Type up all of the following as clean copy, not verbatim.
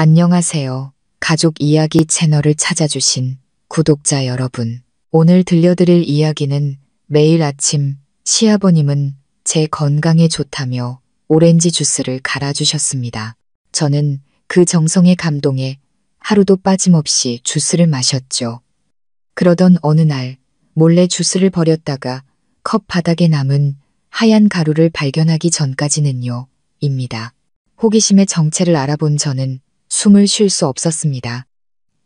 안녕하세요. 가족 이야기 채널을 찾아주신 구독자 여러분. 오늘 들려드릴 이야기는 매일 아침 시아버님은 제 건강에 좋다며 오렌지 주스를 갈아주셨습니다. 저는 그 정성에 감동해 하루도 빠짐없이 주스를 마셨죠. 그러던 어느 날 몰래 주스를 버렸다가 컵 바닥에 남은 하얀 가루를 발견하기 전까지는요, 입니다. 호기심의 정체를 알아본 저는 숨을 쉴 수 없었습니다.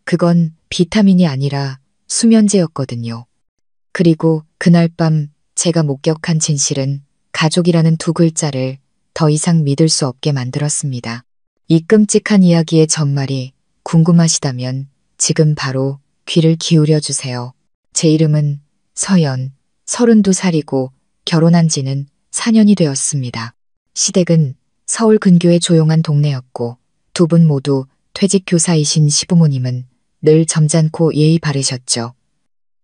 그건 비타민이 아니라 수면제였거든요. 그리고 그날 밤 제가 목격한 진실은 가족이라는 두 글자를 더 이상 믿을 수 없게 만들었습니다. 이 끔찍한 이야기의 전말이 궁금하시다면 지금 바로 귀를 기울여 주세요. 제 이름은 서연, 32살이고 결혼한 지는 4년이 되었습니다. 시댁은 서울 근교의 조용한 동네였고 두 분 모두 퇴직 교사이신 시부모님은 늘 점잖고 예의 바르셨죠.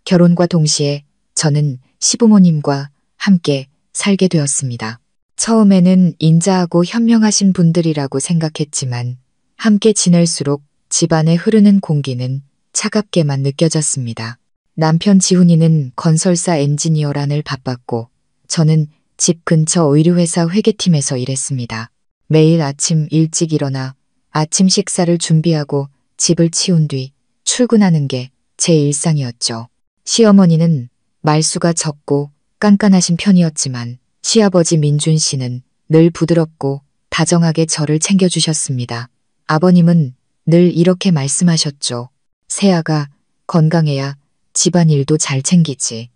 결혼과 동시에 저는 시부모님과 함께 살게 되었습니다. 처음에는 인자하고 현명하신 분들이라고 생각했지만 함께 지낼수록 집안에 흐르는 공기는 차갑게만 느껴졌습니다. 남편 지훈이는 건설사 엔지니어란을 바빴고 저는 집 근처 의류회사 회계팀에서 일했습니다. 매일 아침 일찍 일어나 아침 식사를 준비하고 집을 치운 뒤 출근하는 게 제 일상이었죠. 시어머니는 말수가 적고 깐깐하신 편이었지만 시아버지 민준 씨는 늘 부드럽고 다정하게 저를 챙겨주셨습니다. 아버님은 늘 이렇게 말씀하셨죠. 새아가 건강해야 집안일도 잘 챙기지.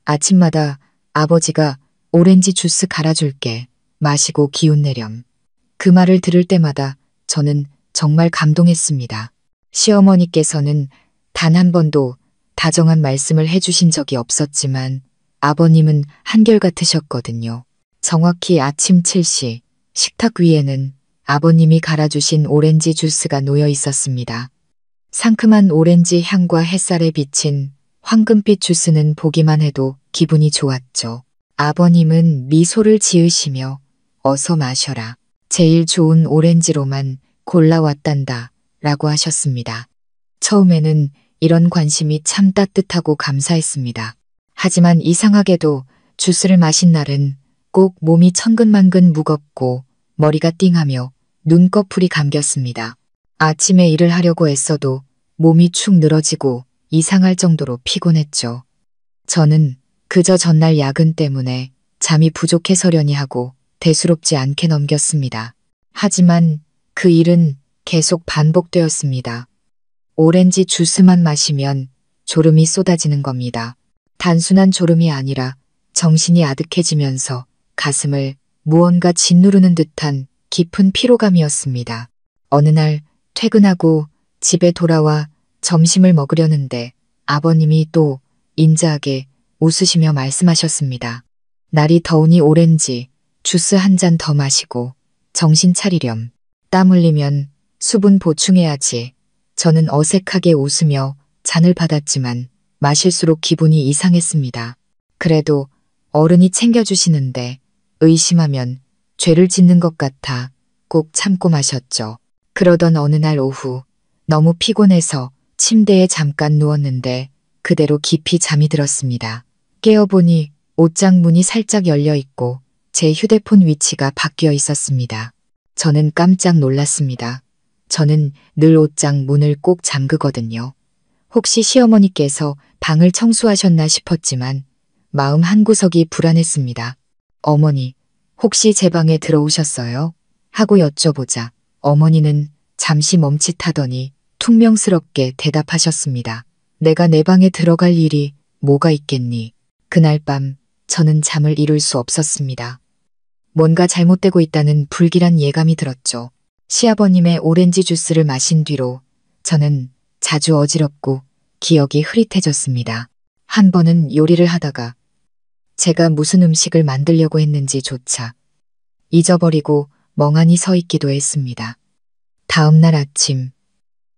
아침마다 아버지가 오렌지 주스 갈아줄게. 마시고 기운 내렴. 그 말을 들을 때마다 저는 정말 감동했습니다. 시어머니께서는 단 한 번도 다정한 말씀을 해주신 적이 없었지만 아버님은 한결같으셨거든요. 정확히 아침 7시 식탁 위에는 아버님이 갈아주신 오렌지 주스가 놓여 있었습니다. 상큼한 오렌지 향과 햇살에 비친 황금빛 주스는 보기만 해도 기분이 좋았죠. 아버님은 미소를 지으시며 어서 마셔라. 제일 좋은 오렌지로만 골라왔단다 라고 하셨습니다. 처음에는 이런 관심이 참 따뜻하고 감사했습니다. 하지만 이상하게도 주스를 마신 날은 꼭 몸이 천근만근 무겁고 머리가 띵하며 눈꺼풀이 감겼습니다. 아침에 일을 하려고 애써도 몸이 축 늘어지고 이상할 정도로 피곤했죠. 저는 그저 전날 야근 때문에 잠이 부족해서려니 하고 대수롭지 않게 넘겼습니다. 하지만 그 일은 계속 반복되었습니다. 오렌지 주스만 마시면 졸음이 쏟아지는 겁니다. 단순한 졸음이 아니라 정신이 아득해지면서 가슴을 무언가 짓누르는 듯한 깊은 피로감이었습니다. 어느 날 퇴근하고 집에 돌아와 점심을 먹으려는데 아버님이 또 인자하게 웃으시며 말씀하셨습니다. 날이 더우니 오렌지 주스 한 잔 더 마시고 정신 차리렴. 땀 흘리면 수분 보충해야지. 저는 어색하게 웃으며 잔을 받았지만 마실수록 기분이 이상했습니다. 그래도 어른이 챙겨주시는데 의심하면 죄를 짓는 것 같아 꼭 참고 마셨죠. 그러던 어느 날 오후 너무 피곤해서 침대에 잠깐 누웠는데 그대로 깊이 잠이 들었습니다. 깨어보니 옷장 문이 살짝 열려 있고 제 휴대폰 위치가 바뀌어 있었습니다. 저는 깜짝 놀랐습니다. 저는 늘 옷장 문을 꼭 잠그거든요. 혹시 시어머니께서 방을 청소하셨나 싶었지만 마음 한구석이 불안했습니다. 어머니, 혹시 제 방에 들어오셨어요? 하고 여쭤보자 어머니는 잠시 멈칫하더니 퉁명스럽게 대답하셨습니다. 내가 내 방에 들어갈 일이 뭐가 있겠니? 그날 밤 저는 잠을 이룰 수 없었습니다. 뭔가 잘못되고 있다는 불길한 예감이 들었죠. 시아버님의 오렌지 주스를 마신 뒤로 저는 자주 어지럽고 기억이 흐릿해졌습니다. 한 번은 요리를 하다가 제가 무슨 음식을 만들려고 했는지조차 잊어버리고 멍하니 서 있기도 했습니다. 다음 날 아침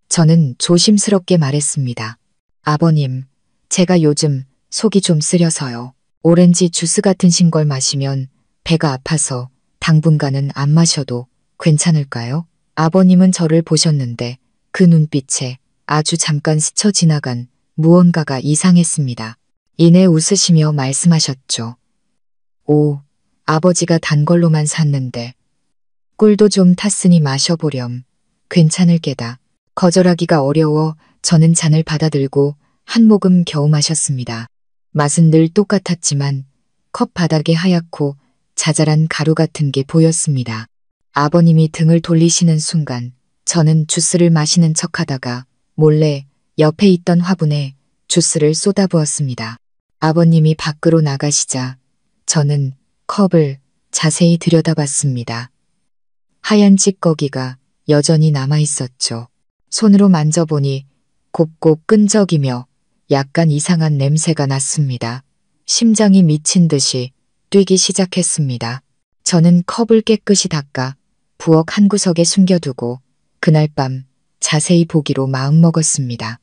저는 조심스럽게 말했습니다. 아버님, 제가 요즘 속이 좀 쓰려서요. 오렌지 주스 같은 신 걸 마시면 배가 아파서 당분간은 안 마셔도 괜찮을까요? 아버님은 저를 보셨는데 그 눈빛에 아주 잠깐 스쳐 지나간 무언가가 이상했습니다. 이내 웃으시며 말씀하셨죠. 오, 아버지가 단 걸로만 샀는데 꿀도 좀 탔으니 마셔보렴. 괜찮을 게다. 거절하기가 어려워 저는 잔을 받아들고 한 모금 겨우 마셨습니다. 맛은 늘 똑같았지만 컵 바닥에 하얗고 자잘한 가루 같은 게 보였습니다. 아버님이 등을 돌리시는 순간 저는 주스를 마시는 척하다가 몰래 옆에 있던 화분에 주스를 쏟아부었습니다. 아버님이 밖으로 나가시자 저는 컵을 자세히 들여다봤습니다. 하얀 찌꺼기가 여전히 남아있었죠. 손으로 만져보니 곱고 끈적이며 약간 이상한 냄새가 났습니다. 심장이 미친 듯이 뛰기 시작했습니다. 저는 컵을 깨끗이 닦아 부엌 한 구석에 숨겨두고 그날 밤 자세히 보기로 마음먹었습니다.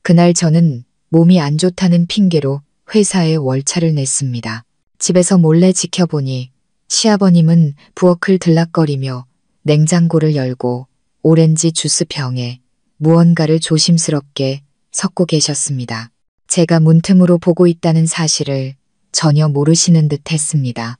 그날 저는 몸이 안 좋다는 핑계로 회사에 월차를 냈습니다. 집에서 몰래 지켜보니 시아버님은 부엌을 들락거리며 냉장고를 열고 오렌지 주스 병에 무언가를 조심스럽게 섞고 계셨습니다. 제가 문틈으로 보고 있다는 사실을 전혀 모르시는 듯 했습니다.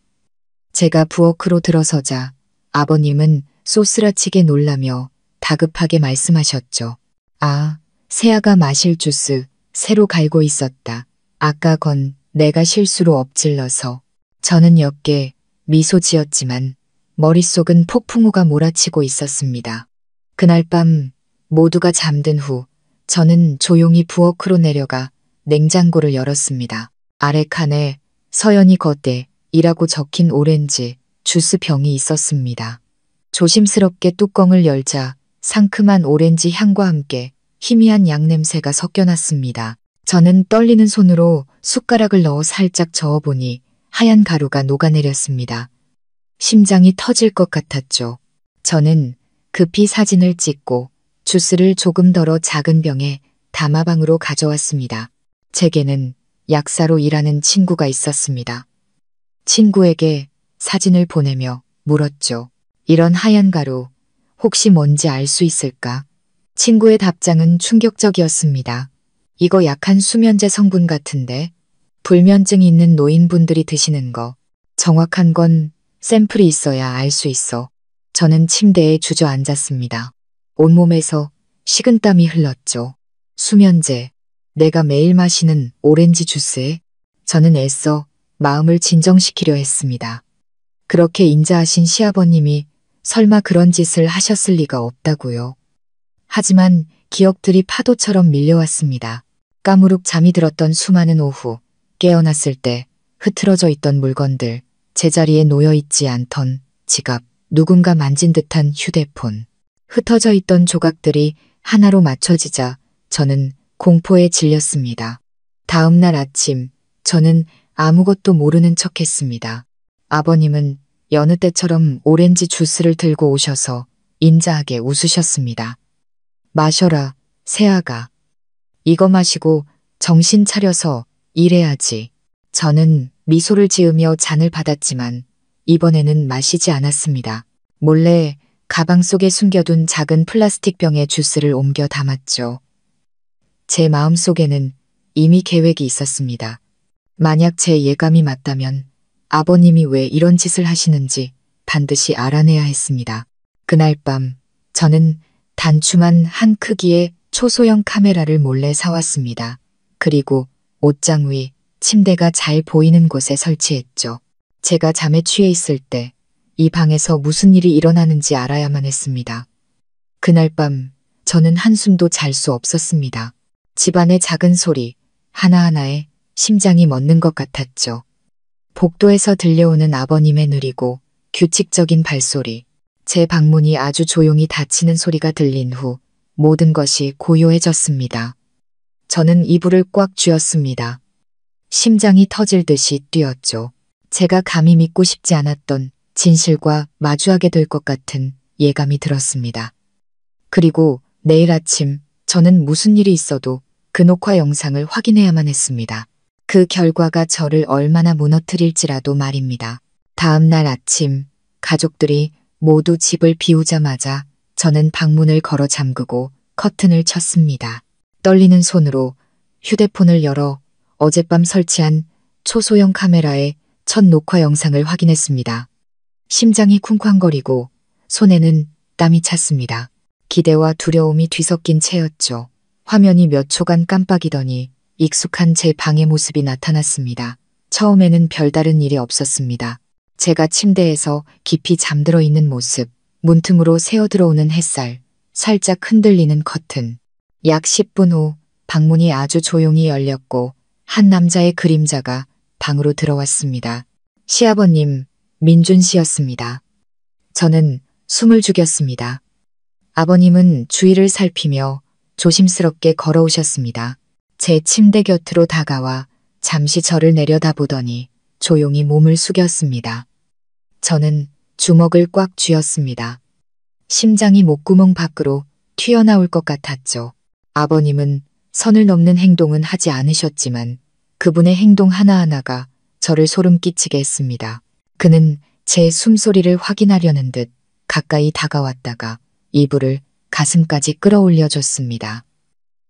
제가 부엌으로 들어서자 아버님은 쏘스라치게 놀라며 다급하게 말씀하셨죠. 아, 세아가 마실 주스 새로 갈고 있었다. 아까 건 내가 실수로 엎질러서. 저는 옅게 미소 지었지만 머릿속은 폭풍우가 몰아치고 있었습니다. 그날 밤 모두가 잠든 후 저는 조용히 부엌으로 내려가 냉장고를 열었습니다. 아래 칸에 서연이 겉에이라고 적힌 오렌지 주스 병이 있었습니다. 조심스럽게 뚜껑을 열자 상큼한 오렌지 향과 함께 희미한 양냄새가 섞여났습니다. 저는 떨리는 손으로 숟가락을 넣어 살짝 저어보니 하얀 가루가 녹아내렸습니다. 심장이 터질 것 같았죠. 저는 급히 사진을 찍고 주스를 조금 덜어 작은 병에 담아방으로 가져왔습니다. 제게는 약사로 일하는 친구가 있었습니다. 친구에게 사진을 보내며 물었죠. 이런 하얀 가루 혹시 뭔지 알 수 있을까? 친구의 답장은 충격적이었습니다. 이거 약한 수면제 성분 같은데 불면증 있는 노인분들이 드시는 거. 정확한 건 샘플이 있어야 알 수 있어. 저는 침대에 주저앉았습니다. 온몸에서 식은땀이 흘렀죠. 수면제, 내가 매일 마시는 오렌지 주스에 저는 애써 마음을 진정시키려 했습니다. 그렇게 인자하신 시아버님이 설마 그런 짓을 하셨을 리가 없다고요. 하지만 기억들이 파도처럼 밀려왔습니다. 까무룩 잠이 들었던 수많은 오후, 깨어났을 때 흐트러져 있던 물건들, 제자리에 놓여있지 않던 지갑, 누군가 만진 듯한 휴대폰. 흩어져 있던 조각들이 하나로 맞춰지자 저는 공포에 질렸습니다. 다음 날 아침 저는 아무것도 모르는 척했습니다. 아버님은 여느 때처럼 오렌지 주스를 들고 오셔서 인자하게 웃으셨습니다. 마셔라, 세아가. 이거 마시고 정신 차려서 일해야지. 저는 미소를 지으며 잔을 받았지만 이번에는 마시지 않았습니다. 몰래 가방 속에 숨겨둔 작은 플라스틱 병에 주스를 옮겨 담았죠. 제 마음속에는 이미 계획이 있었습니다. 만약 제 예감이 맞다면 아버님이 왜 이런 짓을 하시는지 반드시 알아내야 했습니다. 그날 밤 저는 단추만 한 크기의 초소형 카메라를 몰래 사왔습니다. 그리고 옷장 위 침대가 잘 보이는 곳에 설치했죠. 제가 잠에 취해 있을 때 이 방에서 무슨 일이 일어나는지 알아야만 했습니다. 그날 밤 저는 한숨도 잘 수 없었습니다. 집안의 작은 소리 하나하나에 심장이 멎는 것 같았죠. 복도에서 들려오는 아버님의 느리고 규칙적인 발소리, 제 방문이 아주 조용히 닫히는 소리가 들린 후 모든 것이 고요해졌습니다. 저는 이불을 꽉 쥐었습니다. 심장이 터질 듯이 뛰었죠. 제가 감히 믿고 싶지 않았던 진실과 마주하게 될 것 같은 예감이 들었습니다. 그리고 내일 아침 저는 무슨 일이 있어도 그 녹화 영상을 확인해야만 했습니다. 그 결과가 저를 얼마나 무너뜨릴지라도 말입니다. 다음 날 아침 가족들이 모두 집을 비우자마자 저는 방문을 걸어 잠그고 커튼을 쳤습니다. 떨리는 손으로 휴대폰을 열어 어젯밤 설치한 초소형 카메라에 첫 녹화 영상을 확인했습니다. 심장이 쿵쾅거리고 손에는 땀이 찼습니다. 기대와 두려움이 뒤섞인 채였죠. 화면이 몇 초간 깜빡이더니 익숙한 제 방의 모습이 나타났습니다. 처음에는 별다른 일이 없었습니다. 제가 침대에서 깊이 잠들어 있는 모습, 문틈으로 새어 들어오는 햇살, 살짝 흔들리는 커튼. 약 10분 후 방문이 아주 조용히 열렸고 한 남자의 그림자가 방으로 들어왔습니다. 시아버님, 민준 씨였습니다. 저는 숨을 죽였습니다. 아버님은 주위를 살피며 조심스럽게 걸어오셨습니다. 제 침대 곁으로 다가와 잠시 저를 내려다보더니 조용히 몸을 숙였습니다. 저는 주먹을 꽉 쥐었습니다. 심장이 목구멍 밖으로 튀어나올 것 같았죠. 아버님은 선을 넘는 행동은 하지 않으셨지만 그분의 행동 하나하나가 저를 소름 끼치게 했습니다. 그는 제 숨소리를 확인하려는 듯 가까이 다가왔다가 이불을 가슴까지 끌어올려 줬습니다.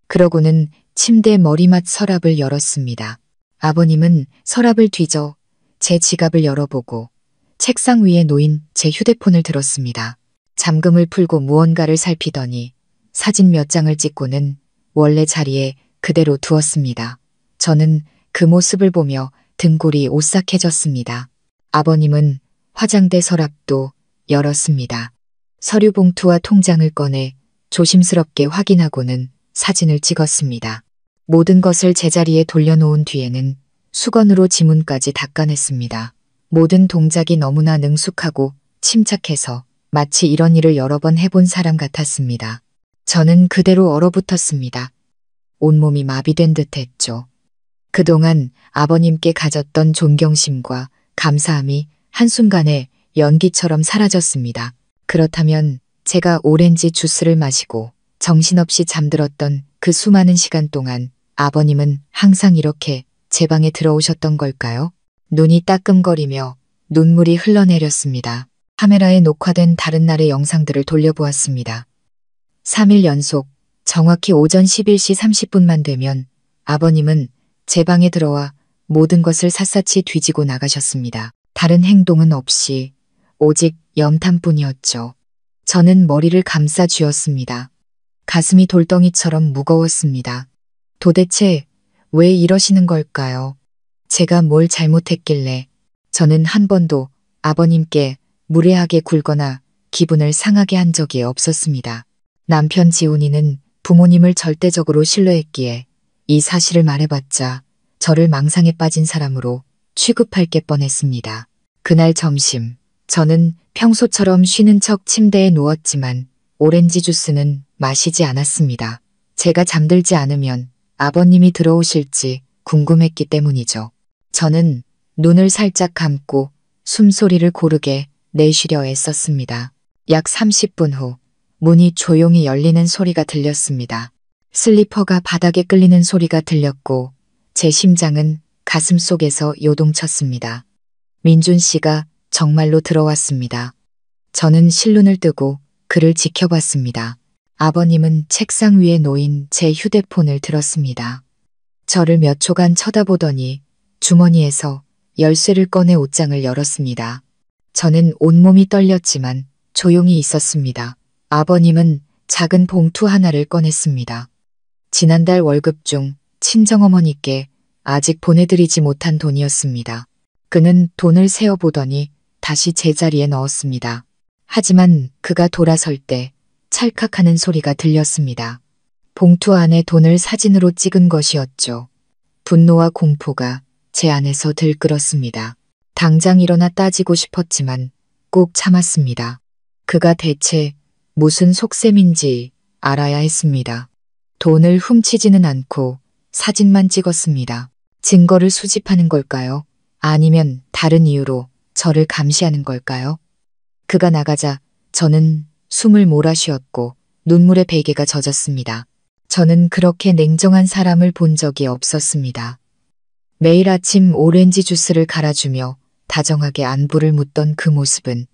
그러고는 침대 머리맡 서랍을 열었습니다. 아버님은 서랍을 뒤져 제 지갑을 열어보고 책상 위에 놓인 제 휴대폰을 들었습니다. 잠금을 풀고 무언가를 살피더니 사진 몇 장을 찍고는 원래 자리에 그대로 두었습니다. 저는 그 모습을 보며 등골이 오싹해졌습니다. 아버님은 화장대 서랍도 열었습니다. 서류 봉투와 통장을 꺼내 조심스럽게 확인하고는 사진을 찍었습니다. 모든 것을 제자리에 돌려놓은 뒤에는 수건으로 지문까지 닦아냈습니다. 모든 동작이 너무나 능숙하고 침착해서 마치 이런 일을 여러 번 해본 사람 같았습니다. 저는 그대로 얼어붙었습니다. 온몸이 마비된 듯 했죠. 그동안 아버님께 가졌던 존경심과 감사함이 한순간에 연기처럼 사라졌습니다. 그렇다면 제가 오렌지 주스를 마시고 정신없이 잠들었던 그 수많은 시간 동안 아버님은 항상 이렇게 제 방에 들어오셨던 걸까요? 눈이 따끔거리며 눈물이 흘러내렸습니다. 카메라에 녹화된 다른 날의 영상들을 돌려보았습니다. 3일 연속 정확히 오전 11시 30분만 되면 아버님은 제 방에 들어와 모든 것을 샅샅이 뒤지고 나가셨습니다. 다른 행동은 없이 오직 염탐뿐이었죠. 저는 머리를 감싸 쥐었습니다. 가슴이 돌덩이처럼 무거웠습니다. 도대체 왜 이러시는 걸까요? 제가 뭘 잘못했길래 저는 한 번도 아버님께 무례하게 굴거나 기분을 상하게 한 적이 없었습니다. 남편 지훈이는 부모님을 절대적으로 신뢰했기에 이 사실을 말해봤자 저를 망상에 빠진 사람으로 취급할 게 뻔했습니다. 그날 점심, 저는 평소처럼 쉬는 척 침대에 누웠지만 오렌지 주스는 마시지 않았습니다. 제가 잠들지 않으면 아버님이 들어오실지 궁금했기 때문이죠. 저는 눈을 살짝 감고 숨소리를 고르게 내쉬려 애썼습니다. 약 30분 후 문이 조용히 열리는 소리가 들렸습니다. 슬리퍼가 바닥에 끌리는 소리가 들렸고 제 심장은 가슴 속에서 요동쳤습니다. 민준 씨가 정말로 들어왔습니다. 저는 실눈을 뜨고 그를 지켜봤습니다. 아버님은 책상 위에 놓인 제 휴대폰을 들었습니다. 저를 몇 초간 쳐다보더니 주머니에서 열쇠를 꺼내 옷장을 열었습니다. 저는 온몸이 떨렸지만 조용히 있었습니다. 아버님은 작은 봉투 하나를 꺼냈습니다. 지난달 월급 중 친정어머니께 아직 보내드리지 못한 돈이었습니다. 그는 돈을 세어보더니 다시 제자리에 넣었습니다. 하지만 그가 돌아설 때 찰칵하는 소리가 들렸습니다. 봉투 안에 돈을 사진으로 찍은 것이었죠. 분노와 공포가 제 안에서 들끓었습니다. 당장 일어나 따지고 싶었지만 꼭 참았습니다. 그가 대체 무슨 속셈인지 알아야 했습니다. 돈을 훔치지는 않고 사진만 찍었습니다. 증거를 수집하는 걸까요? 아니면 다른 이유로 저를 감시하는 걸까요? 그가 나가자 저는 숨을 몰아쉬었고 눈물의 베개가 젖었습니다. 저는 그렇게 냉정한 사람을 본 적이 없었습니다. 매일 아침 오렌지 주스를 갈아주며 다정하게 안부를 묻던 그 모습은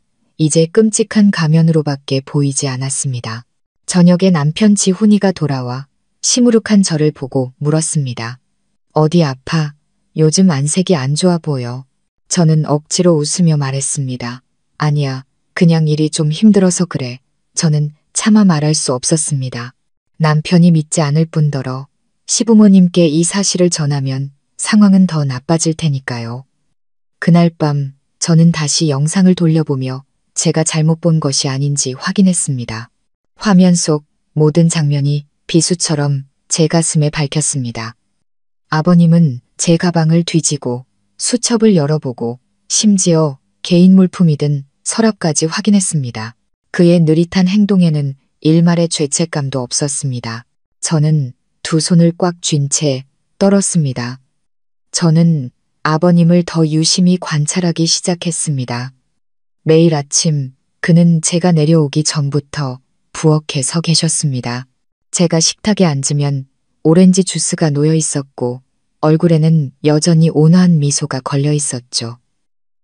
이제 끔찍한 가면으로밖에 보이지 않았습니다. 저녁에 남편 지훈이가 돌아와 시무룩한 저를 보고 물었습니다. 어디 아파? 요즘 안색이 안 좋아 보여. 저는 억지로 웃으며 말했습니다. 아니야, 그냥 일이 좀 힘들어서 그래. 저는 차마 말할 수 없었습니다. 남편이 믿지 않을 뿐더러 시부모님께 이 사실을 전하면 상황은 더 나빠질 테니까요. 그날 밤 저는 다시 영상을 돌려보며 제가 잘못 본 것이 아닌지 확인했습니다. 화면 속 모든 장면이 비수처럼 제 가슴에 밝혔습니다. 아버님은 제 가방을 뒤지고 수첩을 열어보고 심지어 개인 물품이든 서랍까지 확인했습니다. 그의 느릿한 행동에는 일말의 죄책감도 없었습니다. 저는 두 손을 꽉 쥔 채 떨었습니다. 저는 아버님을 더 유심히 관찰하기 시작했습니다. 매일 아침 그는 제가 내려오기 전부터 부엌에 서 계셨습니다. 제가 식탁에 앉으면 오렌지 주스가 놓여 있었고 얼굴에는 여전히 온화한 미소가 걸려 있었죠.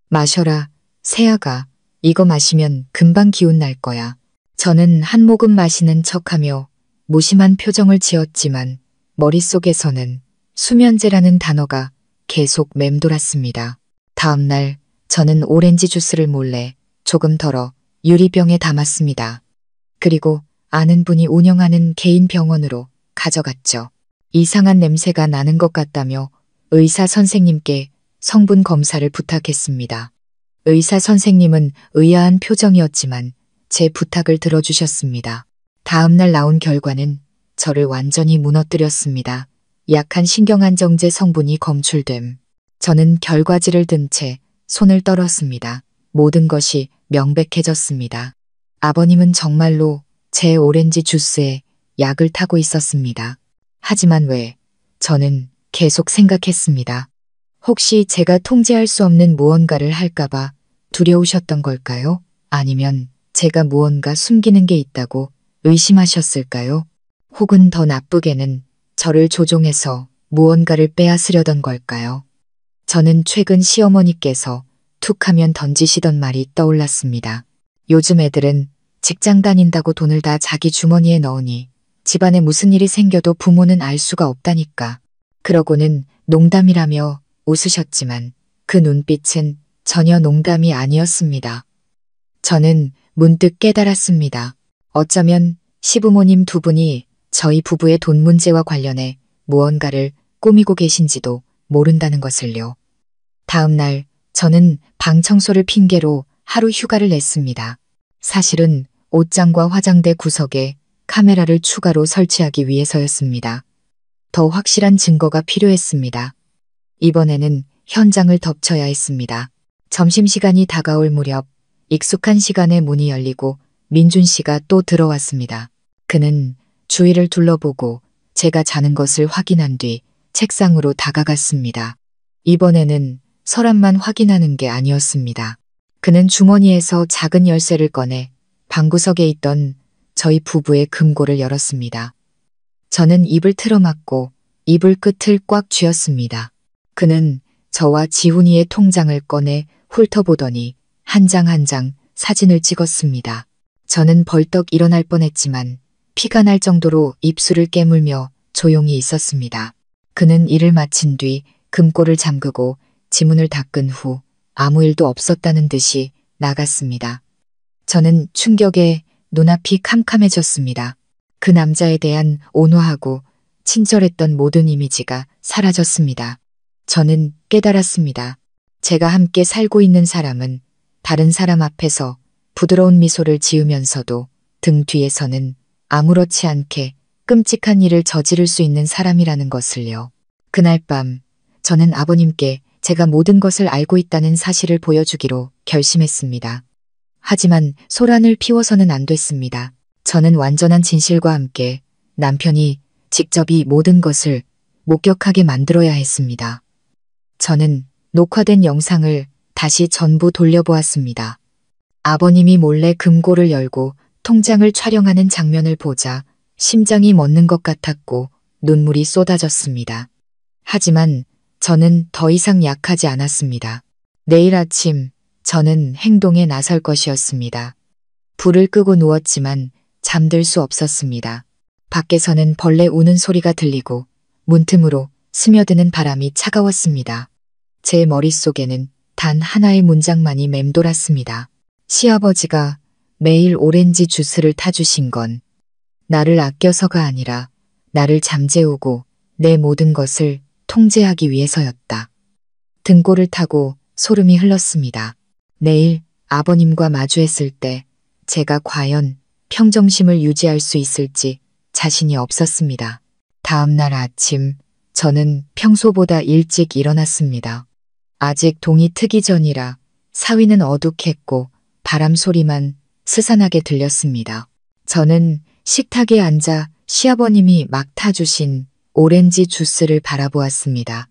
마셔라, 세아가. 이거 마시면 금방 기운 날 거야. 저는 한 모금 마시는 척하며 무심한 표정을 지었지만 머릿속에서는 수면제라는 단어가 계속 맴돌았습니다. 다음 날 저는 오렌지 주스를 몰래 조금 덜어 유리병에 담았습니다. 그리고 아는 분이 운영하는 개인 병원으로 가져갔죠. 이상한 냄새가 나는 것 같다며 의사 선생님께 성분 검사를 부탁했습니다. 의사 선생님은 의아한 표정이었지만 제 부탁을 들어주셨습니다. 다음 날 나온 결과는 저를 완전히 무너뜨렸습니다. 약한 신경안정제 성분이 검출됨. 저는 결과지를 든 채 손을 떨었습니다. 모든 것이 명백해졌습니다. 아버님은 정말로 제 오렌지 주스에 약을 타고 있었습니다. 하지만 왜? 저는 계속 생각했습니다. 혹시 제가 통제할 수 없는 무언가를 할까봐 두려우셨던 걸까요? 아니면 제가 무언가 숨기는 게 있다고 의심하셨을까요? 혹은 더 나쁘게는 저를 조종해서 무언가를 빼앗으려던 걸까요? 저는 최근 시어머니께서 툭 하면 던지시던 말이 떠올랐습니다. 요즘 애들은 직장 다닌다고 돈을 다 자기 주머니에 넣으니 집안에 무슨 일이 생겨도 부모는 알 수가 없다니까. 그러고는 농담이라며 웃으셨지만 그 눈빛은 전혀 농담이 아니었습니다. 저는 문득 깨달았습니다. 어쩌면 시부모님 두 분이 저희 부부의 돈 문제와 관련해 무언가를 꾸미고 계신지도 모른다는 것을요. 다음 날 저는 방 청소를 핑계로 하루 휴가를 냈습니다. 사실은 옷장과 화장대 구석에 카메라를 추가로 설치하기 위해서였습니다. 더 확실한 증거가 필요했습니다. 이번에는 현장을 덮쳐야 했습니다. 점심시간이 다가올 무렵 익숙한 시간에 문이 열리고 민준 씨가 또 들어왔습니다. 그는 주위를 둘러보고 제가 자는 것을 확인한 뒤 책상으로 다가갔습니다. 이번에는 서랍만 확인하는 게 아니었습니다. 그는 주머니에서 작은 열쇠를 꺼내 방구석에 있던 저희 부부의 금고를 열었습니다. 저는 입을 틀어막고 이불 끝을 꽉 쥐었습니다. 그는 저와 지훈이의 통장을 꺼내 훑어보더니 한 장 한 장 사진을 찍었습니다. 저는 벌떡 일어날 뻔했지만 피가 날 정도로 입술을 깨물며 조용히 있었습니다. 그는 일을 마친 뒤 금고를 잠그고 지문을 닦은 후 아무 일도 없었다는 듯이 나갔습니다. 저는 충격에 눈앞이 캄캄해졌습니다. 그 남자에 대한 온화하고 친절했던 모든 이미지가 사라졌습니다. 저는 깨달았습니다. 제가 함께 살고 있는 사람은 다른 사람 앞에서 부드러운 미소를 지으면서도 등 뒤에서는 아무렇지 않게 끔찍한 일을 저지를 수 있는 사람이라는 것을요. 그날 밤 저는 아버님께 제가 모든 것을 알고 있다는 사실을 보여주기로 결심했습니다. 하지만 소란을 피워서는 안 됐습니다. 저는 완전한 진실과 함께 남편이 직접 이 모든 것을 목격하게 만들어야 했습니다. 저는 녹화된 영상을 다시 전부 돌려보았습니다. 아버님이 몰래 금고를 열고 통장을 촬영하는 장면을 보자 심장이 멎는 것 같았고 눈물이 쏟아졌습니다. 하지만 저는 더 이상 약하지 않았습니다. 내일 아침 저는 행동에 나설 것이었습니다. 불을 끄고 누웠지만 잠들 수 없었습니다. 밖에서는 벌레 우는 소리가 들리고 문틈으로 스며드는 바람이 차가웠습니다. 제 머릿속에는 단 하나의 문장만이 맴돌았습니다. 시아버지가 매일 오렌지 주스를 타주신 건 나를 아껴서가 아니라 나를 잠재우고 내 모든 것을 통제하기 위해서였다. 등골을 타고 소름이 흘렀습니다. 내일 아버님과 마주했을 때 제가 과연 평정심을 유지할 수 있을지 자신이 없었습니다. 다음 날 아침 저는 평소보다 일찍 일어났습니다. 아직 동이 트기 전이라 사위는 어둑했고 바람 소리만 스산하게 들렸습니다. 저는 식탁에 앉아 시아버님이 막 타주신 오렌지 주스를 바라보았습니다.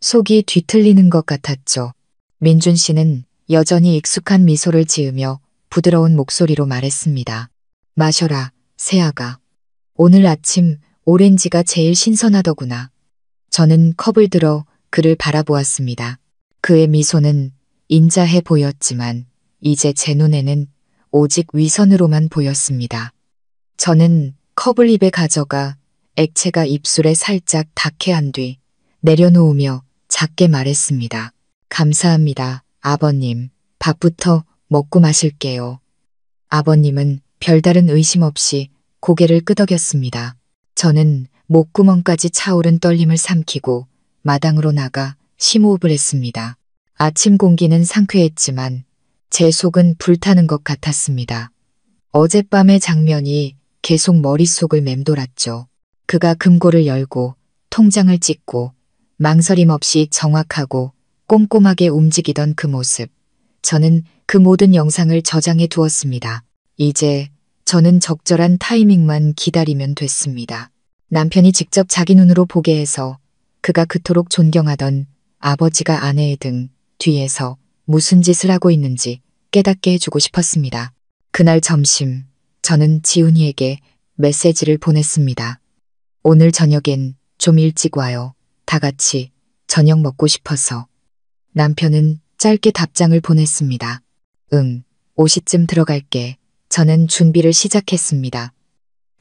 속이 뒤틀리는 것 같았죠. 민준 씨는 여전히 익숙한 미소를 지으며 부드러운 목소리로 말했습니다. 마셔라, 새아가. 오늘 아침 오렌지가 제일 신선하더구나. 저는 컵을 들어 그를 바라보았습니다. 그의 미소는 인자해 보였지만 이제 제 눈에는 오직 위선으로만 보였습니다. 저는 컵을 입에 가져가 액체가 입술에 살짝 닿게 한 뒤 내려놓으며 작게 말했습니다. 감사합니다, 아버님. 밥부터 먹고 마실게요. 아버님은 별다른 의심 없이 고개를 끄덕였습니다. 저는 목구멍까지 차오른 떨림을 삼키고 마당으로 나가 심호흡을 했습니다. 아침 공기는 상쾌했지만 제 속은 불타는 것 같았습니다. 어젯밤의 장면이 계속 머릿속을 맴돌았죠. 그가 금고를 열고 통장을 찍고 망설임 없이 정확하고 꼼꼼하게 움직이던 그 모습. 저는 그 모든 영상을 저장해 두었습니다. 이제 저는 적절한 타이밍만 기다리면 됐습니다. 남편이 직접 자기 눈으로 보게 해서 그가 그토록 존경하던 아버지가 아내의 등 뒤에서 무슨 짓을 하고 있는지 깨닫게 해주고 싶었습니다. 그날 점심 저는 지훈이에게 메시지를 보냈습니다. 오늘 저녁엔 좀 일찍 와요. 다 같이 저녁 먹고 싶어서. 남편은 짧게 답장을 보냈습니다. 응, 5시쯤 들어갈게. 저는 준비를 시작했습니다.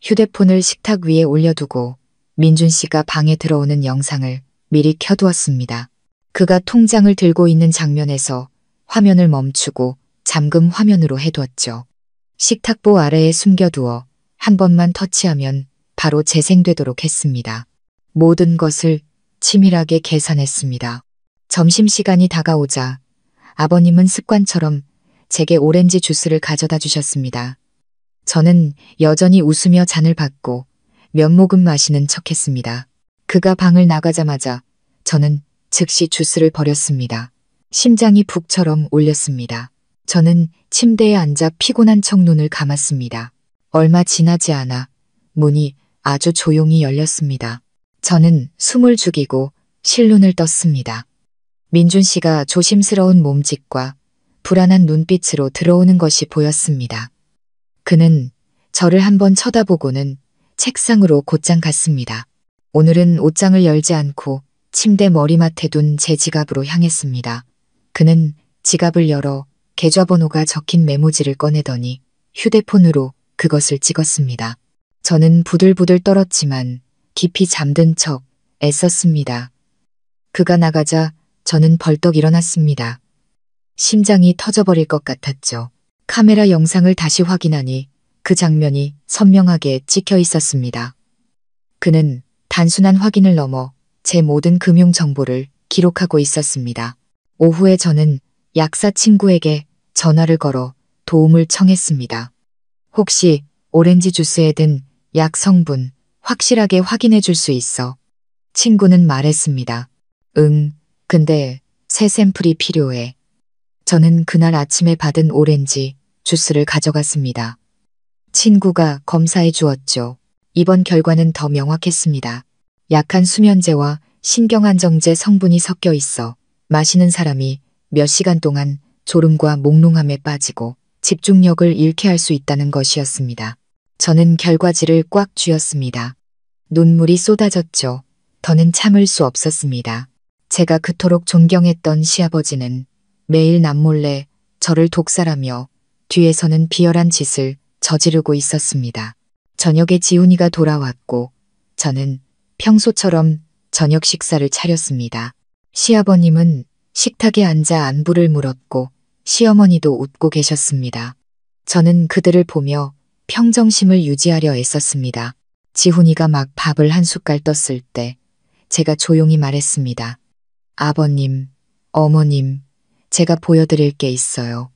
휴대폰을 식탁 위에 올려두고 민준 씨가 방에 들어오는 영상을 미리 켜두었습니다. 그가 통장을 들고 있는 장면에서 화면을 멈추고 잠금 화면으로 해두었죠. 식탁보 아래에 숨겨두어 한 번만 터치하면 바로 재생되도록 했습니다. 모든 것을 치밀하게 계산했습니다. 점심시간이 다가오자 아버님은 습관처럼 제게 오렌지 주스를 가져다 주셨습니다. 저는 여전히 웃으며 잔을 받고 몇 모금 마시는 척했습니다. 그가 방을 나가자마자 저는 즉시 주스를 버렸습니다. 심장이 북처럼 울렸습니다. 저는 침대에 앉아 피곤한 척 눈을 감았습니다. 얼마 지나지 않아 문이 아주 조용히 열렸습니다. 저는 숨을 죽이고 실눈을 떴습니다. 민준 씨가 조심스러운 몸짓과 불안한 눈빛으로 들어오는 것이 보였습니다. 그는 저를 한번 쳐다보고는 책상으로 곧장 갔습니다. 오늘은 옷장을 열지 않고 침대 머리맡에 둔 제 지갑으로 향했습니다. 그는 지갑을 열어 계좌번호가 적힌 메모지를 꺼내더니 휴대폰으로 그것을 찍었습니다. 저는 부들부들 떨었지만 깊이 잠든 척 애썼습니다. 그가 나가자 저는 벌떡 일어났습니다. 심장이 터져버릴 것 같았죠. 카메라 영상을 다시 확인하니 그 장면이 선명하게 찍혀 있었습니다. 그는 단순한 확인을 넘어 제 모든 금융 정보를 기록하고 있었습니다. 오후에 저는 약사 친구에게 전화를 걸어 도움을 청했습니다. 혹시 오렌지 주스에 든 약 성분 확실하게 확인해 줄 수 있어? 친구는 말했습니다. 응, 근데 새 샘플이 필요해. 저는 그날 아침에 받은 오렌지 주스를 가져갔습니다. 친구가 검사해 주었죠. 이번 결과는 더 명확했습니다. 약한 수면제와 신경안정제 성분이 섞여 있어 마시는 사람이 몇 시간 동안 졸음과 몽롱함에 빠지고 집중력을 잃게 할 수 있다는 것이었습니다. 저는 결과지를 꽉 쥐었습니다. 눈물이 쏟아졌죠. 더는 참을 수 없었습니다. 제가 그토록 존경했던 시아버지는 매일 남몰래 저를 독살하며 뒤에서는 비열한 짓을 저지르고 있었습니다. 저녁에 지훈이가 돌아왔고 저는 평소처럼 저녁 식사를 차렸습니다. 시아버님은 식탁에 앉아 안부를 물었고 시어머니도 웃고 계셨습니다. 저는 그들을 보며 평정심을 유지하려 애썼습니다. 지훈이가 막 밥을 한 숟갈 떴을 때 제가 조용히 말했습니다. 아버님, 어머님, 제가 보여드릴 게 있어요.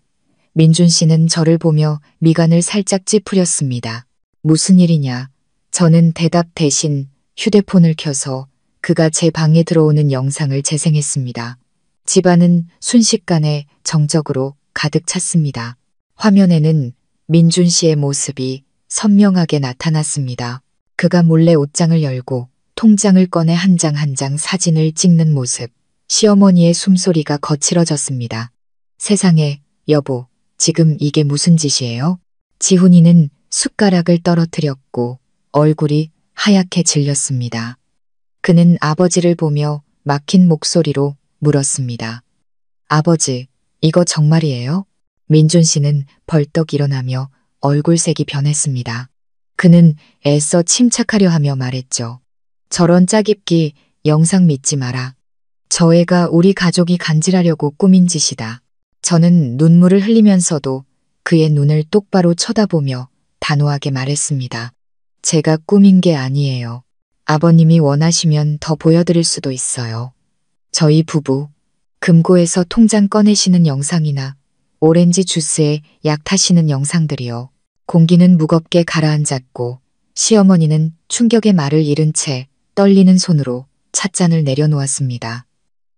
민준 씨는 저를 보며 미간을 살짝 찌푸렸습니다. 무슨 일이냐? 저는 대답 대신 휴대폰을 켜서 그가 제 방에 들어오는 영상을 재생했습니다. 집안은 순식간에 정적으로 가득 찼습니다. 화면에는 민준 씨의 모습이 선명하게 나타났습니다. 그가 몰래 옷장을 열고 통장을 꺼내 한 장 한 장 사진을 찍는 모습. 시어머니의 숨소리가 거칠어졌습니다. 세상에, 여보, 지금 이게 무슨 짓이에요? 지훈이는 숟가락을 떨어뜨렸고 얼굴이 하얗게 질렸습니다. 그는 아버지를 보며 막힌 목소리로 물었습니다. 아버지, 이거 정말이에요? 민준 씨는 벌떡 일어나며 얼굴색이 변했습니다. 그는 애써 침착하려 하며 말했죠. 저런 짜깁기 영상 믿지 마라. 저 애가 우리 가족이 간질하려고 꾸민 짓이다. 저는 눈물을 흘리면서도 그의 눈을 똑바로 쳐다보며 단호하게 말했습니다. 제가 꾸민 게 아니에요. 아버님이 원하시면 더 보여드릴 수도 있어요. 저희 부부, 금고에서 통장 꺼내시는 영상이나 오렌지 주스에 약 타시는 영상들이요. 공기는 무겁게 가라앉았고 시어머니는 충격의 말을 잃은 채 떨리는 손으로 찻잔을 내려놓았습니다.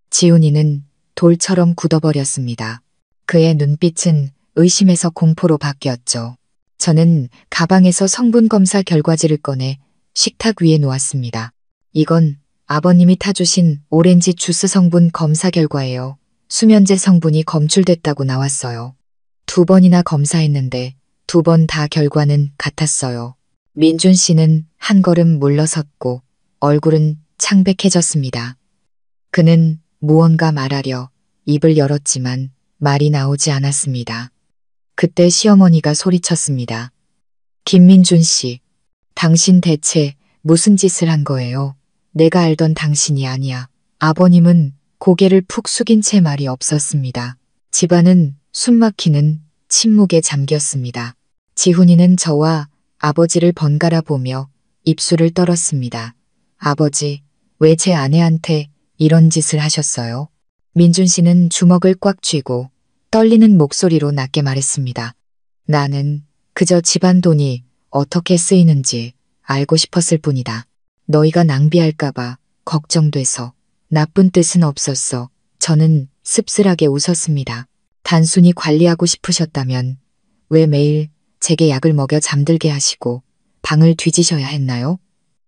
지훈이는 돌처럼 굳어버렸습니다. 그의 눈빛은 의심에서 공포로 바뀌었죠. 저는 가방에서 성분 검사 결과지를 꺼내 식탁 위에 놓았습니다. 이건 아버님이 타주신 오렌지 주스 성분 검사 결과예요. 수면제 성분이 검출됐다고 나왔어요. 2번이나 검사했는데 2번 다 결과는 같았어요. 민준 씨는 한 걸음 물러섰고 얼굴은 창백해졌습니다. 그는 무언가 말하려 입을 열었지만 말이 나오지 않았습니다. 그때 시어머니가 소리쳤습니다. 김민준 씨, 당신 대체 무슨 짓을 한 거예요? 내가 알던 당신이 아니야. 아버님은 고개를 푹 숙인 채 말이 없었습니다. 집안은 숨막히는 침묵에 잠겼습니다. 지훈이는 저와 아버지를 번갈아 보며 입술을 떨었습니다. 아버지, 왜 제 아내한테 이런 짓을 하셨어요? 민준 씨는 주먹을 꽉 쥐고 떨리는 목소리로 낮게 말했습니다. 나는 그저 집안 돈이 어떻게 쓰이는지 알고 싶었을 뿐이다. 너희가 낭비할까봐 걱정돼서. 나쁜 뜻은 없었어. 저는 씁쓸하게 웃었습니다. 단순히 관리하고 싶으셨다면 왜 매일 제게 약을 먹여 잠들게 하시고 방을 뒤지셔야 했나요?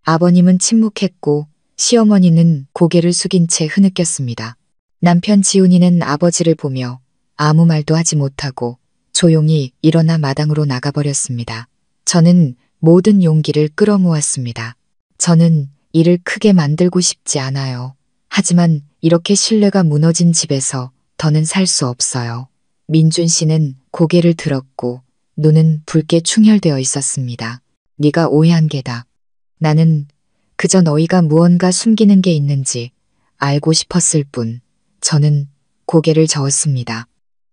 아버님은 침묵했고 시어머니는 고개를 숙인 채 흐느꼈습니다. 남편 지훈이는 아버지를 보며 아무 말도 하지 못하고 조용히 일어나 마당으로 나가버렸습니다. 저는 모든 용기를 끌어모았습니다. 저는 일을 크게 만들고 싶지 않아요. 하지만 이렇게 신뢰가 무너진 집에서 더는 살 수 없어요. 민준 씨는 고개를 들었고 눈은 붉게 충혈되어 있었습니다. 네가 오해한 게다. 나는 그저 너희가 무언가 숨기는 게 있는지 알고 싶었을 뿐. 저는 고개를 저었습니다.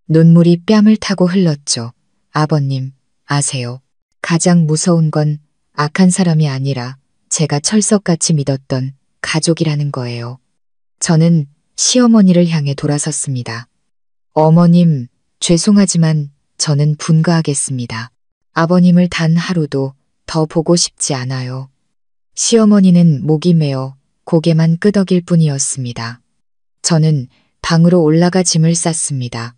눈물이 뺨을 타고 흘렀죠. 아버님, 아세요? 가장 무서운 건 악한 사람이 아니라 제가 철석같이 믿었던 가족이라는 거예요. 저는 시어머니를 향해 돌아섰습니다. 어머님, 죄송하지만 저는 분가하겠습니다. 아버님을 단 하루도 더 보고 싶지 않아요. 시어머니는 목이 메어 고개만 끄덕일 뿐이었습니다. 저는 방으로 올라가 짐을 쌌습니다.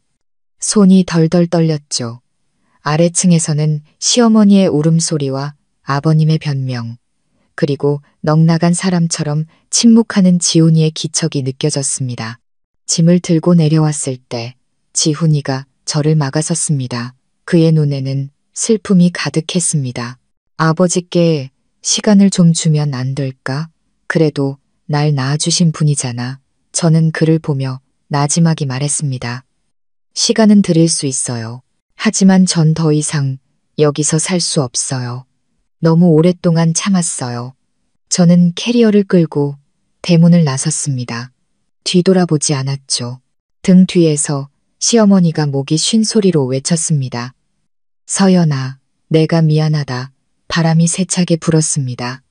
손이 덜덜 떨렸죠. 아래층에서는 시어머니의 울음소리와 아버님의 변명, 그리고 넉나간 사람처럼 침묵하는 지훈이의 기척이 느껴졌습니다. 짐을 들고 내려왔을 때 지훈이가 저를 막아섰습니다. 그의 눈에는 슬픔이 가득했습니다. 아버지께 시간을 좀 주면 안 될까? 그래도 날 낳아주신 분이잖아. 저는 그를 보며 나지막이 말했습니다. 시간은 드릴 수 있어요. 하지만 전 더 이상 여기서 살 수 없어요. 너무 오랫동안 참았어요. 저는 캐리어를 끌고 대문을 나섰습니다. 뒤돌아보지 않았죠. 등 뒤에서 시어머니가 목이 쉰 소리로 외쳤습니다. 서연아, 내가 미안하다. 바람이 세차게 불었습니다.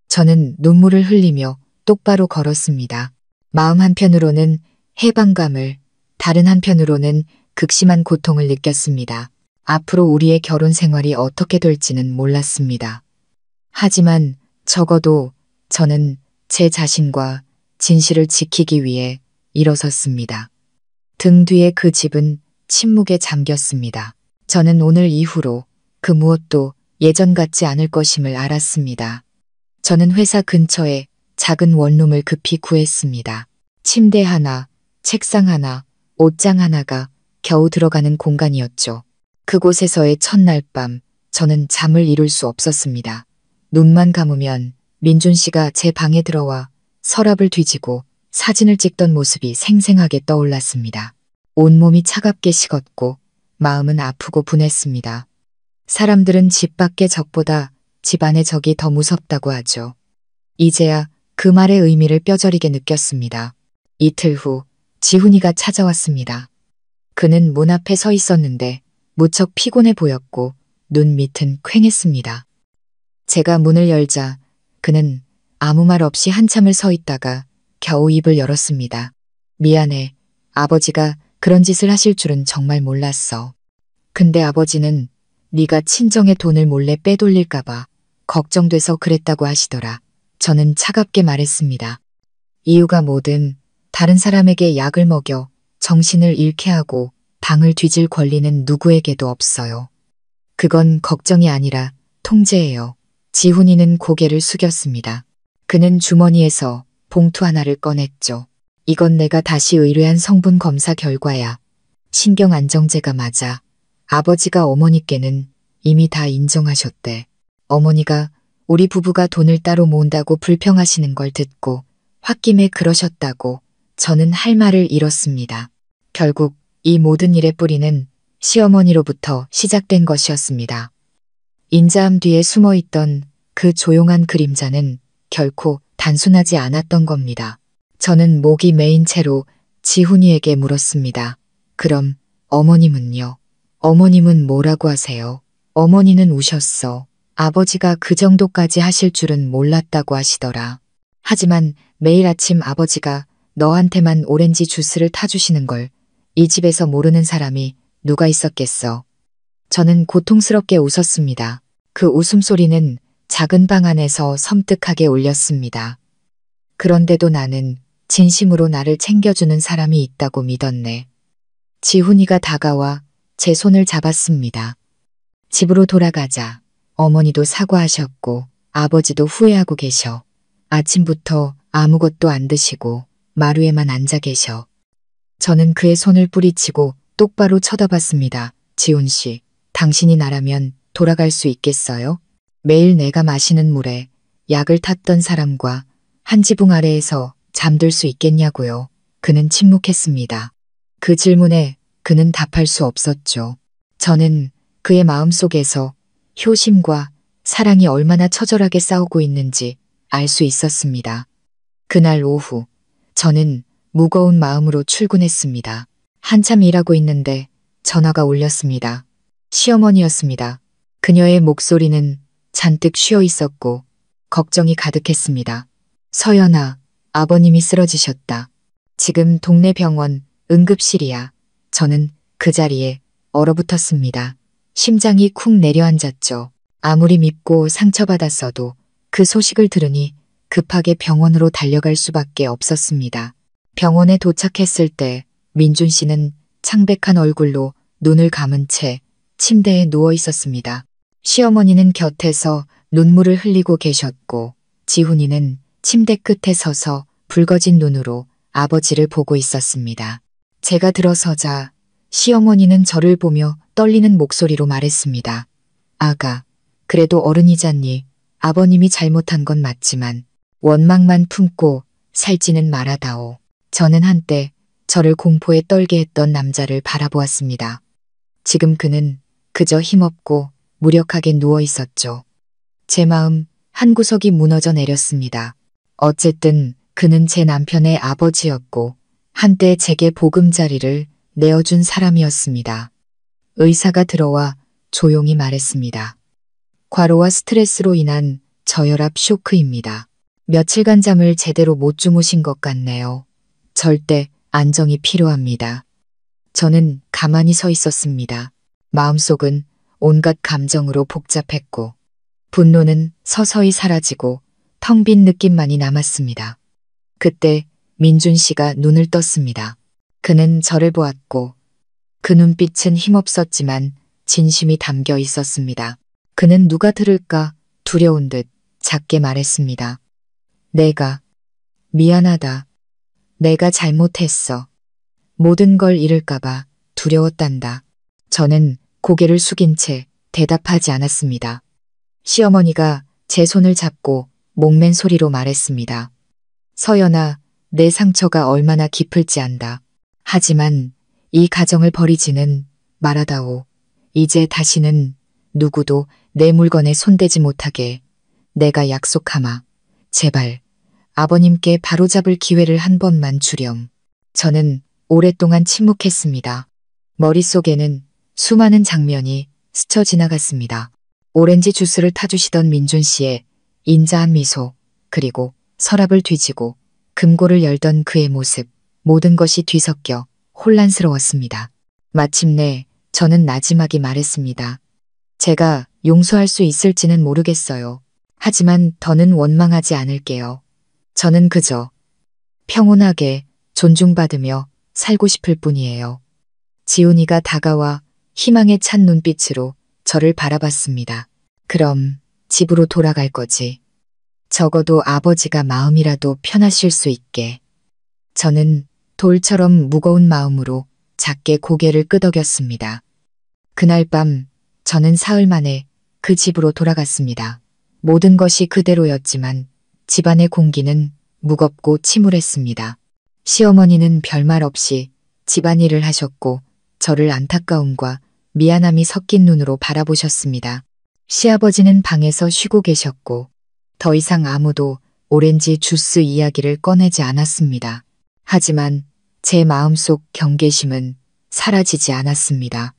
저는 눈물을 흘리며 똑바로 걸었습니다. 마음 한편으로는 해방감을, 다른 한편으로는 극심한 고통을 느꼈습니다. 앞으로 우리의 결혼 생활이 어떻게 될지는 몰랐습니다. 하지만 적어도 저는 제 자신과 진실을 지키기 위해 일어섰습니다. 등 뒤에 그 집은 침묵에 잠겼습니다. 저는 오늘 이후로 그 무엇도 예전 같지 않을 것임을 알았습니다. 저는 회사 근처에 작은 원룸을 급히 구했습니다. 침대 하나, 책상 하나, 옷장 하나가 겨우 들어가는 공간이었죠. 그곳에서의 첫날 밤, 저는 잠을 이룰 수 없었습니다. 눈만 감으면 민준 씨가 제 방에 들어와 서랍을 뒤지고 사진을 찍던 모습이 생생하게 떠올랐습니다. 온몸이 차갑게 식었고 마음은 아프고 분했습니다. 사람들은 집 밖의 적보다 집 안의 적이 더 무섭다고 하죠. 이제야 그 말의 의미를 뼈저리게 느꼈습니다. 이틀 후 지훈이가 찾아왔습니다. 그는 문 앞에 서 있었는데 무척 피곤해 보였고 눈 밑은 퀭했습니다. 제가 문을 열자 그는 아무 말 없이 한참을 서 있다가 겨우 입을 열었습니다. 미안해. 아버지가 그런 짓을 하실 줄은 정말 몰랐어. 근데 아버지는 네가 친정의 돈을 몰래 빼돌릴까봐 걱정돼서 그랬다고 하시더라. 저는 차갑게 말했습니다. 이유가 뭐든 다른 사람에게 약을 먹여 정신을 잃게 하고 방을 뒤질 권리는 누구에게도 없어요. 그건 걱정이 아니라 통제예요. 지훈이는 고개를 숙였습니다. 그는 주머니에서 봉투 하나를 꺼냈죠. 이건 내가 다시 의뢰한 성분 검사 결과야. 신경안정제가 맞아. 아버지가 어머니께는 이미 다 인정하셨대. 어머니가 우리 부부가 돈을 따로 모은다고 불평하시는 걸 듣고 홧김에 그러셨다고 저는 할 말을 잃었습니다. 결국 이 모든 일의 뿌리는 시어머니로부터 시작된 것이었습니다. 인자함 뒤에 숨어있던 그 조용한 그림자는 결코 단순하지 않았던 겁니다. 저는 목이 메인 채로 지훈이에게 물었습니다. 그럼 어머님은요? 어머님은 뭐라고 하세요? 어머니는 우셨어. 아버지가 그 정도까지 하실 줄은 몰랐다고 하시더라. 하지만 매일 아침 아버지가 너한테만 오렌지 주스를 타주시는 걸 이 집에서 모르는 사람이 누가 있었겠어. 저는 고통스럽게 웃었습니다. 그 웃음소리는 작은 방 안에서 섬뜩하게 울렸습니다. 그런데도 나는 진심으로 나를 챙겨주는 사람이 있다고 믿었네. 지훈이가 다가와 제 손을 잡았습니다. 집으로 돌아가자. 어머니도 사과하셨고 아버지도 후회하고 계셔. 아침부터 아무것도 안 드시고 마루에만 앉아 계셔. 저는 그의 손을 뿌리치고 똑바로 쳐다봤습니다. 지훈 씨, 당신이 나라면 돌아갈 수 있겠어요? 매일 내가 마시는 물에 약을 탔던 사람과 한 지붕 아래에서 잠들 수 있겠냐고요. 그는 침묵했습니다. 그 질문에 그는 답할 수 없었죠. 저는 그의 마음속에서 효심과 사랑이 얼마나 처절하게 싸우고 있는지 알 수 있었습니다. 그날 오후 저는 무거운 마음으로 출근했습니다. 한참 일하고 있는데 전화가 울렸습니다. 시어머니였습니다. 그녀의 목소리는 잔뜩 쉬어 있었고 걱정이 가득했습니다. 서연아, 아버님이 쓰러지셨다. 지금 동네 병원 응급실이야. 저는 그 자리에 얼어붙었습니다. 심장이 쿵 내려앉았죠. 아무리 밉고 상처받았어도 그 소식을 들으니 급하게 병원으로 달려갈 수밖에 없었습니다. 병원에 도착했을 때 민준 씨는 창백한 얼굴로 눈을 감은 채 침대에 누워 있었습니다. 시어머니는 곁에서 눈물을 흘리고 계셨고 지훈이는 침대 끝에 서서 붉어진 눈으로 아버지를 보고 있었습니다. 제가 들어서자 시어머니는 저를 보며 떨리는 목소리로 말했습니다. 아가, 그래도 어른이잖니. 아버님이 잘못한 건 맞지만 원망만 품고 살지는 말아다오. 저는 한때 저를 공포에 떨게 했던 남자를 바라보았습니다. 지금 그는 그저 힘없고 무력하게 누워 있었죠. 제 마음 한구석이 무너져 내렸습니다. 어쨌든 그는 제 남편의 아버지였고 한때 제게 보금자리를 내어준 사람이었습니다. 의사가 들어와 조용히 말했습니다. 과로와 스트레스로 인한 저혈압 쇼크입니다. 며칠간 잠을 제대로 못 주무신 것 같네요. 절대 안정이 필요합니다. 저는 가만히 서 있었습니다. 마음속은 온갖 감정으로 복잡했고 분노는 서서히 사라지고 텅 빈 느낌만이 남았습니다. 그때 민준 씨가 눈을 떴습니다. 그는 저를 보았고 그 눈빛은 힘없었지만 진심이 담겨 있었습니다. 그는 누가 들을까 두려운 듯 작게 말했습니다. 내가 미안하다. 내가 잘못했어. 모든 걸 잃을까봐 두려웠단다. 저는 고개를 숙인 채 대답하지 않았습니다. 시어머니가 제 손을 잡고 목맨 소리로 말했습니다. 서연아, 내 상처가 얼마나 깊을지 안다. 하지만 이 가정을 버리지는 말아다오. 이제 다시는 누구도 내 물건에 손대지 못하게 내가 약속하마. 제발 아버님께 바로잡을 기회를 한 번만 주렴. 저는 오랫동안 침묵했습니다. 머릿속에는 수많은 장면이 스쳐 지나갔습니다. 오렌지 주스를 타주시던 민준 씨의 인자한 미소, 그리고 서랍을 뒤지고 금고를 열던 그의 모습, 모든 것이 뒤섞여 혼란스러웠습니다. 마침내 저는 나지막이 말했습니다. 제가 용서할 수 있을지는 모르겠어요. 하지만 더는 원망하지 않을게요. 저는 그저 평온하게 존중받으며 살고 싶을 뿐이에요. 지훈이가 다가와 희망에 찬 눈빛으로 저를 바라봤습니다. 그럼 집으로 돌아갈 거지. 적어도 아버지가 마음이라도 편하실 수 있게. 저는 돌처럼 무거운 마음으로 작게 고개를 끄덕였습니다. 그날 밤 저는 사흘 만에 그 집으로 돌아갔습니다. 모든 것이 그대로였지만 집안의 공기는 무겁고 침울했습니다. 시어머니는 별말 없이 집안일을 하셨고 저를 안타까움과 미안함이 섞인 눈으로 바라보셨습니다. 시아버지는 방에서 쉬고 계셨고 더 이상 아무도 오렌지 주스 이야기를 꺼내지 않았습니다. 하지만 제 마음속 경계심은 사라지지 않았습니다.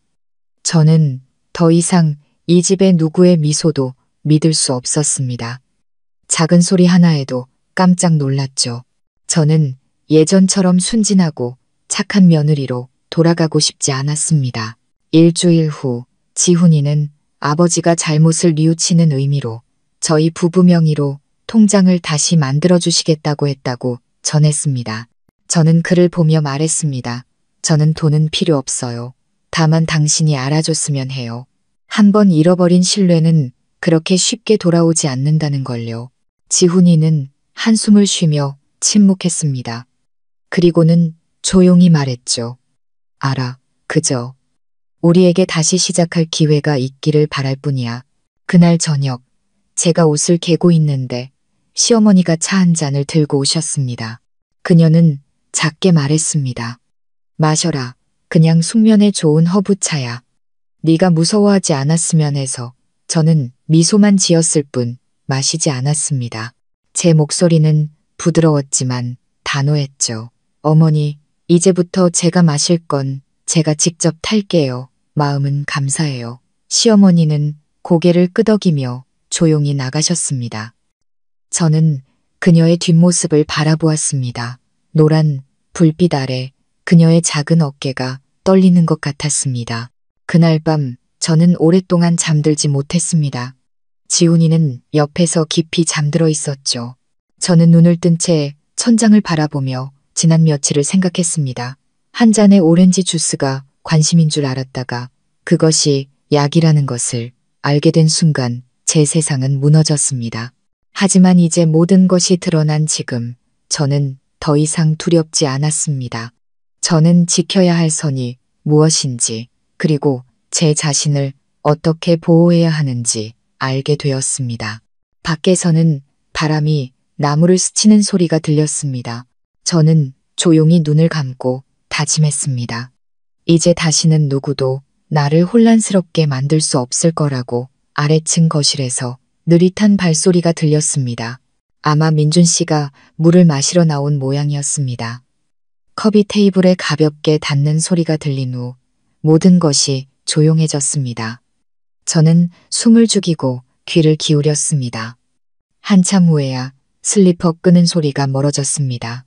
저는 더 이상 이 집의 누구의 미소도 믿을 수 없었습니다. 작은 소리 하나에도 깜짝 놀랐죠. 저는 예전처럼 순진하고 착한 며느리로 돌아가고 싶지 않았습니다. 일주일 후 지훈이는 아버지가 잘못을 뉘우치는 의미로 저희 부부 명의로 통장을 다시 만들어주시겠다고 했다고 전했습니다. 저는 그를 보며 말했습니다. 저는 돈은 필요 없어요. 다만 당신이 알아줬으면 해요. 한번 잃어버린 신뢰는 그렇게 쉽게 돌아오지 않는다는 걸요. 지훈이는 한숨을 쉬며 침묵했습니다. 그리고는 조용히 말했죠. 알아. 그저 우리에게 다시 시작할 기회가 있기를 바랄 뿐이야. 그날 저녁 제가 옷을 개고 있는데 시어머니가 차 한 잔을 들고 오셨습니다. 그녀는 작게 말했습니다. 마셔라. 그냥 숙면에 좋은 허브차야. 네가 무서워하지 않았으면 해서 저는 미소만 지었을 뿐 마시지 않았습니다. 제 목소리는 부드러웠지만 단호했죠. 어머니, 이제부터 제가 마실 건 제가 직접 탈게요. 마음은 감사해요. 시어머니는 고개를 끄덕이며 조용히 나가셨습니다. 저는 그녀의 뒷모습을 바라보았습니다. 노란 불빛 아래 그녀의 작은 어깨가 떨리는 것 같았습니다. 그날 밤 저는 오랫동안 잠들지 못했습니다. 지훈이는 옆에서 깊이 잠들어 있었죠. 저는 눈을 뜬 채 천장을 바라보며 지난 며칠을 생각했습니다. 한 잔의 오렌지 주스가 관심인 줄 알았다가 그것이 약이라는 것을 알게 된 순간 제 세상은 무너졌습니다. 하지만 이제 모든 것이 드러난 지금 저는 더 이상 두렵지 않았습니다. 저는 지켜야 할 선이 무엇인지 그리고 제 자신을 어떻게 보호해야 하는지 알게 되었습니다. 밖에서는 바람이 나무를 스치는 소리가 들렸습니다. 저는 조용히 눈을 감고 다짐했습니다. 이제 다시는 누구도 나를 혼란스럽게 만들 수 없을 거라고. 아래층 거실에서 느릿한 발소리가 들렸습니다. 아마 민준 씨가 물을 마시러 나온 모양이었습니다. 컵이 테이블에 가볍게 닿는 소리가 들린 후 모든 것이 조용해졌습니다. 저는 숨을 죽이고 귀를 기울였습니다. 한참 후에야 슬리퍼 끄는 소리가 멀어졌습니다.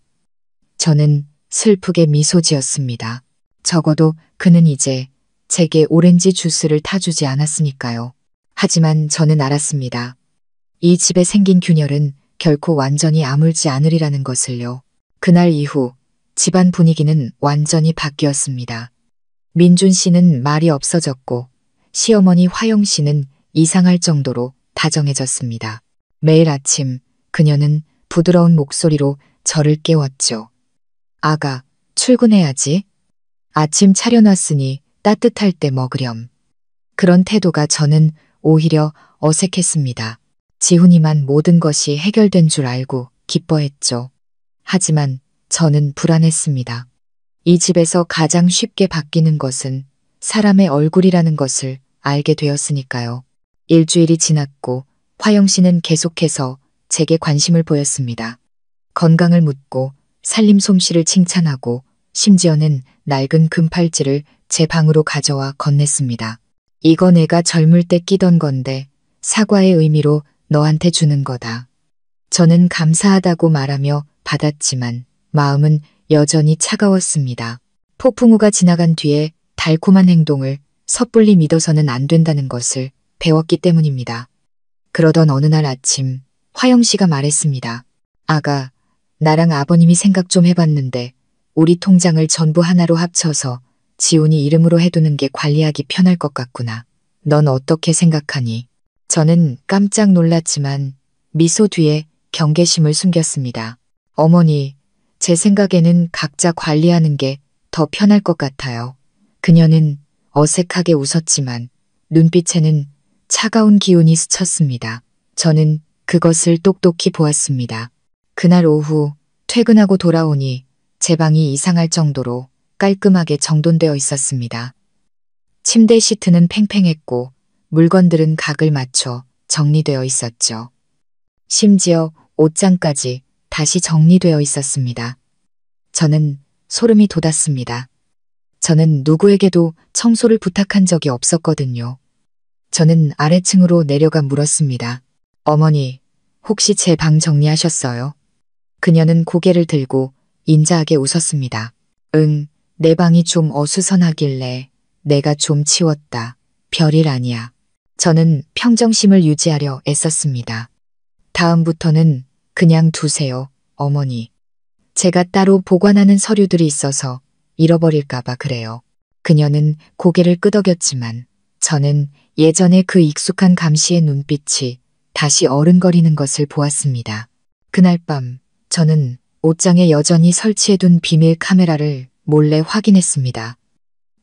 저는 슬프게 미소 지었습니다. 적어도 그는 이제 제게 오렌지 주스를 타주지 않았으니까요. 하지만 저는 알았습니다. 이 집에 생긴 균열은 결코 완전히 아물지 않으리라는 것을요. 그날 이후 집안 분위기는 완전히 바뀌었습니다. 민준 씨는 말이 없어졌고 시어머니 화영 씨는 이상할 정도로 다정해졌습니다. 매일 아침 그녀는 부드러운 목소리로 저를 깨웠죠. 아가, 출근해야지. 아침 차려놨으니 따뜻할 때 먹으렴. 그런 태도가 저는 오히려 어색했습니다. 지훈이만 모든 것이 해결된 줄 알고 기뻐했죠. 하지만 저는 불안했습니다. 이 집에서 가장 쉽게 바뀌는 것은 사람의 얼굴이라는 것을 알게 되었으니까요. 일주일이 지났고 화영 씨는 계속해서 제게 관심을 보였습니다. 건강을 묻고 살림 솜씨를 칭찬하고 심지어는 낡은 금팔찌를 제 방으로 가져와 건넸습니다. 이거 내가 젊을 때 끼던 건데 사과의 의미로 너한테 주는 거다. 저는 감사하다고 말하며 받았지만 마음은 여전히 차가웠습니다. 폭풍우가 지나간 뒤에 달콤한 행동을 섣불리 믿어서는 안 된다는 것을 배웠기 때문입니다. 그러던 어느 날 아침 화영 씨가 말했습니다. 아가, 나랑 아버님이 생각 좀 해봤는데 우리 통장을 전부 하나로 합쳐서 지훈이 이름으로 해두는 게 관리하기 편할 것 같구나. 넌 어떻게 생각하니? 저는 깜짝 놀랐지만 미소 뒤에 경계심을 숨겼습니다. 어머니, 제 생각에는 각자 관리하는 게 더 편할 것 같아요. 그녀는 어색하게 웃었지만 눈빛에는 차가운 기운이 스쳤습니다. 저는 그것을 똑똑히 보았습니다. 그날 오후 퇴근하고 돌아오니 제 방이 이상할 정도로 깔끔하게 정돈되어 있었습니다. 침대 시트는 팽팽했고 물건들은 각을 맞춰 정리되어 있었죠. 심지어 옷장까지 다시 정리되어 있었습니다. 저는 소름이 돋았습니다. 저는 누구에게도 청소를 부탁한 적이 없었거든요. 저는 아래층으로 내려가 물었습니다. 어머니, 혹시 제 방 정리하셨어요? 그녀는 고개를 들고 인자하게 웃었습니다. 응, 내 방이 좀 어수선하길래 내가 좀 치웠다. 별일 아니야. 저는 평정심을 유지하려 애썼습니다. 다음부터는 그냥 두세요, 어머니. 제가 따로 보관하는 서류들이 있어서 잃어버릴까봐 그래요. 그녀는 고개를 끄덕였지만 저는 예전에 그 익숙한 감시의 눈빛이 다시 어른거리는 것을 보았습니다. 그날 밤 저는 옷장에 여전히 설치해둔 비밀 카메라를 몰래 확인했습니다.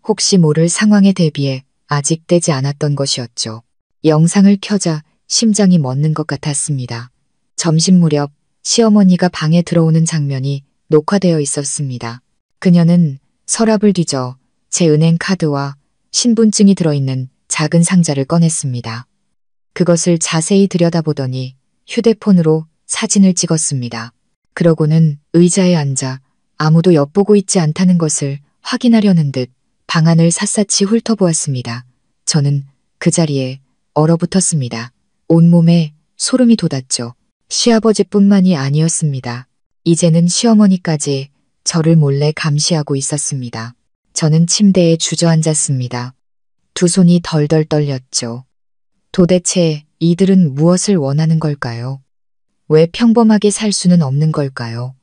혹시 모를 상황에 대비해 아직 떼지 않았던 것이었죠. 영상을 켜자 심장이 멎는 것 같았습니다. 점심 무렵 시어머니가 방에 들어오는 장면이 녹화되어 있었습니다. 그녀는 서랍을 뒤져 제 은행 카드와 신분증이 들어있는 작은 상자를 꺼냈습니다. 그것을 자세히 들여다보더니 휴대폰으로 사진을 찍었습니다. 그러고는 의자에 앉아 아무도 엿보고 있지 않다는 것을 확인하려는 듯 방안을 샅샅이 훑어보았습니다. 저는 그 자리에 얼어붙었습니다. 온몸에 소름이 돋았죠. 시아버지뿐만이 아니었습니다. 이제는 시어머니까지 저를 몰래 감시하고 있었습니다. 저는 침대에 주저앉았습니다. 두 손이 덜덜 떨렸죠. 도대체 이들은 무엇을 원하는 걸까요? 왜 평범하게 살 수는 없는 걸까요?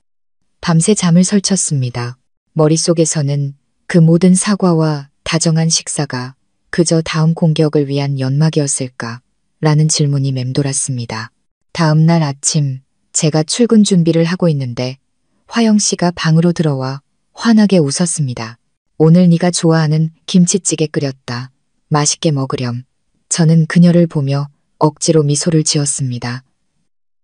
밤새 잠을 설쳤습니다. 머릿속에서는 그 모든 사과와 다정한 식사가 그저 다음 공격을 위한 연막이었을까? 라는 질문이 맴돌았습니다. 다음 날 아침 제가 출근 준비를 하고 있는데 화영 씨가 방으로 들어와 환하게 웃었습니다. 오늘 네가 좋아하는 김치찌개 끓였다. 맛있게 먹으렴. 저는 그녀를 보며 억지로 미소를 지었습니다.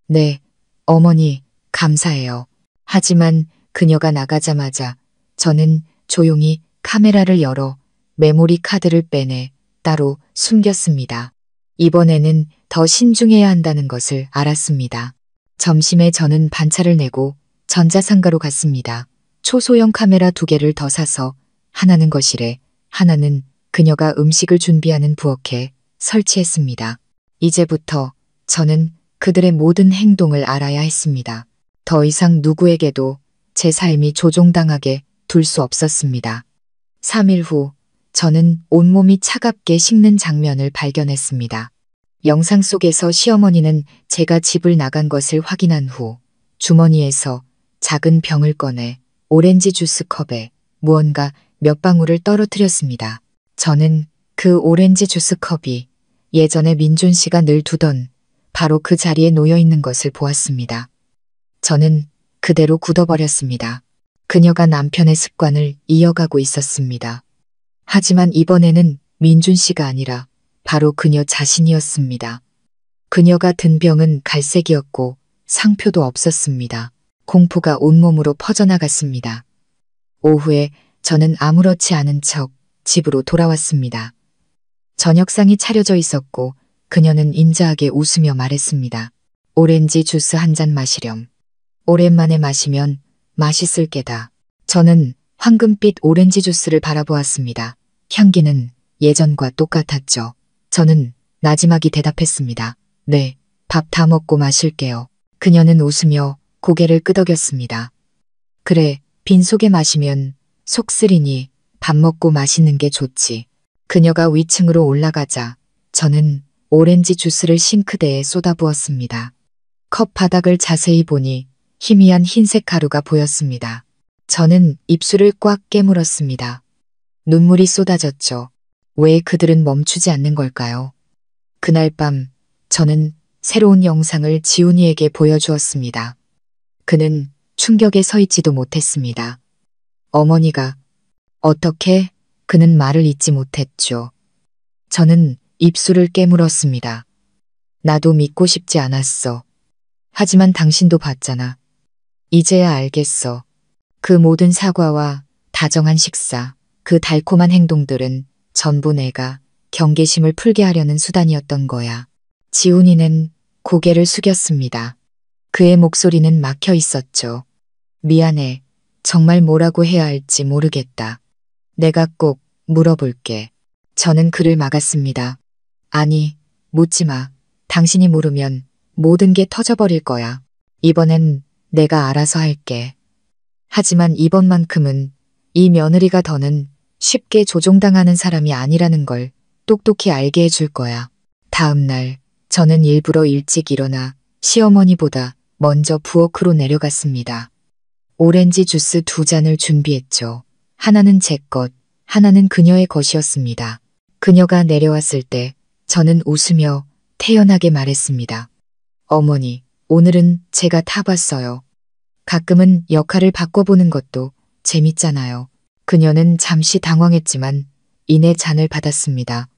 네, 어머니, 감사해요. 하지만 그녀가 나가자마자 저는 조용히 카메라를 열어 메모리 카드를 빼내 따로 숨겼습니다. 이번에는 더 신중해야 한다는 것을 알았습니다. 점심에 저는 반차를 내고 전자상가로 갔습니다. 초소형 카메라 2개를 더 사서 하나는 거실에, 하나는 그녀가 음식을 준비하는 부엌에 설치했습니다. 이제부터 저는 그들의 모든 행동을 알아야 했습니다. 더 이상 누구에게도 제 삶이 조종당하게 둘 수 없었습니다. 3일 후 저는 온몸이 차갑게 식는 장면을 발견했습니다. 영상 속에서 시어머니는 제가 집을 나간 것을 확인한 후 주머니에서 작은 병을 꺼내 오렌지 주스 컵에 무언가 몇 방울을 떨어뜨렸습니다. 저는 그 오렌지 주스 컵이 예전에 민준 씨가 늘 두던 바로 그 자리에 놓여 있는 것을 보았습니다. 저는 그대로 굳어버렸습니다. 그녀가 남편의 습관을 이어가고 있었습니다. 하지만 이번에는 민준 씨가 아니라 바로 그녀 자신이었습니다. 그녀가 든 병은 갈색이었고 상표도 없었습니다. 공포가 온몸으로 퍼져나갔습니다. 오후에 저는 아무렇지 않은 척 집으로 돌아왔습니다. 저녁상이 차려져 있었고 그녀는 인자하게 웃으며 말했습니다. 오렌지 주스 한 잔 마시렴. 오랜만에 마시면 맛있을 게다. 저는 황금빛 오렌지 주스를 바라보았습니다. 향기는 예전과 똑같았죠. 저는 나지막이 대답했습니다. 네, 밥 다 먹고 마실게요. 그녀는 웃으며 고개를 끄덕였습니다. 그래, 빈속에 마시면 속 쓰리니 밥 먹고 마시는 게 좋지. 그녀가 위층으로 올라가자 저는 오렌지 주스를 싱크대에 쏟아부었습니다. 컵 바닥을 자세히 보니 희미한 흰색 가루가 보였습니다. 저는 입술을 꽉 깨물었습니다. 눈물이 쏟아졌죠. 왜 그들은 멈추지 않는 걸까요? 그날 밤 저는 새로운 영상을 지훈이에게 보여주었습니다. 그는 충격에 서 있지도 못했습니다. 어머니가 어떻게? 그는 말을 잇지 못했죠. 저는 입술을 깨물었습니다. 나도 믿고 싶지 않았어. 하지만 당신도 봤잖아. 이제야 알겠어. 그 모든 사과와 다정한 식사, 그 달콤한 행동들은 전부 내가 경계심을 풀게 하려는 수단이었던 거야. 지훈이는 고개를 숙였습니다. 그의 목소리는 막혀 있었죠. 미안해. 정말 뭐라고 해야 할지 모르겠다. 내가 꼭 물어볼게. 저는 그를 막았습니다. 아니, 묻지 마. 당신이 물으면 모든 게 터져버릴 거야. 이번엔 내가 알아서 할게. 하지만 이번만큼은 이 며느리가 더는 쉽게 조종당하는 사람이 아니라는 걸 똑똑히 알게 해줄 거야. 다음 날 저는 일부러 일찍 일어나 시어머니보다 먼저 부엌으로 내려갔습니다. 오렌지 주스 2잔을 준비했죠. 하나는 제 것, 하나는 그녀의 것이었습니다. 그녀가 내려왔을 때 저는 웃으며 태연하게 말했습니다. 어머니, 오늘은 제가 타봤어요. 가끔은 역할을 바꿔보는 것도 재밌잖아요. 그녀는 잠시 당황했지만 이내 잔을 받았습니다.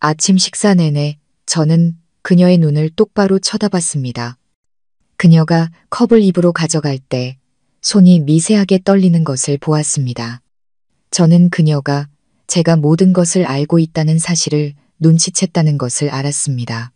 아침 식사 내내 저는 그녀의 눈을 똑바로 쳐다봤습니다. 그녀가 컵을 입으로 가져갈 때 손이 미세하게 떨리는 것을 보았습니다. 저는 그녀가 제가 모든 것을 알고 있다는 사실을 눈치챘다는 것을 알았습니다.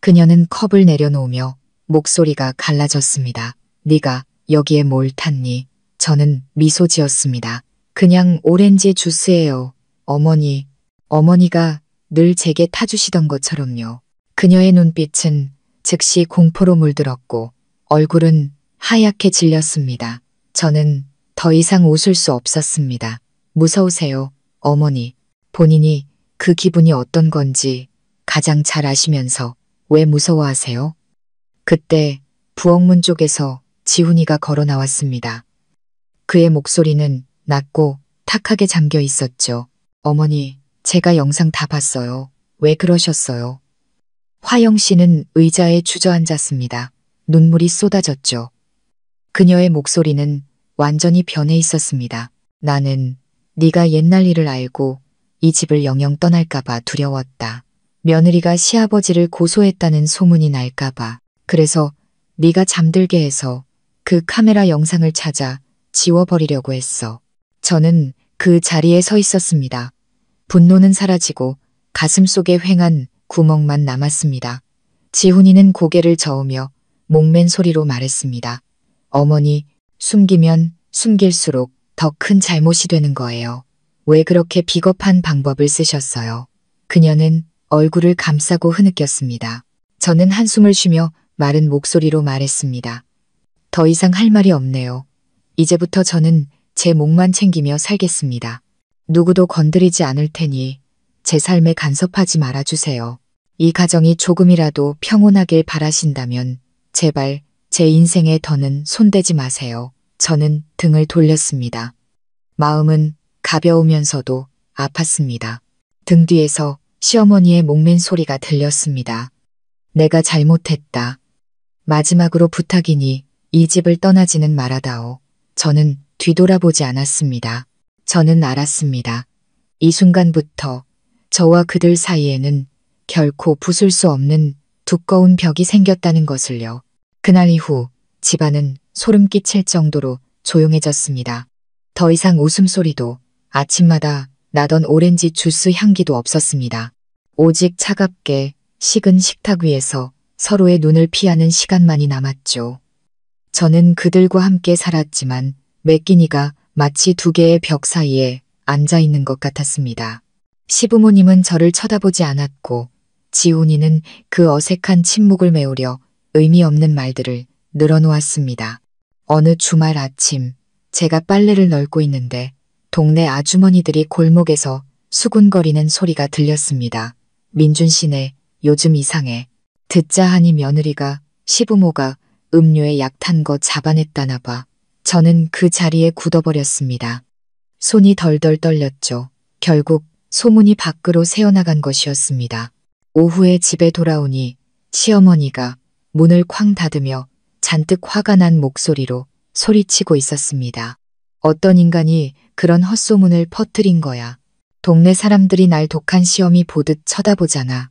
그녀는 컵을 내려놓으며 목소리가 갈라졌습니다. 네가 여기에 뭘 탔니? 저는 미소 지었습니다. 그냥 오렌지 주스예요. 어머니. 어머니가 늘 제게 타주시던 것처럼요. 그녀의 눈빛은 즉시 공포로 물들었고 얼굴은 하얗게 질렸습니다. 저는 더 이상 웃을 수 없었습니다. 무서우세요, 어머니. 본인이 그 기분이 어떤 건지 가장 잘 아시면서 왜 무서워하세요? 그때 부엌문 쪽에서 지훈이가 걸어 나왔습니다. 그의 목소리는 낮고 탁하게 잠겨 있었죠. 어머니, 제가 영상 다 봤어요. 왜 그러셨어요? 화영 씨는 의자에 주저앉았습니다. 눈물이 쏟아졌죠. 그녀의 목소리는 완전히 변해 있었습니다. 나는 네가 옛날 일을 알고 이 집을 영영 떠날까봐 두려웠다. 며느리가 시아버지를 고소했다는 소문이 날까봐. 그래서 네가 잠들게 해서 그 카메라 영상을 찾아 지워버리려고 했어. 저는 그 자리에 서 있었습니다. 분노는 사라지고 가슴 속에 휑한 구멍만 남았습니다. 지훈이는 고개를 저으며 목맨 소리로 말했습니다. 어머니, 숨기면 숨길수록 더 큰 잘못이 되는 거예요. 왜 그렇게 비겁한 방법을 쓰셨어요? 그녀는 얼굴을 감싸고 흐느꼈습니다. 저는 한숨을 쉬며 마른 목소리로 말했습니다. 더 이상 할 말이 없네요. 이제부터 저는 제 목만 챙기며 살겠습니다. 누구도 건드리지 않을 테니 제 삶에 간섭하지 말아주세요. 이 가정이 조금이라도 평온하길 바라신다면 제발 제 인생에 더는 손대지 마세요. 저는 등을 돌렸습니다. 마음은 가벼우면서도 아팠습니다. 등 뒤에서 시어머니의 목맨 소리가 들렸습니다. 내가 잘못했다. 마지막으로 부탁이니 이 집을 떠나지는 말아다오. 저는 뒤돌아보지 않았습니다. 저는 알았습니다. 이 순간부터 저와 그들 사이에는 결코 부술 수 없는 두꺼운 벽이 생겼다는 것을요. 그날 이후 집안은 소름 끼칠 정도로 조용해졌습니다. 더 이상 웃음소리도 아침마다 나던 오렌지 주스 향기도 없었습니다. 오직 차갑게 식은 식탁 위에서 서로의 눈을 피하는 시간만이 남았죠. 저는 그들과 함께 살았지만 매끼니가 마치 두 개의 벽 사이에 앉아 있는 것 같았습니다. 시부모님은 저를 쳐다보지 않았고 지훈이는 그 어색한 침묵을 메우려 의미 없는 말들을 늘어놓았습니다. 어느 주말 아침 제가 빨래를 널고 있는데 동네 아주머니들이 골목에서 수군거리는 소리가 들렸습니다. 민준 씨네 요즘 이상해. 듣자 하니 며느리가 시부모가 음료에 약 탄 거 잡아냈다나 봐. 저는 그 자리에 굳어버렸습니다. 손이 덜덜 떨렸죠. 결국 소문이 밖으로 새어나간 것이었습니다. 오후에 집에 돌아오니 시어머니가 문을 쾅 닫으며 잔뜩 화가 난 목소리로 소리치고 있었습니다. 어떤 인간이 그런 헛소문을 퍼뜨린 거야. 동네 사람들이 날 독한 시어미 보듯 쳐다보잖아.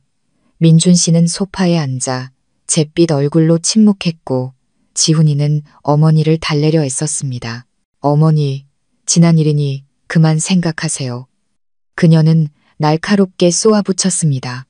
민준 씨는 소파에 앉아 잿빛 얼굴로 침묵했고 지훈이는 어머니를 달래려 애썼습니다. 어머니, 지난 일이니 그만 생각하세요. 그녀는 날카롭게 쏘아붙였습니다.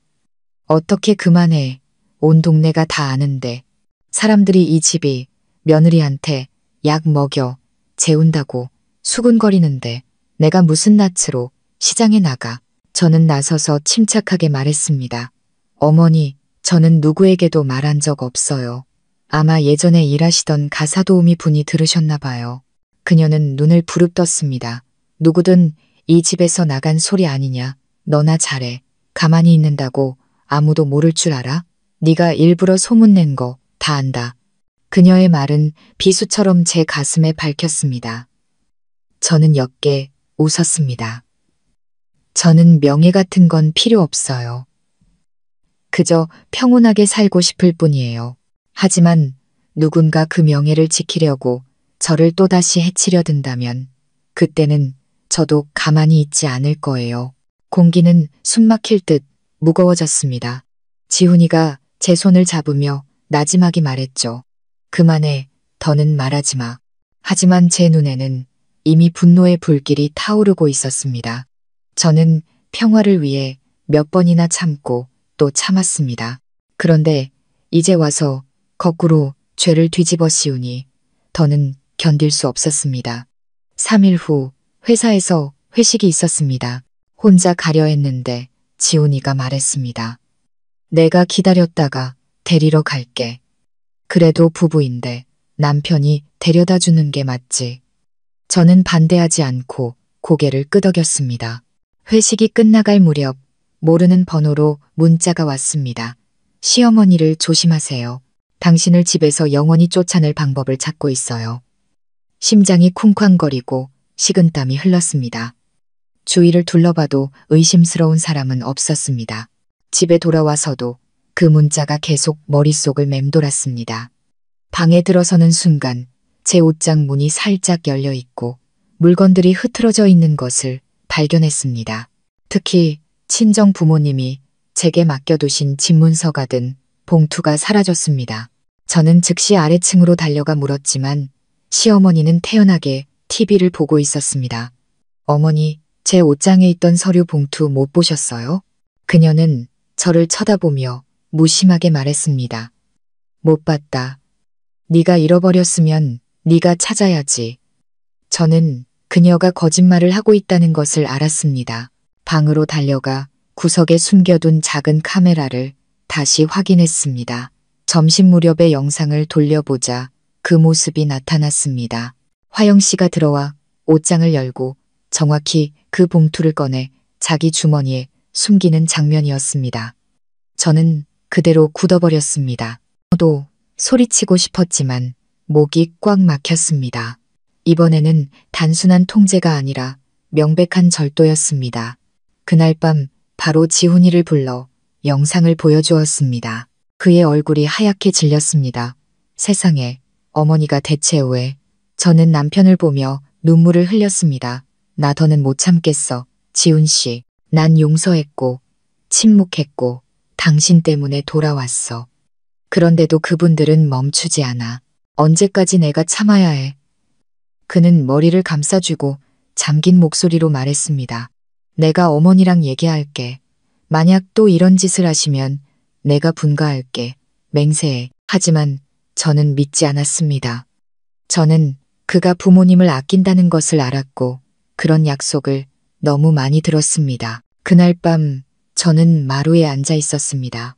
어떻게 그만해. 온 동네가 다 아는데. 사람들이 이 집이 며느리한테 약 먹여 재운다고 수군거리는데 내가 무슨 낯으로 시장에 나가. 저는 나서서 침착하게 말했습니다. 어머니, 저는 누구에게도 말한 적 없어요. 아마 예전에 일하시던 가사도우미 분이 들으셨나 봐요. 그녀는 눈을 부릅떴습니다. 누구든 이 집에서 나간 소리 아니냐. 너나 잘해. 가만히 있는다고 아무도 모를 줄 알아? 네가 일부러 소문낸 거 다 안다. 그녀의 말은 비수처럼 제 가슴에 밝혔습니다. 저는 옅게 웃었습니다. 저는 명예 같은 건 필요 없어요. 그저 평온하게 살고 싶을 뿐이에요. 하지만 누군가 그 명예를 지키려고 저를 또다시 해치려 든다면 그때는 저도 가만히 있지 않을 거예요. 공기는 숨막힐 듯 무거워졌습니다. 지훈이가 제 손을 잡으며 나지막이 말했죠. 그만해, 더는 말하지 마. 하지만 제 눈에는 이미 분노의 불길이 타오르고 있었습니다. 저는 평화를 위해 몇 번이나 참고 또 참았습니다. 그런데 이제 와서 거꾸로 죄를 뒤집어 씌우니 더는 견딜 수 없었습니다. 3일 후 회사에서 회식이 있었습니다. 혼자 가려 했는데 지훈이가 말했습니다. 내가 기다렸다가 데리러 갈게. 그래도 부부인데 남편이 데려다 주는 게 맞지. 저는 반대하지 않고 고개를 끄덕였습니다. 회식이 끝나갈 무렵 모르는 번호로 문자가 왔습니다. 시어머니를 조심하세요. 당신을 집에서 영원히 쫓아낼 방법을 찾고 있어요. 심장이 쿵쾅거리고 식은땀이 흘렀습니다. 주위를 둘러봐도 의심스러운 사람은 없었습니다. 집에 돌아와서도 그 문자가 계속 머릿속을 맴돌았습니다. 방에 들어서는 순간 제 옷장 문이 살짝 열려 있고 물건들이 흐트러져 있는 것을 발견했습니다. 특히 친정 부모님이 제게 맡겨두신 집문서가 든 봉투가 사라졌습니다. 저는 즉시 아래층으로 달려가 물었지만 시어머니는 태연하게 TV를 보고 있었습니다. 어머니, 제 옷장에 있던 서류 봉투 못 보셨어요? 그녀는 저를 쳐다보며 무심하게 말했습니다. 못 봤다. 네가 잃어버렸으면 네가 찾아야지. 저는 그녀가 거짓말을 하고 있다는 것을 알았습니다. 방으로 달려가 구석에 숨겨둔 작은 카메라를 다시 확인했습니다. 점심 무렵에 영상을 돌려보자 그 모습이 나타났습니다. 화영 씨가 들어와 옷장을 열고 정확히 그 봉투를 꺼내 자기 주머니에 숨기는 장면이었습니다. 저는 그대로 굳어버렸습니다. 저도 소리치고 싶었지만 목이 꽉 막혔습니다. 이번에는 단순한 통제가 아니라 명백한 절도였습니다. 그날 밤 바로 지훈이를 불러 영상을 보여주었습니다. 그의 얼굴이 하얗게 질렸습니다. 세상에, 어머니가 대체 왜? 저는 남편을 보며 눈물을 흘렸습니다. 나 더는 못 참겠어. 지훈 씨, 난 용서했고 침묵했고 당신 때문에 돌아왔어. 그런데도 그분들은 멈추지 않아. 언제까지 내가 참아야 해? 그는 머리를 감싸쥐고 잠긴 목소리로 말했습니다. 내가 어머니랑 얘기할게. 만약 또 이런 짓을 하시면 내가 분가할게. 맹세해. 하지만 저는 믿지 않았습니다. 저는 그가 부모님을 아낀다는 것을 알았고 그런 약속을 너무 많이 들었습니다. 그날 밤 저는 마루에 앉아 있었습니다.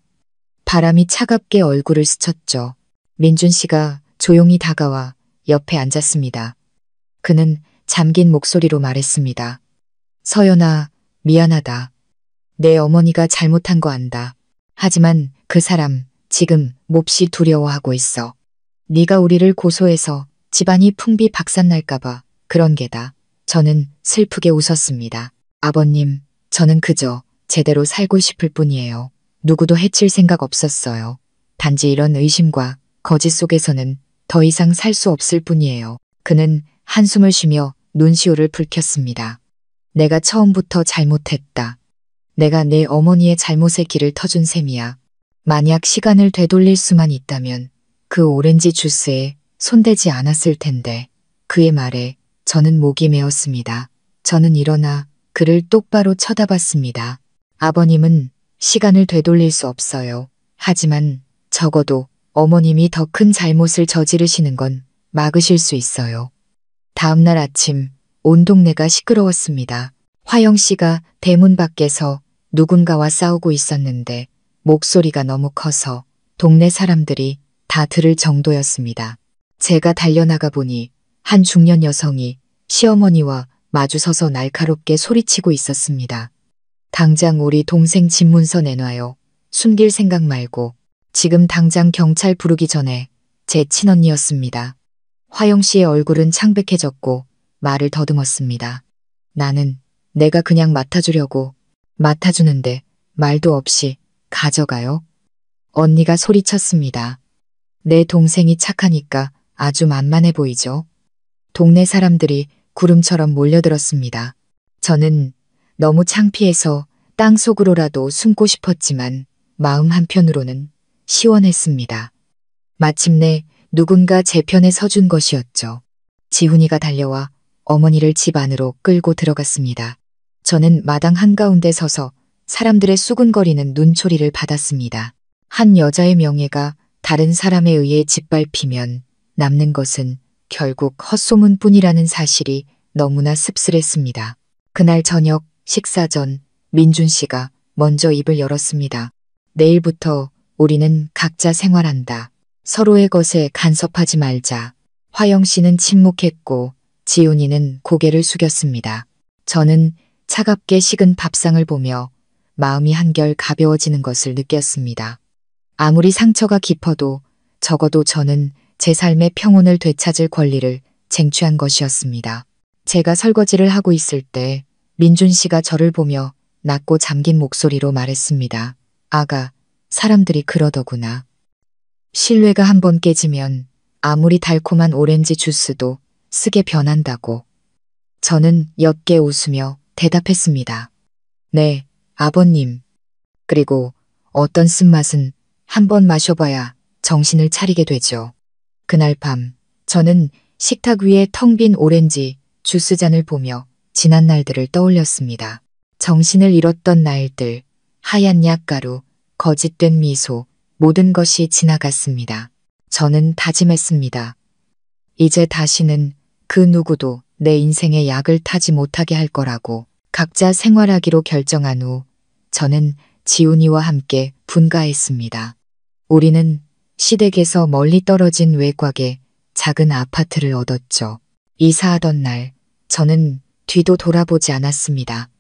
바람이 차갑게 얼굴을 스쳤죠. 민준 씨가 조용히 다가와 옆에 앉았습니다. 그는 잠긴 목소리로 말했습니다. 서연아, 미안하다. 내 어머니가 잘못한 거 안다. 하지만 그 사람 지금 몹시 두려워하고 있어. 네가 우리를 고소해서 집안이 풍비박산날까봐 그런 게다. 저는 슬프게 웃었습니다. 아버님, 저는 그저 제대로 살고 싶을 뿐이에요. 누구도 해칠 생각 없었어요. 단지 이런 의심과 거짓 속에서는 더 이상 살 수 없을 뿐이에요. 그는 한숨을 쉬며 눈시울을 붉혔습니다. 내가 처음부터 잘못했다. 내가 내 어머니의 잘못의 길을 터준 셈이야. 만약 시간을 되돌릴 수만 있다면 그 오렌지 주스에 손대지 않았을 텐데. 그의 말에 저는 목이 메었습니다. 저는 일어나 그를 똑바로 쳐다봤습니다. 아버님은 시간을 되돌릴 수 없어요. 하지만 적어도 어머님이 더 큰 잘못을 저지르시는 건 막으실 수 있어요. 다음 날 아침 온 동네가 시끄러웠습니다. 화영 씨가 대문 밖에서 누군가와 싸우고 있었는데 목소리가 너무 커서 동네 사람들이 다 들을 정도였습니다. 제가 달려나가 보니 한 중년 여성이 시어머니와 마주서서 날카롭게 소리치고 있었습니다. 당장 우리 동생 집문서 내놔요. 숨길 생각 말고. 지금 당장 경찰 부르기 전에. 제 친언니였습니다. 화영 씨의 얼굴은 창백해졌고 말을 더듬었습니다. 나는 내가 그냥 맡아주려고. 맡아주는데 말도 없이 가져가요? 언니가 소리쳤습니다. 내 동생이 착하니까 아주 만만해 보이죠? 동네 사람들이 구름처럼 몰려들었습니다. 저는 너무 창피해서 땅속으로라도 숨고 싶었지만 마음 한편으로는 시원했습니다. 마침내 누군가 제 편에 서준 것이었죠. 지훈이가 달려와 어머니를 집 안으로 끌고 들어갔습니다. 저는 마당 한가운데 서서 사람들의 수군거리는 눈초리를 받았습니다. 한 여자의 명예가 다른 사람에 의해 짓밟히면 남는 것은 결국 헛소문뿐이라는 사실이 너무나 씁쓸했습니다. 그날 저녁 식사 전 민준 씨가 먼저 입을 열었습니다. 내일부터 우리는 각자 생활한다. 서로의 것에 간섭하지 말자. 화영 씨는 침묵했고 지훈이는 고개를 숙였습니다. 저는 차갑게 식은 밥상을 보며 마음이 한결 가벼워지는 것을 느꼈습니다. 아무리 상처가 깊어도 적어도 저는 제 삶의 평온을 되찾을 권리를 쟁취한 것이었습니다. 제가 설거지를 하고 있을 때 민준 씨가 저를 보며 낮고 잠긴 목소리로 말했습니다. 아가, 사람들이 그러더구나. 신뢰가 한번 깨지면 아무리 달콤한 오렌지 주스도 쓰게 변한다고. 저는 옅게 웃으며 대답했습니다. 네, 아버님. 그리고 어떤 쓴맛은 한번 마셔봐야 정신을 차리게 되죠. 그날 밤 저는 식탁 위에 텅 빈 오렌지 주스잔을 보며 지난 날들을 떠올렸습니다. 정신을 잃었던 날들, 하얀 약가루, 거짓된 미소, 모든 것이 지나갔습니다. 저는 다짐했습니다. 이제 다시는 그 누구도 내 인생에 약을 타지 못하게 할 거라고. 각자 생활하기로 결정한 후 저는 지훈이와 함께 분가했습니다. 우리는 시댁에서 멀리 떨어진 외곽에 작은 아파트를 얻었죠. 이사하던 날 저는 뒤도 돌아보지 않았습니다.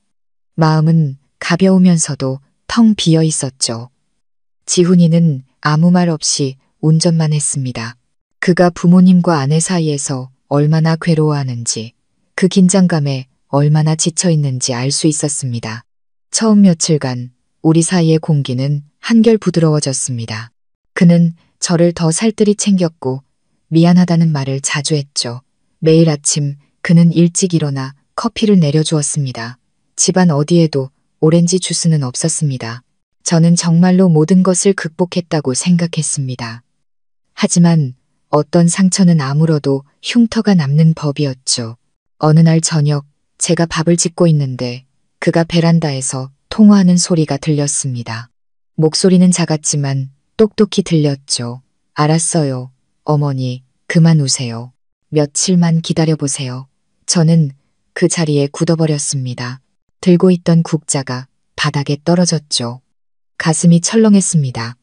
마음은 가벼우면서도 텅 비어 있었죠. 지훈이는 아무 말 없이 운전만 했습니다. 그가 부모님과 아내 사이에서 얼마나 괴로워하는지, 그 긴장감에 얼마나 지쳐 있는지 알 수 있었습니다. 처음 며칠간 우리 사이의 공기는 한결 부드러워졌습니다. 그는 저를 더 살뜰히 챙겼고 미안하다는 말을 자주 했죠. 매일 아침 그는 일찍 일어나 커피를 내려주었습니다. 집안 어디에도 오렌지 주스는 없었습니다. 저는 정말로 모든 것을 극복했다고 생각했습니다. 하지만 어떤 상처는 아물어도 흉터가 남는 법이었죠. 어느 날 저녁 제가 밥을 짓고 있는데 그가 베란다에서 통화하는 소리가 들렸습니다. 목소리는 작았지만 똑똑히 들렸죠. 알았어요. 어머니, 그만 우세요. 며칠만 기다려보세요. 저는 그 자리에 굳어버렸습니다. 들고 있던 국자가 바닥에 떨어졌죠. 가슴이 철렁했습니다.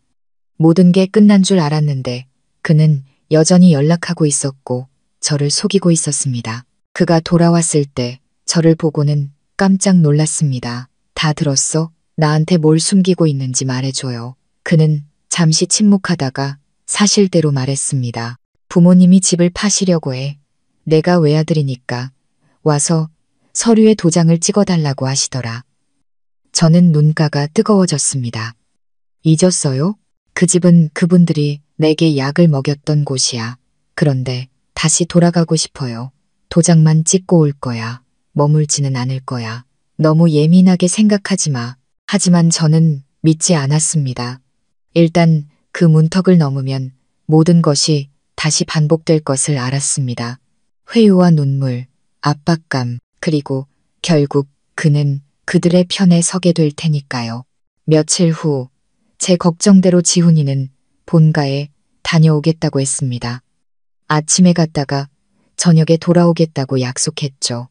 모든 게 끝난 줄 알았는데 그는 여전히 연락하고 있었고 저를 속이고 있었습니다. 그가 돌아왔을 때 저를 보고는 깜짝 놀랐습니다. 다 들었어? 나한테 뭘 숨기고 있는지 말해줘요. 그는 잠시 침묵하다가 사실대로 말했습니다. 부모님이 집을 파시려고 해. 내가 외아들이니까 와서 서류에 도장을 찍어달라고 하시더라. 저는 눈가가 뜨거워졌습니다. 잊었어요? 그 집은 그분들이 내게 약을 먹였던 곳이야. 그런데 다시 돌아가고 싶어요. 도장만 찍고 올 거야. 머물지는 않을 거야. 너무 예민하게 생각하지 마. 하지만 저는 믿지 않았습니다. 일단 그 문턱을 넘으면 모든 것이 다시 반복될 것을 알았습니다. 회유와 눈물, 압박감, 그리고 결국 그는 그들의 편에 서게 될 테니까요. 며칠 후 제 걱정대로 지훈이는 본가에 다녀오겠다고 했습니다. 아침에 갔다가 저녁에 돌아오겠다고 약속했죠.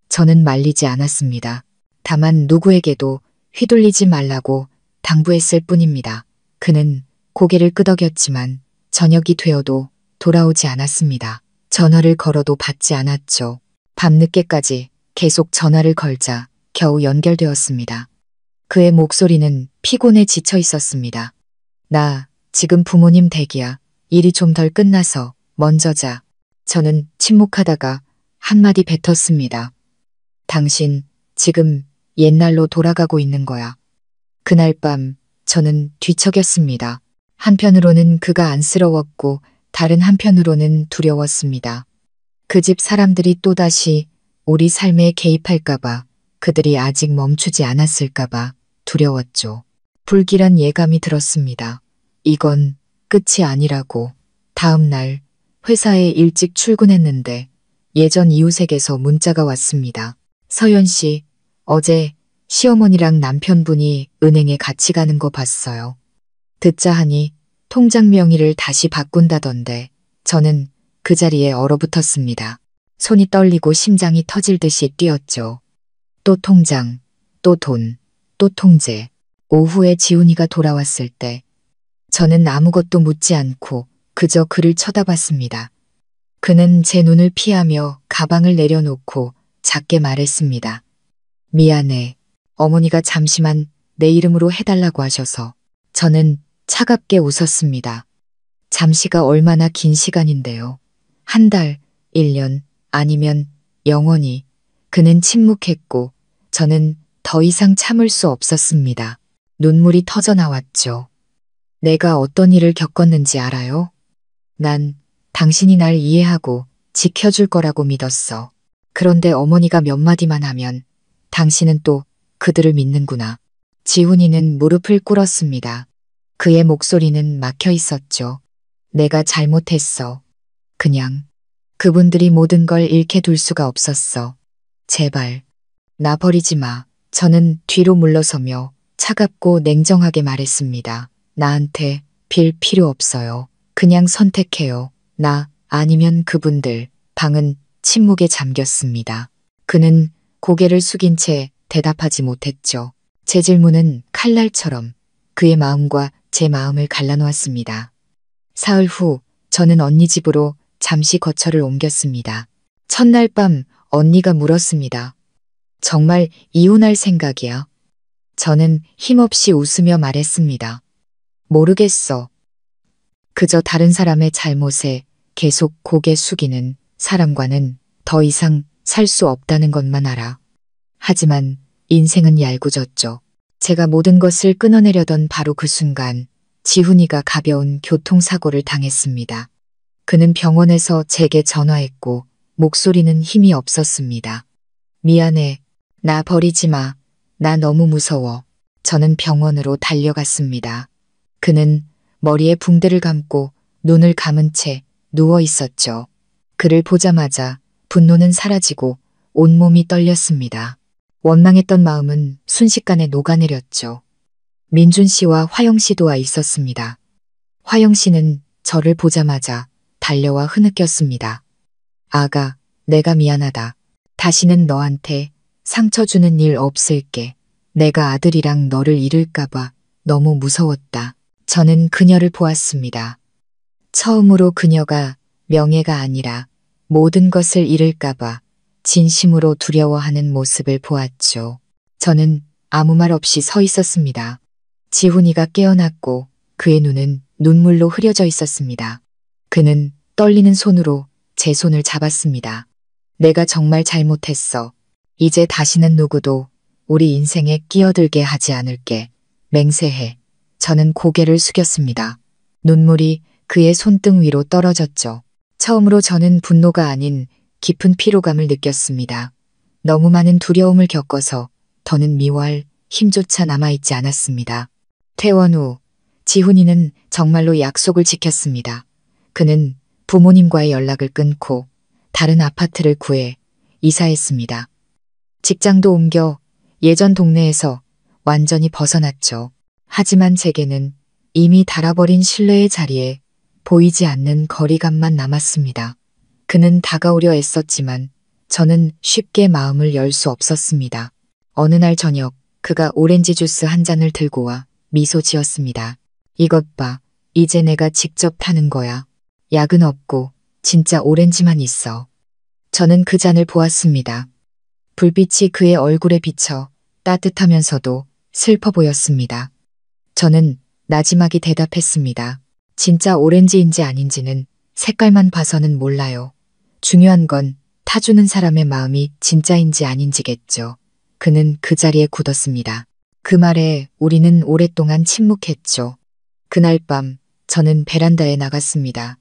저는 말리지 않았습니다. 다만 누구에게도 휘둘리지 말라고 당부했을 뿐입니다. 그는 고개를 끄덕였지만 저녁이 되어도 돌아오지 않았습니다. 전화를 걸어도 받지 않았죠. 밤늦게까지 계속 전화를 걸자 겨우 연결되었습니다. 그의 목소리는 피곤해 지쳐 있었습니다. 나 지금 부모님 댁이야. 일이 좀 덜 끝나서 먼저 자. 저는 침묵하다가 한마디 뱉었습니다. 당신 지금 옛날로 돌아가고 있는 거야. 그날 밤 저는 뒤척였습니다. 한편으로는 그가 안쓰러웠고 다른 한편으로는 두려웠습니다. 그 집 사람들이 또다시 우리 삶에 개입할까봐, 그들이 아직 멈추지 않았을까봐 두려웠죠. 불길한 예감이 들었습니다. 이건 끝이 아니라고. 다음 날 회사에 일찍 출근했는데 예전 이웃에게서 문자가 왔습니다. 서연 씨, 어제 시어머니랑 남편분이 은행에 같이 가는 거 봤어요. 듣자 하니 통장 명의를 다시 바꾼다던데 저는 그 자리에 얼어붙었습니다. 손이 떨리고 심장이 터질 듯이 뛰었죠. 또 통장, 또 돈, 또 통제. 오후에 지훈이가 돌아왔을 때 저는 아무것도 묻지 않고 그저 그를 쳐다봤습니다. 그는 제 눈을 피하며 가방을 내려놓고 작게 말했습니다. 미안해. 어머니가 잠시만 내 이름으로 해달라고 하셔서. 저는 차갑게 웃었습니다. 잠시가 얼마나 긴 시간인데요. 한 달, 1년, 아니면 영원히. 그는 침묵했고 저는 더 이상 참을 수 없었습니다. 눈물이 터져 나왔죠. 내가 어떤 일을 겪었는지 알아요? 난 당신이 날 이해하고 지켜줄 거라고 믿었어. 그런데 어머니가 몇 마디만 하면 당신은 또 그들을 믿는구나. 지훈이는 무릎을 꿇었습니다. 그의 목소리는 막혀 있었죠. 내가 잘못했어. 그냥 그분들이 모든 걸 잃게 둘 수가 없었어. 제발. 나 버리지 마. 저는 뒤로 물러서며 차갑고 냉정하게 말했습니다. 나한테 빌 필요 없어요. 그냥 선택해요. 나 아니면 그분들. 방은 침묵에 잠겼습니다. 그는 고개를 숙인 채 대답하지 못했죠. 제 질문은 칼날처럼 그의 마음과 제 마음을 갈라놓았습니다. 사흘 후 저는 언니 집으로 잠시 거처를 옮겼습니다. 첫날 밤 언니가 물었습니다. 정말 이혼할 생각이야? 저는 힘없이 웃으며 말했습니다. 모르겠어. 그저 다른 사람의 잘못에 계속 고개 숙이는 사람과는 더 이상 살 수 없다는 것만 알아. 하지만 인생은 얄궂었죠. 제가 모든 것을 끊어내려던 바로 그 순간 지훈이가 가벼운 교통사고를 당했습니다. 그는 병원에서 제게 전화했고 목소리는 힘이 없었습니다. 미안해. 나 버리지 마. 나 너무 무서워. 저는 병원으로 달려갔습니다. 그는 머리에 붕대를 감고 눈을 감은 채 누워 있었죠. 그를 보자마자 분노는 사라지고 온몸이 떨렸습니다. 원망했던 마음은 순식간에 녹아내렸죠. 민준 씨와 화영 씨도 와 있었습니다. 화영 씨는 저를 보자마자 달려와 흐느꼈습니다. 아가, 내가 미안하다. 다시는 너한테 상처 주는 일 없을게. 내가 아들이랑 너를 잃을까봐 너무 무서웠다. 저는 그녀를 보았습니다. 처음으로 그녀가 명예가 아니라 모든 것을 잃을까봐 진심으로 두려워하는 모습을 보았죠. 저는 아무 말 없이 서 있었습니다. 지훈이가 깨어났고 그의 눈은 눈물로 흐려져 있었습니다. 그는 떨리는 손으로 제 손을 잡았습니다. 내가 정말 잘못했어. 이제 다시는 누구도 우리 인생에 끼어들게 하지 않을게. 맹세해. 저는 고개를 숙였습니다. 눈물이 그의 손등 위로 떨어졌죠. 처음으로 저는 분노가 아닌 깊은 피로감을 느꼈습니다. 너무 많은 두려움을 겪어서 더는 미워할 힘조차 남아있지 않았습니다. 퇴원 후 지훈이는 정말로 약속을 지켰습니다. 그는 부모님과의 연락을 끊고 다른 아파트를 구해 이사했습니다. 직장도 옮겨 예전 동네에서 완전히 벗어났죠. 하지만 제게는 이미 닳아버린 신뢰의 자리에 보이지 않는 거리감만 남았습니다. 그는 다가오려 애썼지만 저는 쉽게 마음을 열 수 없었습니다. 어느 날 저녁 그가 오렌지 주스 한 잔을 들고 와 미소 지었습니다. 이것 봐. 이제 내가 직접 타는 거야. 약은 없고 진짜 오렌지만 있어. 저는 그 잔을 보았습니다. 불빛이 그의 얼굴에 비쳐 따뜻하면서도 슬퍼 보였습니다. 저는 나지막이 대답했습니다. 진짜 오렌지인지 아닌지는 색깔만 봐서는 몰라요. 중요한 건 타주는 사람의 마음이 진짜인지 아닌지겠죠. 그는 그 자리에 굳었습니다. 그 말에 우리는 오랫동안 침묵했죠. 그날 밤 저는 베란다에 나갔습니다.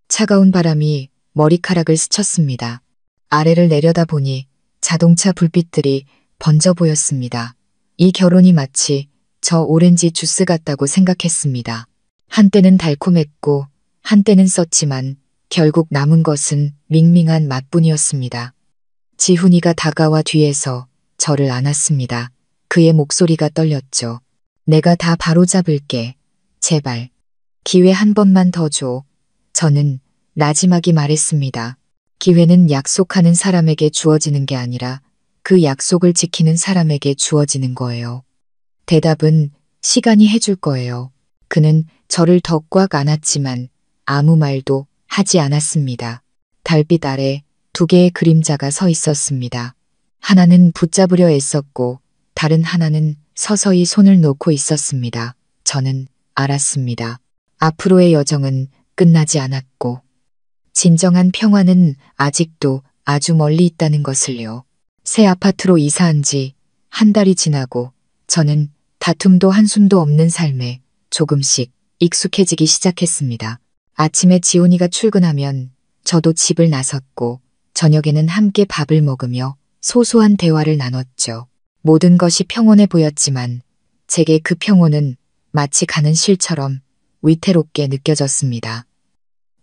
차가운 바람이 머리카락을 스쳤습니다. 아래를 내려다보니 자동차 불빛들이 번져 보였습니다. 이 결혼이 마치 저 오렌지 주스 같다고 생각했습니다. 한때는 달콤했고 한때는 썼지만 결국 남은 것은 밍밍한 맛뿐이었습니다. 지훈이가 다가와 뒤에서 저를 안았습니다. 그의 목소리가 떨렸죠. 내가 다 바로잡을게. 제발. 기회 한 번만 더 줘. 저는 나지막이 말했습니다. 기회는 약속하는 사람에게 주어지는 게 아니라 그 약속을 지키는 사람에게 주어지는 거예요. 대답은 시간이 해줄 거예요. 그는 저를 더 꽉 안았지만 아무 말도 하지 않았습니다. 달빛 아래 두 개의 그림자가 서 있었습니다. 하나는 붙잡으려 애썼고 다른 하나는 서서히 손을 놓고 있었습니다. 저는 알았습니다. 앞으로의 여정은 끝나지 않았고 진정한 평화는 아직도 아주 멀리 있다는 것을요. 새 아파트로 이사한 지 한 달이 지나고 저는 다툼도 한숨도 없는 삶에 조금씩 익숙해지기 시작했습니다. 아침에 지훈이가 출근하면 저도 집을 나섰고 저녁에는 함께 밥을 먹으며 소소한 대화를 나눴죠. 모든 것이 평온해 보였지만 제게 그 평온은 마치 가는 실처럼 위태롭게 느껴졌습니다.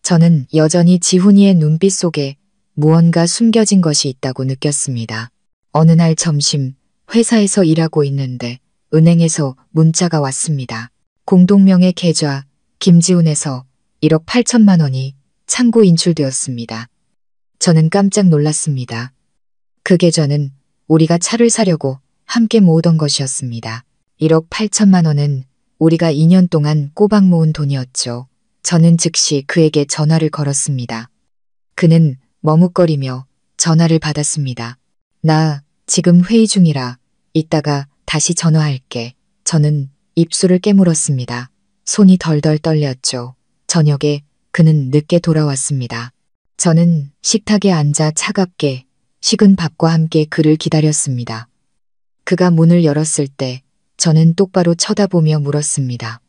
저는 여전히 지훈이의 눈빛 속에 무언가 숨겨진 것이 있다고 느꼈습니다. 어느 날 점심 회사에서 일하고 있는데 은행에서 문자가 왔습니다. 공동명의 계좌 김지훈에서 1억 8천만 원이 창구 인출되었습니다. 저는 깜짝 놀랐습니다. 그 계좌는 우리가 차를 사려고 함께 모으던 것이었습니다. 1억 8천만 원은 우리가 2년 동안 꼬박 모은 돈이었죠. 저는 즉시 그에게 전화를 걸었습니다. 그는 머뭇거리며 전화를 받았습니다. 나 지금 회의 중이라 이따가 다시 전화할게. 저는 입술을 깨물었습니다. 손이 덜덜 떨렸죠. 저녁에 그는 늦게 돌아왔습니다. 저는 식탁에 앉아 차갑게 식은 밥과 함께 그를 기다렸습니다. 그가 문을 열었을 때 저는 똑바로 쳐다보며 물었습니다.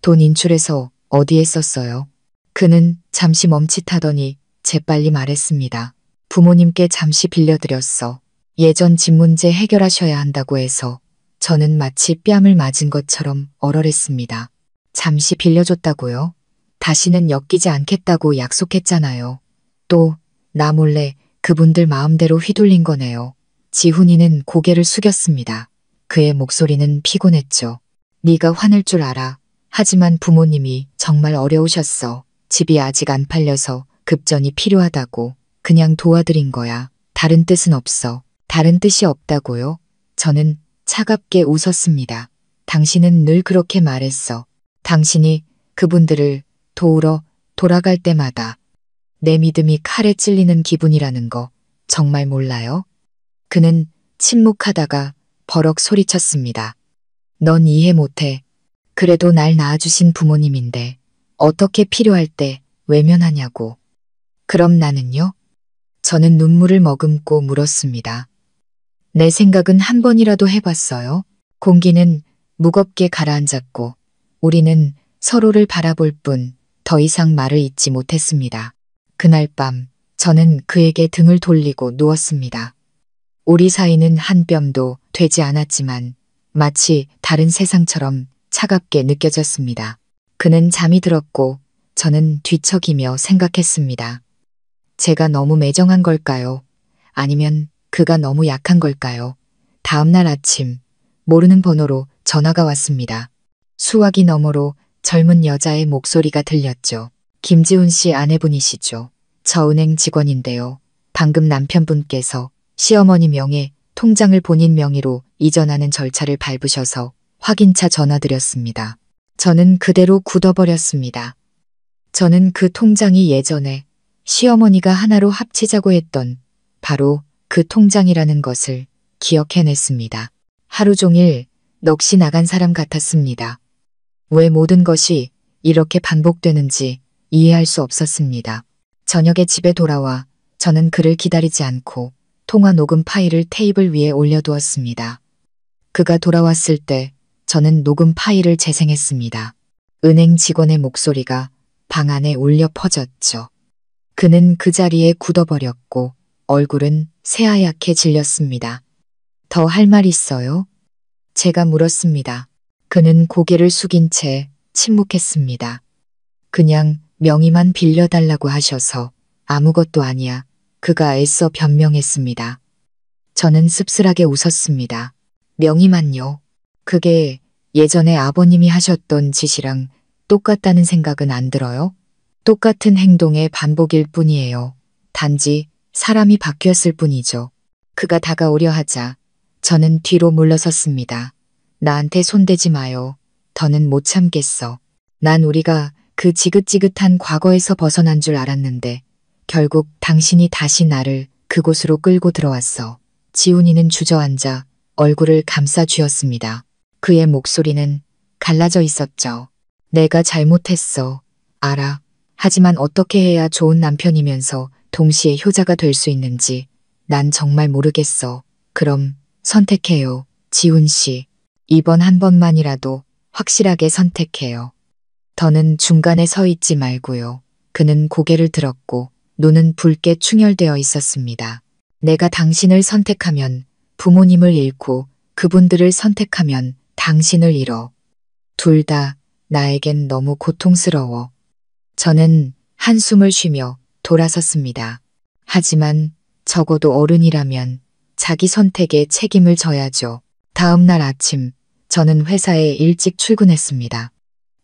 돈 인출해서 어디에 썼어요? 그는 잠시 멈칫하더니 재빨리 말했습니다. 부모님께 잠시 빌려드렸어. 예전 집 문제 해결하셔야 한다고 해서. 저는 마치 뺨을 맞은 것처럼 얼얼했습니다. 잠시 빌려줬다고요? 다시는 엮이지 않겠다고 약속했잖아요. 또 나 몰래 그분들 마음대로 휘둘린 거네요. 지훈이는 고개를 숙였습니다. 그의 목소리는 피곤했죠. 네가 화낼 줄 알아. 하지만 부모님이 정말 어려우셨어. 집이 아직 안 팔려서 급전이 필요하다고. 그냥 도와드린 거야. 다른 뜻은 없어. 다른 뜻이 없다고요? 저는 차갑게 웃었습니다. 당신은 늘 그렇게 말했어. 당신이 그분들을 도우러 돌아갈 때마다 내 믿음이 칼에 찔리는 기분이라는 거 정말 몰라요? 그는 침묵하다가 버럭 소리쳤습니다. 넌 이해 못해. 그래도 날 낳아주신 부모님인데 어떻게 필요할 때 외면하냐고. 그럼 나는요? 저는 눈물을 머금고 물었습니다. 내 생각은 한 번이라도 해봤어요. 공기는 무겁게 가라앉았고 우리는 서로를 바라볼 뿐 더 이상 말을 잇지 못했습니다. 그날 밤 저는 그에게 등을 돌리고 누웠습니다. 우리 사이는 한 뼘도 되지 않았지만 마치 다른 세상처럼 차갑게 느껴졌습니다. 그는 잠이 들었고 저는 뒤척이며 생각했습니다. 제가 너무 매정한 걸까요? 아니면 그가 너무 약한 걸까요? 다음 날 아침 모르는 번호로 전화가 왔습니다. 수화기 너머로 젊은 여자의 목소리가 들렸죠. 김지훈 씨 아내분이시죠? 저 은행 직원인데요. 방금 남편분께서 시어머니 명의 통장을 본인 명의로 이전하는 절차를 밟으셔서 확인차 전화드렸습니다. 저는 그대로 굳어버렸습니다. 저는 그 통장이 예전에 시어머니가 하나로 합치자고 했던 바로 그 통장이라는 것을 기억해냈습니다. 하루 종일 넋이 나간 사람 같았습니다. 왜 모든 것이 이렇게 반복되는지 이해할 수 없었습니다. 저녁에 집에 돌아와 저는 그를 기다리지 않고 통화 녹음 파일을 테이블 위에 올려두었습니다. 그가 돌아왔을 때 저는 녹음 파일을 재생했습니다. 은행 직원의 목소리가 방 안에 울려 퍼졌죠. 그는 그 자리에 굳어버렸고 얼굴은 새하얗게 질렸습니다. 더 할 말 있어요? 제가 물었습니다. 그는 고개를 숙인 채 침묵했습니다. 그냥 명의만 빌려달라고 하셔서 아무것도 아니야. 그가 애써 변명했습니다. 저는 씁쓸하게 웃었습니다. 명의만요. 그게 예전에 아버님이 하셨던 짓이랑 똑같다는 생각은 안 들어요? 똑같은 행동의 반복일 뿐이에요. 단지 사람이 바뀌었을 뿐이죠. 그가 다가오려 하자 저는 뒤로 물러섰습니다. 나한테 손대지 마요. 더는 못 참겠어. 난 우리가 그 지긋지긋한 과거에서 벗어난 줄 알았는데 결국 당신이 다시 나를 그곳으로 끌고 들어왔어. 지훈이는 주저앉아 얼굴을 감싸 쥐었습니다. 그의 목소리는 갈라져 있었죠. 내가 잘못했어. 알아. 하지만 어떻게 해야 좋은 남편이면서 동시에 효자가 될 수 있는지 난 정말 모르겠어. 그럼 선택해요. 지훈 씨. 이번 한 번만이라도 확실하게 선택해요. 더는 중간에 서 있지 말고요. 그는 고개를 들었고 눈은 붉게 충혈되어 있었습니다. 내가 당신을 선택하면 부모님을 잃고 그분들을 선택하면 당신을 잃어. 둘 다 나에겐 너무 고통스러워. 저는 한숨을 쉬며 돌아섰습니다. 하지만 적어도 어른이라면 자기 선택에 책임을 져야죠. 다음 날 아침, 저는 회사에 일찍 출근했습니다.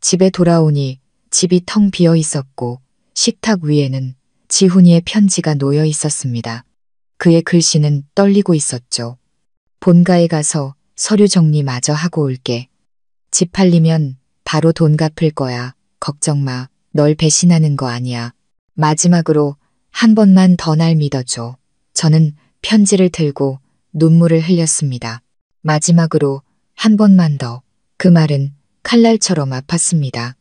집에 돌아오니 집이 텅 비어 있었고 식탁 위에는 지훈이의 편지가 놓여 있었습니다. 그의 글씨는 떨리고 있었죠. 본가에 가서 서류 정리 마저 하고 올게. 집 팔리면 바로 돈 갚을 거야. 걱정 마. 널 배신하는 거 아니야. 마지막으로 한 번만 더 날 믿어줘. 저는 편지를 들고 눈물을 흘렸습니다. 마지막으로 한 번만 더. 그 말은 칼날처럼 아팠습니다.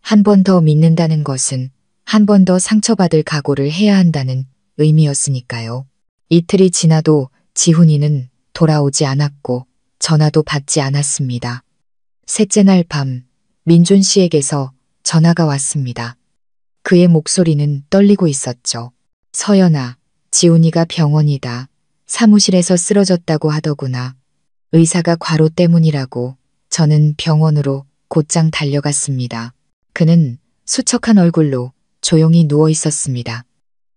한 번 더 믿는다는 것은 한 번 더 상처받을 각오를 해야 한다는 의미였으니까요. 이틀이 지나도 지훈이는 돌아오지 않았고 전화도 받지 않았습니다. 셋째 날 밤 민준 씨에게서 전화가 왔습니다. 그의 목소리는 떨리고 있었죠. 서연아, 지훈이가 병원이다. 사무실에서 쓰러졌다고 하더구나. 의사가 과로 때문이라고. 저는 병원으로 곧장 달려갔습니다. 그는 수척한 얼굴로 조용히 누워 있었습니다.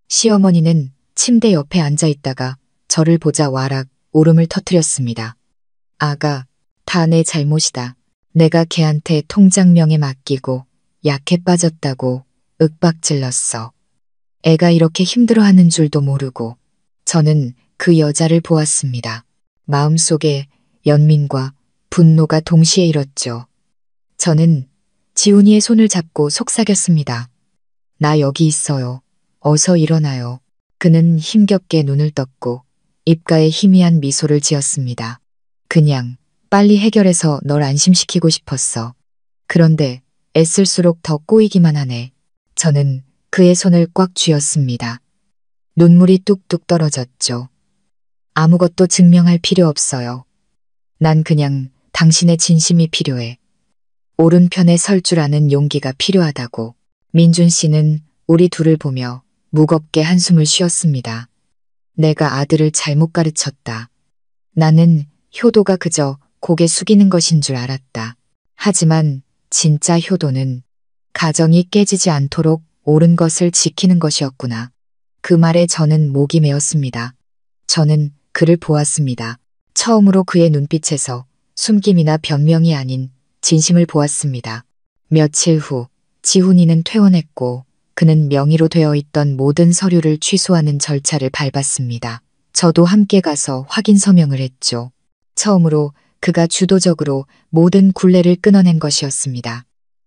시어머니는 침대 옆에 앉아 있다가 저를 보자 와락 울음을 터뜨렸습니다. 아가, 다 내 잘못이다. 내가 걔한테 통장명에 맡기고 약해 빠졌다고 윽박질렀어. 애가 이렇게 힘들어하는 줄도 모르고. 저는 그 여자를 보았습니다. 마음속에 연민과 분노가 동시에 일었죠. 저는 지훈이의 손을 잡고 속삭였습니다. 나 여기 있어요. 어서 일어나요. 그는 힘겹게 눈을 떴고 입가에 희미한 미소를 지었습니다. 그냥 빨리 해결해서 널 안심시키고 싶었어. 그런데 애쓸수록 더 꼬이기만 하네. 저는 그의 손을 꽉 쥐었습니다. 눈물이 뚝뚝 떨어졌죠. 아무것도 증명할 필요 없어요. 난 그냥 당신의 진심이 필요해. 오른편에 설 줄 아는 용기가 필요하다고. 민준 씨는 우리 둘을 보며 무겁게 한숨을 쉬었습니다. 내가 아들을 잘못 가르쳤다. 나는 효도가 그저 고개 숙이는 것인 줄 알았다. 하지만 진짜 효도는 가정이 깨지지 않도록 옳은 것을 지키는 것이었구나. 그 말에 저는 목이 메었습니다. 저는 그를 보았습니다. 처음으로 그의 눈빛에서 숨김이나 변명이 아닌 진심을 보았습니다. 며칠 후 지훈이는 퇴원했고 그는 명의로 되어 있던 모든 서류를 취소하는 절차를 밟았습니다. 저도 함께 가서 확인 서명을 했죠. 처음으로 그가 주도적으로 모든 굴레를 끊어낸 것이었습니다.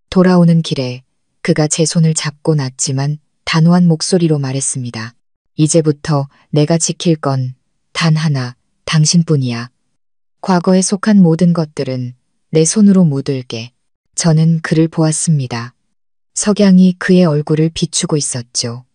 돌아오는 길에 그가 제 손을 잡고 났지만 단호한 목소리로 말했습니다. 이제부터 내가 지킬 건 단 하나, 당신뿐이야. 과거에 속한 모든 것들은 내 손으로 묻을게. 저는 그를 보았습니다. 석양이 그의 얼굴을 비추고 있었죠.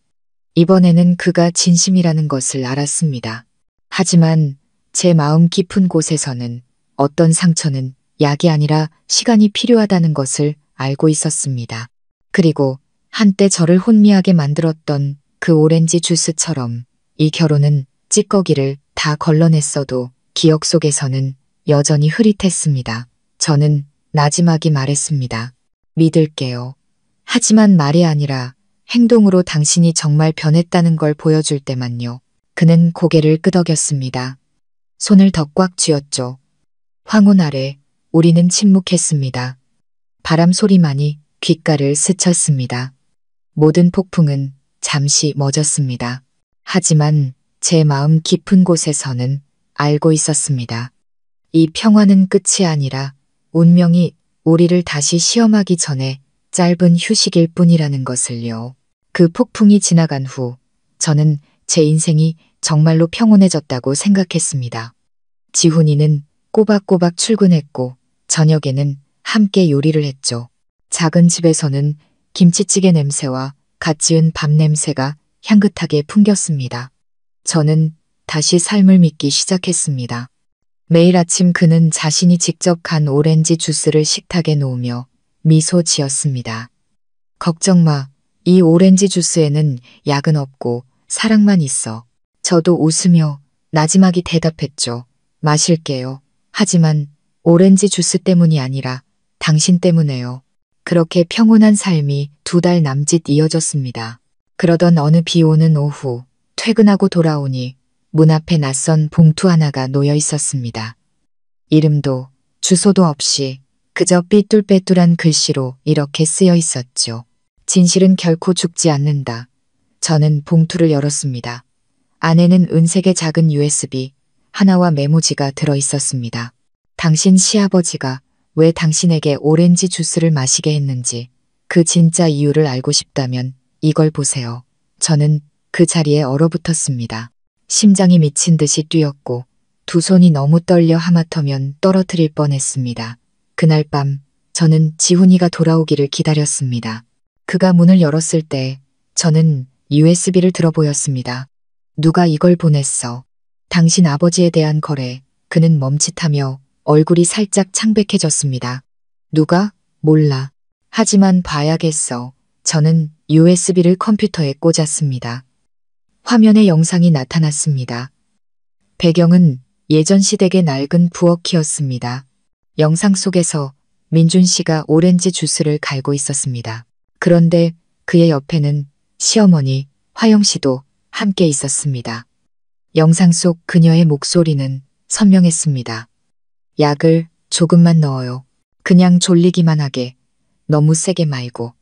이번에는 그가 진심이라는 것을 알았습니다. 하지만 제 마음 깊은 곳에서는 어떤 상처는 약이 아니라 시간이 필요하다는 것을 알고 있었습니다. 그리고 한때 저를 혼미하게 만들었던 그 오렌지 주스처럼 이 결혼은 찌꺼기를 다 걸러냈어도 기억 속에서는 여전히 흐릿했습니다. 저는 나지막이 말했습니다. 믿을게요. 하지만 말이 아니라 행동으로 당신이 정말 변했다는 걸 보여줄 때만요. 그는 고개를 끄덕였습니다. 손을 더 꽉 쥐었죠. 황혼 아래 우리는 침묵했습니다. 바람 소리만이 귓가를 스쳤습니다. 모든 폭풍은 잠시 멎었습니다. 하지만 제 마음 깊은 곳에서는 알고 있었습니다. 이 평화는 끝이 아니라 운명이 우리를 다시 시험하기 전에 짧은 휴식일 뿐이라는 것을요. 그 폭풍이 지나간 후 저는 제 인생이 정말로 평온해졌다고 생각했습니다. 지훈이는 꼬박꼬박 출근했고 저녁에는 함께 요리를 했죠. 작은 집에서는 김치찌개 냄새와 갓 지은 밥 냄새가 향긋하게 풍겼습니다. 저는 다시 삶을 믿기 시작했습니다. 매일 아침 그는 자신이 직접 간 오렌지 주스를 식탁에 놓으며 미소 지었습니다. 걱정 마. 이 오렌지 주스에는 약은 없고 사랑만 있어. 저도 웃으며 나지막이 대답했죠. 마실게요. 하지만 오렌지 주스 때문이 아니라 당신 때문에요. 그렇게 평온한 삶이 2달 남짓 이어졌습니다. 그러던 어느 비 오는 오후 퇴근하고 돌아오니 문 앞에 낯선 봉투 하나가 놓여 있었습니다. 이름도 주소도 없이 그저 삐뚤빼뚤한 글씨로 이렇게 쓰여 있었죠. 진실은 결코 죽지 않는다. 저는 봉투를 열었습니다. 안에는 은색의 작은 USB 하나와 메모지가 들어 있었습니다. 당신 시아버지가 왜 당신에게 오렌지 주스를 마시게 했는지 그 진짜 이유를 알고 싶다면 이걸 보세요. 저는 그 자리에 얼어붙었습니다. 심장이 미친 듯이 뛰었고 두 손이 너무 떨려 하마터면 떨어뜨릴 뻔했습니다. 그날 밤 저는 지훈이가 돌아오기를 기다렸습니다. 그가 문을 열었을 때 저는 USB를 들어 보였습니다. 누가 이걸 보냈어? 당신 아버지에 대한 거래. 그는 멈칫하며 얼굴이 살짝 창백해졌습니다. 누가? 몰라. 하지만 봐야겠어. 저는 USB를 컴퓨터에 꽂았습니다. 화면에 영상이 나타났습니다. 배경은 예전 시댁의 낡은 부엌이었습니다. 영상 속에서 민준 씨가 오렌지 주스를 갈고 있었습니다. 그런데 그의 옆에는 시어머니 화영 씨도 함께 있었습니다. 영상 속 그녀의 목소리는 선명했습니다. 약을 조금만 넣어요. 그냥 졸리기만 하게. 너무 세게 말고.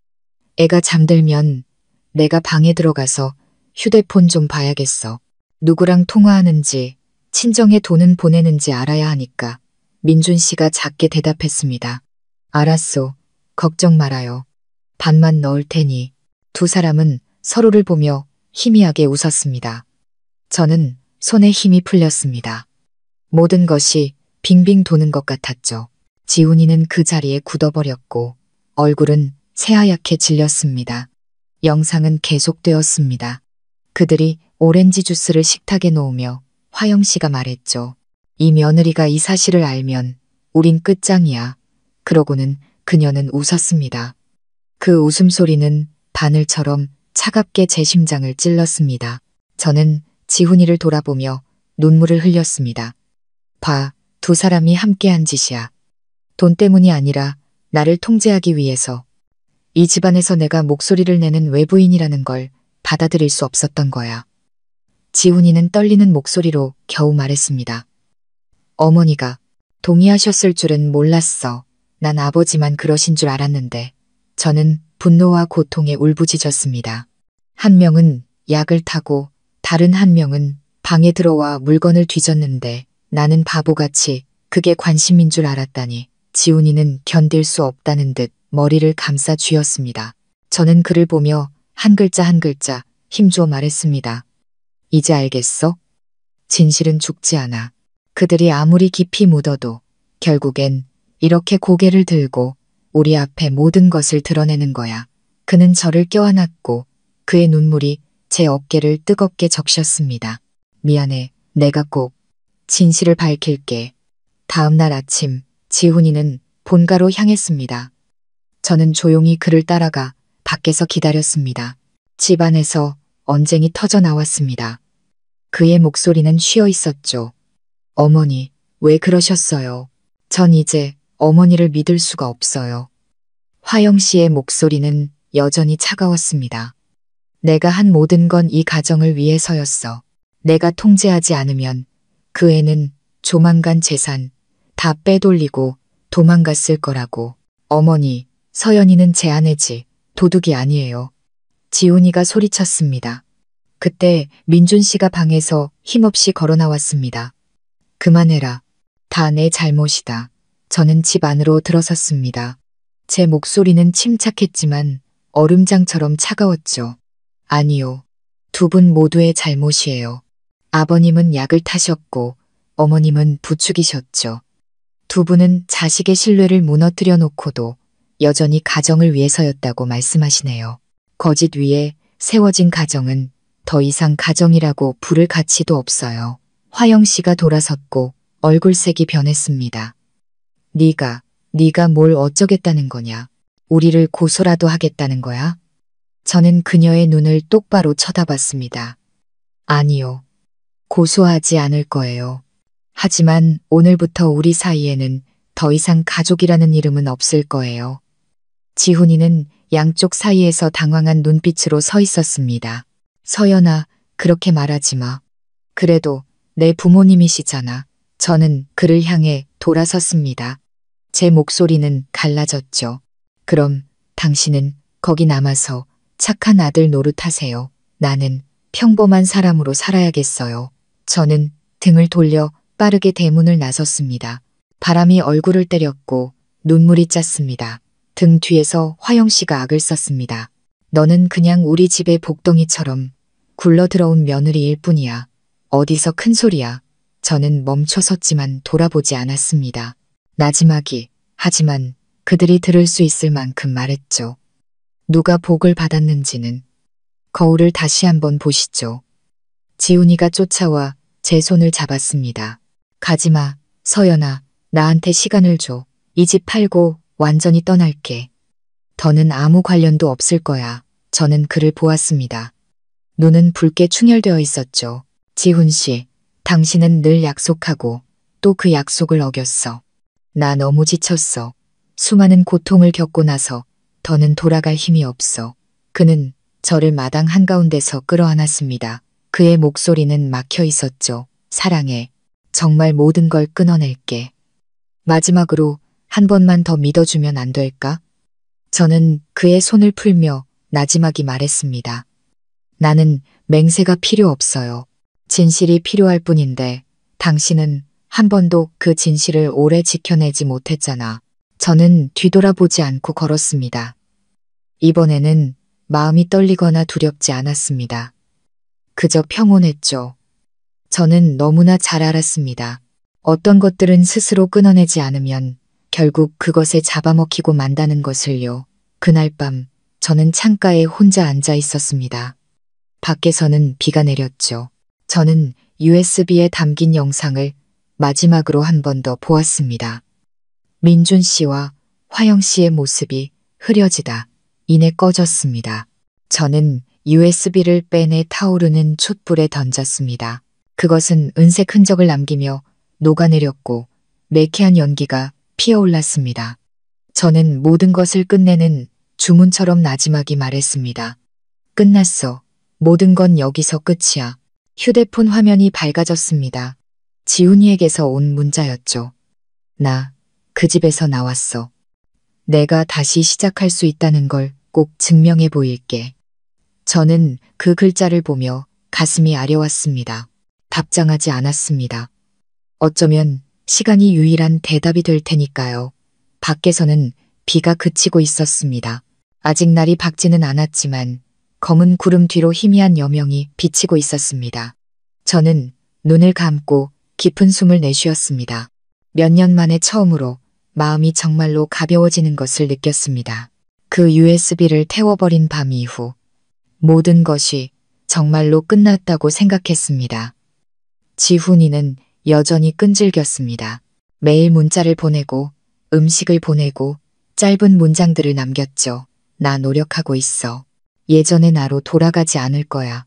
애가 잠들면 내가 방에 들어가서 휴대폰 좀 봐야겠어. 누구랑 통화하는지, 친정에 돈은 보내는지 알아야 하니까. 민준 씨가 작게 대답했습니다. 알았소. 걱정 말아요. 반만 넣을 테니. 두 사람은 서로를 보며 희미하게 웃었습니다. 저는 손에 힘이 풀렸습니다. 모든 것이 빙빙 도는 것 같았죠. 지훈이는 그 자리에 굳어버렸고 얼굴은 새하얗게 질렸습니다. 영상은 계속되었습니다. 그들이 오렌지 주스를 식탁에 놓으며 화영 씨가 말했죠. 이 며느리가 이 사실을 알면 우린 끝장이야. 그러고는 그녀는 웃었습니다. 그 웃음소리는 바늘처럼 차갑게 제 심장을 찔렀습니다. 저는 지훈이를 돌아보며 눈물을 흘렸습니다. 봐, 두 사람이 함께한 짓이야. 돈 때문이 아니라 나를 통제하기 위해서. 이 집안에서 내가 목소리를 내는 외부인이라는 걸 받아들일 수 없었던 거야. 지훈이는 떨리는 목소리로 겨우 말했습니다. 어머니가 동의하셨을 줄은 몰랐어. 난 아버지만 그러신 줄 알았는데. 저는 분노와 고통에 울부짖었습니다. 한 명은 약을 타고 다른 한 명은 방에 들어와 물건을 뒤졌는데 나는 바보같이 그게 관심인 줄 알았다니. 지훈이는 견딜 수 없다는 듯 머리를 감싸 쥐었습니다. 저는 그를 보며 한 글자 한 글자 힘줘 말했습니다. 이제 알겠어? 진실은 죽지 않아. 그들이 아무리 깊이 묻어도 결국엔 이렇게 고개를 들고 우리 앞에 모든 것을 드러내는 거야. 그는 저를 껴안았고 그의 눈물이 제 어깨를 뜨겁게 적셨습니다. 미안해. 내가 꼭 진실을 밝힐게. 다음 날 아침 지훈이는 본가로 향했습니다. 저는 조용히 그를 따라가 밖에서 기다렸습니다. 집 안에서 언쟁이 터져 나왔습니다. 그의 목소리는 쉬어 있었죠. 어머니, 왜 그러셨어요? 전 이제 어머니를 믿을 수가 없어요. 화영 씨의 목소리는 여전히 차가웠습니다. 내가 한 모든 건 이 가정을 위해서였어. 내가 통제하지 않으면 그 애는 조만간 재산 다 빼돌리고 도망갔을 거라고. 어머니, 서연이는 제 아내지 도둑이 아니에요. 지훈이가 소리쳤습니다. 그때 민준 씨가 방에서 힘없이 걸어 나왔습니다. 그만해라. 다 내 잘못이다. 저는 집 안으로 들어섰습니다. 제 목소리는 침착했지만 얼음장처럼 차가웠죠. 아니요. 두 분 모두의 잘못이에요. 아버님은 약을 타셨고 어머님은 부추기셨죠. 두 분은 자식의 신뢰를 무너뜨려 놓고도 여전히 가정을 위해서였다고 말씀하시네요. 거짓 위에 세워진 가정은 더 이상 가정이라고 부를 가치도 없어요. 화영 씨가 돌아섰고 얼굴색이 변했습니다. 네가 뭘 어쩌겠다는 거냐? 우리를 고소라도 하겠다는 거야? 저는 그녀의 눈을 똑바로 쳐다봤습니다. 아니요. 고소하지 않을 거예요. 하지만 오늘부터 우리 사이에는 더 이상 가족이라는 이름은 없을 거예요. 지훈이는 양쪽 사이에서 당황한 눈빛으로 서 있었습니다. 서연아, 그렇게 말하지 마. 그래도 내 부모님이시잖아. 저는 그를 향해 돌아섰습니다. 제 목소리는 갈라졌죠. 그럼 당신은 거기 남아서 착한 아들 노릇하세요. 나는 평범한 사람으로 살아야겠어요. 저는 등을 돌려 빠르게 대문을 나섰습니다. 바람이 얼굴을 때렸고 눈물이 짰습니다. 등 뒤에서 화영 씨가 악을 썼습니다. 너는 그냥 우리 집의 복덩이처럼 굴러 들어온 며느리일 뿐이야. 어디서 큰 소리야. 저는 멈춰섰지만 돌아보지 않았습니다. 나지막이 하지만 그들이 들을 수 있을 만큼 말했죠. 누가 복을 받았는지는 거울을 다시 한번 보시죠. 지훈이가 쫓아와 제 손을 잡았습니다. 가지마, 서연아. 나한테 시간을 줘. 이 집 팔고 완전히 떠날게. 더는 아무 관련도 없을 거야. 저는 그를 보았습니다. 눈은 붉게 충혈되어 있었죠. 지훈 씨, 당신은 늘 약속하고 또 그 약속을 어겼어. 나 너무 지쳤어. 수많은 고통을 겪고 나서 더는 돌아갈 힘이 없어. 그는 저를 마당 한가운데서 끌어안았습니다. 그의 목소리는 막혀 있었죠. 사랑해. 정말 모든 걸 끊어낼게. 마지막으로 한 번만 더 믿어주면 안 될까? 저는 그의 손을 풀며 나지막이 말했습니다. 나는 맹세가 필요 없어요. 진실이 필요할 뿐인데 당신은 한 번도 그 진실을 오래 지켜내지 못했잖아. 저는 뒤돌아보지 않고 걸었습니다. 이번에는 마음이 떨리거나 두렵지 않았습니다. 그저 평온했죠. 저는 너무나 잘 알았습니다. 어떤 것들은 스스로 끊어내지 않으면 결국 그것에 잡아먹히고 만다는 것을요. 그날 밤 저는 창가에 혼자 앉아 있었습니다. 밖에서는 비가 내렸죠. 저는 USB에 담긴 영상을 마지막으로 한 번 더 보았습니다. 민준 씨와 화영 씨의 모습이 흐려지다 이내 꺼졌습니다. 저는 USB를 빼내 타오르는 촛불에 던졌습니다. 그것은 은색 흔적을 남기며 녹아내렸고 매캐한 연기가 피어올랐습니다. 저는 모든 것을 끝내는 주문처럼 나지막이 말했습니다. 끝났어. 모든 건 여기서 끝이야. 휴대폰 화면이 밝아졌습니다. 지훈이에게서 온 문자였죠. 나 그 집에서 나왔어. 내가 다시 시작할 수 있다는 걸 꼭 증명해 보일게. 저는 그 글자를 보며 가슴이 아려왔습니다. 답장하지 않았습니다. 어쩌면 시간이 유일한 대답이 될 테니까요. 밖에서는 비가 그치고 있었습니다. 아직 날이 밝지는 않았지만 검은 구름 뒤로 희미한 여명이 비치고 있었습니다. 저는 눈을 감고 깊은 숨을 내쉬었습니다. 몇 년 만에 처음으로 마음이 정말로 가벼워지는 것을 느꼈습니다. 그 USB를 태워버린 밤 이후 모든 것이 정말로 끝났다고 생각했습니다. 지훈이는 여전히 끈질겼습니다. 매일 문자를 보내고 음식을 보내고 짧은 문장들을 남겼죠. 나 노력하고 있어. 예전의 나로 돌아가지 않을 거야.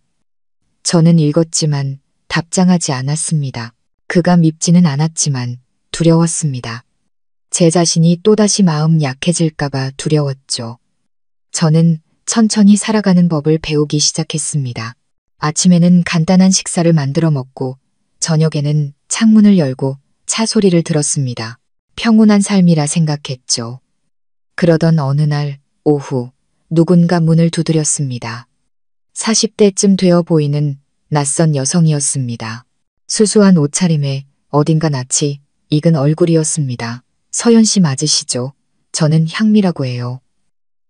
저는 읽었지만 답장하지 않았습니다. 그가 밉지는 않았지만 두려웠습니다. 제 자신이 또다시 마음 약해질까봐 두려웠죠. 저는 천천히 살아가는 법을 배우기 시작했습니다. 아침에는 간단한 식사를 만들어 먹고 저녁에는 창문을 열고 차 소리를 들었습니다. 평온한 삶이라 생각했죠. 그러던 어느 날 오후 누군가 문을 두드렸습니다. 40대쯤 되어 보이는 낯선 여성이었습니다. 수수한 옷차림에 어딘가 낯이 익은 얼굴이었습니다. 서연 씨 맞으시죠? 저는 향미라고 해요.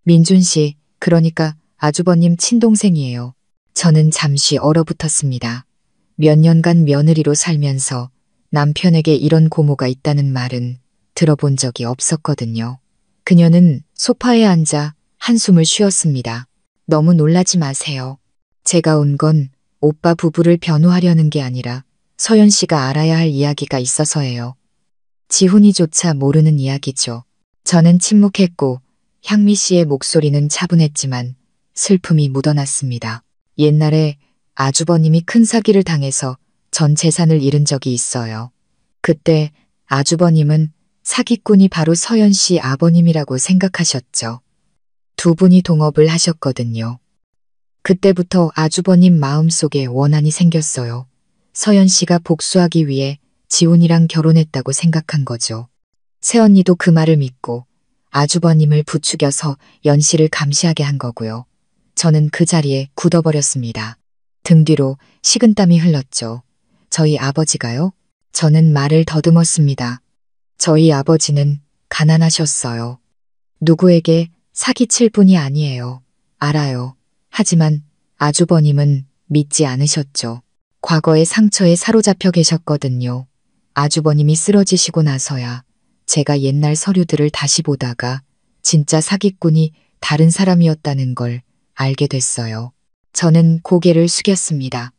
민준 씨, 그러니까 아주버님 친동생이에요. 저는 잠시 얼어붙었습니다. 몇 년간 며느리로 살면서 남편에게 이런 고모가 있다는 말은 들어본 적이 없었거든요. 그녀는 소파에 앉아 한숨을 쉬었습니다. 너무 놀라지 마세요. 제가 온 건 오빠 부부를 변호하려는 게 아니라 서연 씨가 알아야 할 이야기가 있어서예요. 지훈이조차 모르는 이야기죠. 저는 침묵했고 향미 씨의 목소리는 차분했지만 슬픔이 묻어났습니다. 옛날에 아주버님이 큰 사기를 당해서 전 재산을 잃은 적이 있어요. 그때 아주버님은 사기꾼이 바로 서연 씨 아버님이라고 생각하셨죠. 두 분이 동업을 하셨거든요. 그때부터 아주버님 마음속에 원한이 생겼어요. 서연 씨가 복수하기 위해 지훈이랑 결혼했다고 생각한 거죠. 새언니도 그 말을 믿고 아주버님을 부추겨서 연 씨를 감시하게 한 거고요. 저는 그 자리에 굳어버렸습니다. 등 뒤로 식은땀이 흘렀죠. 저희 아버지가요? 저는 말을 더듬었습니다. 저희 아버지는 가난하셨어요. 누구에게 사기칠 분이 아니에요. 알아요. 하지만 아주버님은 믿지 않으셨죠. 과거의 상처에 사로잡혀 계셨거든요. 아주버님이 쓰러지시고 나서야 제가 옛날 서류들을 다시 보다가 진짜 사기꾼이 다른 사람이었다는 걸 알게 됐어요. 저는 고개를 숙였습니다.